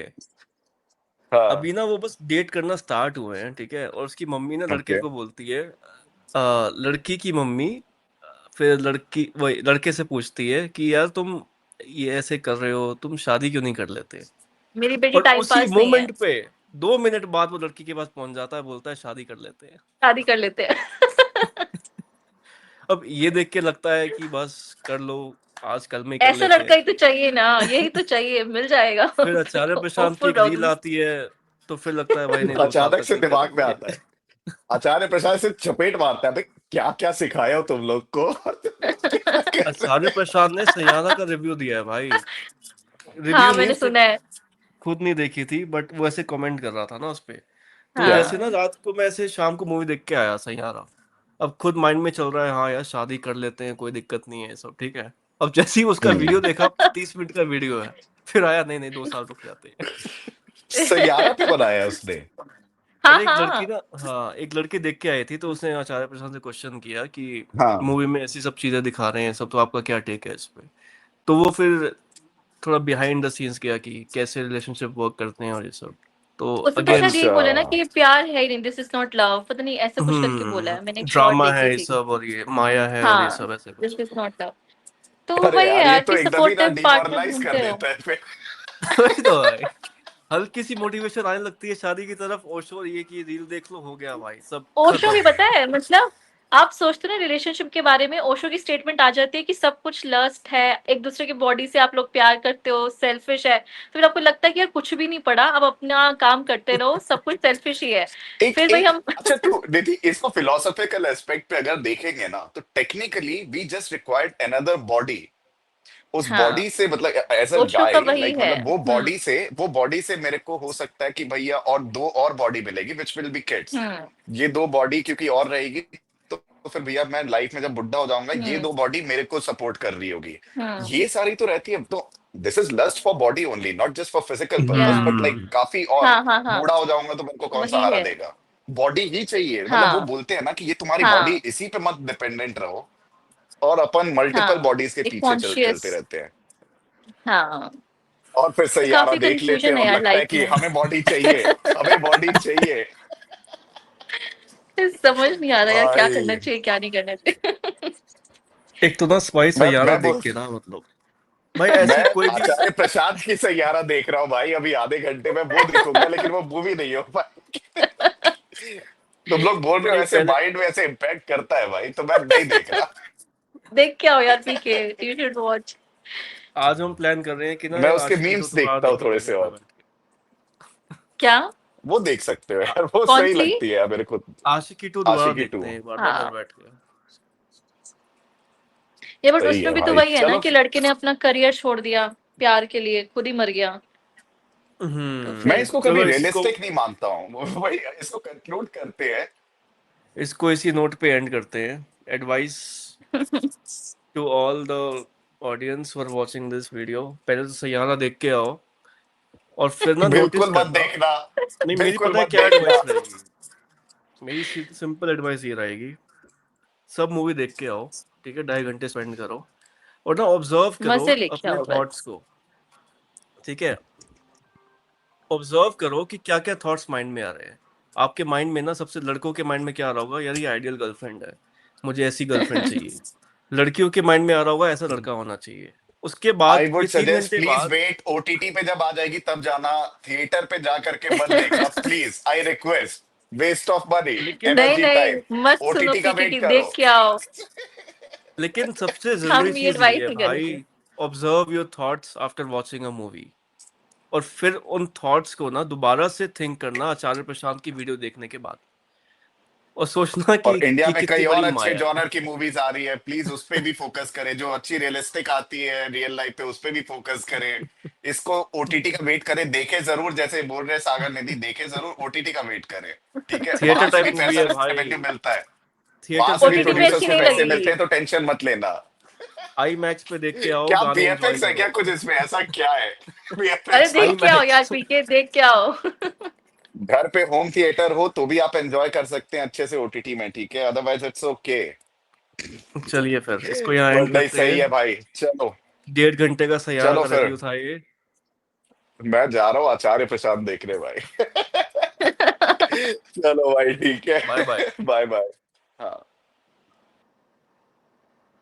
A: हाँ।
C: अभी ना वो बस डेट करना स्टार्ट हुए हैं, ठीक है, और उसकी मम्मी ना लड़के
A: ओके।
C: को बोलती है, लड़की की मम्मी, फिर लड़की वही लड़के से पूछती है कि यार तुम ये ऐसे कर रहे हो, तुम शादी क्यों नहीं कर लेते।
B: मेरी बेटी
C: और
B: टाइम
C: उसी
B: पास नहीं है।
C: मोमेंट पे 2 मिनट बाद वो लड़की के पास पहुंच जाता है, बोलता है शादी कर लेते हैं।
B: शादी कर लेते हैं।
C: अब ये देख के लगता है कि बस कर लो, आज कल में ही कर
B: ऐसा
C: लेते
B: लड़का
C: हैं।
B: ही तो चाहिए ना, यही तो चाहिए, मिल जाएगा।
C: फिर आचार्य प्रशांत की
B: होपफुल
C: एक
B: रहो
C: रील
B: तुम।
C: आती है, तो फिर लगता है भाई नहीं, 2 साल
A: अचानक
C: तक
A: से
C: नहीं
A: दिमाग में आता
C: करेंगे।
A: है, आचार्य प्रसाद से चपेट मारता है, भाई क्या क्या सिखाया हो तुम लोग को और तुम लोग क्या कर रहे
C: आचार्य प्रसाद ने सयाना का रिव्यू दिया है भाई।
B: हाँ
C: रिव्यू नहीं,
B: मैंने
C: उसने
B: सुना है।
C: खुद नहीं देखी थी, बट वो ऐसे कमेंट कर रहा था ना उस पे। तो ऐसे
B: हाँ।
C: ना रात को मैं ऐसे शाम को मूवी देख के आया सैयारा। अब खुद माइंड में चल रहा है हाँ यार शादी कर लेते हैं, कोई दिक्कत नहीं है, सब ठीक है। अब जैसे ही उसका वीडियो देखा, 30 मिनट का वीडियो है, फिर आया नहीं नहीं 2 साल रुक जाते हैं।
A: सैयारा पे बनाया है उसने।
B: हाँ हाँ
C: अरे एक लड़की
B: हाँ
C: ना, हाँ एक लड़की देख के आई थी, तो उसने आचार्य प्रसाद से क्वेश्चन किया कि
A: हाँ
C: मूवी में ऐसी सब चीजें दिखा रहे हैं सब, तो आपका क्या टेक है इस पे। तो वो फिर थोड़ा बिहाइंड द सीन्स गया कि कैसे रिलेशनशिप वर्क करते हैं और ये सब। तो
B: उसने तो
C: अगेन
B: शायद यही
A: अच्छा।
B: बोला ना कि ये प्यार है ही नहीं, दिस इज नॉट लव, पता नहीं ऐसा कुछ करके बोला है, मैंने एक शॉर्ट
C: ड्रामा है
B: देखी
C: ये
B: थी।
C: सब, और ये माया है और ये
B: हाँ,
C: सब ऐसे
B: दिस
C: कुछ।
B: Is not love. तो
A: अरे
B: वही है
A: यार ये
B: यार
A: तो
B: कि
A: एकदम ही ना
B: सपोर्टिव पार्टनर
A: डिमोरलाइज कर
B: ढूंढते हो।
A: देता है फिर।
C: वही तो भाई, हल्की सी मोटिवेशन आने लगती है शादी की तरफ, ओशो ये की रील देख लो, हो गया भाई सब
B: ओशो
C: खत्म।
B: भी पता है, मतलब आप सोचते हो ना रिलेशनशिप के बारे में, ओशो की स्टेटमेंट आ जाती है कि सब कुछ लस्ट है, एक दूसरे की बॉडी से आप लोग प्यार करते हो, सेल्फिश है, तो फिर आपको लगता है कि यार कुछ भी नहीं पड़ा, अब अपना काम करते रहो, सब कुछ सेल्फिश ही है।
A: एक
B: फिर वही
A: एक
B: हम
A: अच्छा ट्रू दीदी, इसको फिलोसॉफिकल एस्पेक्ट पे अगर देखेंगे ना, तो technically we just required another body. उस
B: हाँ,
A: बॉडी से मतलब एज अ
B: ओशो का
A: गाय,
B: वही
A: लाइक
B: है।
A: मतलब वो बॉडी से मेरे को हो सकता है कि भैया और दो और बॉडी मिलेगी विच विल बी किड्स।
B: हम्म
A: ये दो बॉडी क्योंकि और रहेगी, तो फिर भैया मैं लाइफ में जब बुढ़ा हो जाऊंगा ये
B: हम्म
A: दो बॉडी मेरे को सपोर्ट कर रही होगी।
B: हम्म
A: ये सारी तो रहती है। तो this is lust for body only, not just for physical
B: या
A: पर्पस, बट लाइक
C: हम्म
A: काफी और।
B: हाँ हाँ हाँ,
A: बूढ़ा हो जाऊंगा तो मेरे को कौन
B: वही
A: सहारा
B: है।
A: देगा? बॉडी ही चाहिए। मतलब वो
B: हाँ
A: बोलते हैं ना कि ये तुम्हारी बॉडी,
B: हाँ
A: इसी पे मत डिपेंडेंट रहो। और अपन मल्टीपल
B: हाँ,
A: बॉडीज के
B: एक
A: पीछे चलते
B: कॉन्शियस।
A: रहते हैं।
B: हाँ,
A: और फिर
B: तो
A: सैयारा
B: काफी
A: देख लेते हैं
B: कंफ्यूजन है
A: और
B: यार
A: लगता है
B: लाइफ
A: कि
B: में।
A: हमें बॉडी चाहिए, हमें बॉडी चाहिए।
B: समझ नहीं आ रहा यार क्या करना
A: भाई
B: चाहिए क्या नहीं करना चाहिए।
C: एक तो ना स्पाइस सैयारा
A: मैं
C: देख
A: बोल
C: के ना, मतलब भाई
A: मैं
C: ऐसी कोई भी
A: आचार्य प्रसाद की सैयारा देख रहा हूँ भाई, अभी आधे घंटे में वो देखूंगा, लेकिन वो मूवी नहीं हो पाएगी। तुम लोग बोल रहे हो
C: नहीं
A: ऐसे,
C: पहले,
A: माइंड में ऐसे इम्पैक्ट करता है भाई, तो मैं नहीं देख रहा।
B: देख के आओ यार पीके, यू शुड वॉच।
C: आज हम प्लान कर रहे हैं कि ना
A: मैं
C: यार
A: उसके
C: आशिकी टू
A: मीम्स
C: दोबारा
A: देखता हूँ थोड़े
C: देखेंगे
A: से
C: घर पे
A: और।
C: बैठ के।
B: क्या?
A: वो देख सकते हो
C: आ-
A: यार, वो
B: कौन
A: सही
B: सी?
A: लगती है यार मेरे को।
C: आशिकी टू दोबारा
A: आशिकी
C: देखते
A: टू
C: हैं एक बार ना घर
B: हाँ,
C: बैठ के।
B: ये बट
A: सही
B: उसमें
A: है
B: भी तो
A: भाई,
B: वही है ना
A: चलो।
B: कि लड़के ने अपना करियर छोड़ दिया प्यार के लिए, खुद ही मर गया। तो
A: मैं
B: फिर
A: इसको कभी
C: चलो इसको,
A: रियलिस्टिक नहीं मानता हूँ। भाई इसको कंक्लूड करते हैं।
C: इसको इसी नोट पे एंड करते हैं। Advice to all the audience for watching this video, पहले तो सैयारा देख के आओ, और फिर ना नोटिस
A: बिल्कुल मत
C: करना।
A: देखना,
C: नहीं, मेरी
A: बिल्कुल
C: पता है
A: मत
C: क्या
A: देखना।
C: एडवाइस रहेगी, मेरी सिंपल एडवाइस ये रहेगी, सब मूवी देख के आओ, ठीक है, 2.5 घंटे स्पेंड करो, और ना ऑब्जर्व करो
B: मजे लेके
C: अपने
B: आओ
C: थॉट्स
B: बस।
C: को, ठीक है। ऑब्जर्व करो कि क्या क्या थॉट्स माइंड में आ रहे हैं। आपके माइंड में ना, सबसे लड़कों के माइंड में क्या आ रहा होगा, यार ये आइडियल गर्लफ्रेंड है, मुझे ऐसी गर्लफ्रेंड चाहिए। लड़कियों के माइंड में आ रहा होगा, ऐसा लड़का होना चाहिए। उसके
A: आई
C: बाद
A: वुड
C: ये 3
A: सजेस्ट
C: घंटे
A: प्लीज
C: बाद,
A: वेट, ओटीटी पे जब आ जाएगी तब जाना। थिएटर पे जा करके मत देखना please, I request. Waste of money,
C: लेकिन
B: नहीं
A: एनर्जी, टाइम।
B: नहीं, मत सुनो
A: ओटीटी का
B: पीके
A: वेट
B: की,
A: करो।
B: देख के आओ।
C: लेकिन सबसे जरूरी
B: हम ये
C: चीज ये
B: एडवाइस
C: है
B: नहीं
C: भाई,
B: करेंगे।
C: Observe your thoughts after watching a movie, और फिर उन थॉट्स को ना दोबारा से थिंक करना आचार्य प्रशांत की वीडियो देखने के बाद, और सोचना
A: और
C: कि
A: इंडिया
C: ये
A: में
C: कितनी
A: कई और
C: बड़ी
A: अच्छे
C: माया है।
A: जॉनर की मूवीज आ रही है, प्लीज उस पे भी फोकस करें, जो अच्छी रियलिस्टिक आती है रियल लाइफ पे, उस पे भी फोकस करें। इसको ओटीटी का वेट करें, देखे जरूर, जैसे बोल रहे सागर निधि, देखे जरूर, ओटीटी का वेट करें। ठीक है,
C: थिएटर
A: वहां से
C: टाइप
A: भी
C: मूवी
A: पैसा
C: है भाई,
A: रेवेन्यू मिलता है।
C: थिएटर
A: वहां
C: से
A: से भी
C: भी
B: ओटीटी पे
A: प्रोड्यूसर्स
B: अच्छी
C: प्रोड्यूसर्स
A: को
B: नहीं
A: पैसे
C: पैसे,
B: लगेगी।
A: मिलते हैं, तो टेंशन मत लेना।
C: आई मैक्स पे देख के आओ,
A: क्या
C: गाने एंजॉय
A: वीएफएक्स है क्या
C: करो।
A: कुछ इसमें? ऐसा क्या है
B: अरे
A: वीएफएक्स
C: आई
B: देख
A: में?
B: के आओ यार
C: मैक्स,
B: पीके, देख के आओ।
A: घर पे होम थिएटर हो तो भी आप एंजॉय कर सकते हैं अच्छे से ओटीटी में, ठीक है, अदरवाइज इट्स ओके।
C: चलिए फिर इसको यहाँ
A: बट
C: एंड
A: नहीं,
C: करते
A: सही है
C: हैं।
A: भाई, चलो।
C: 1.5 घंटे का सैयारा
A: चलो
C: का
A: फिर
C: रिव्यू था ये।
A: मैं जा रहा हूँ आचार्य प्रसाद देखने भाई। चलो भाई, ठीक है।
C: Bye bye.
A: Bye bye.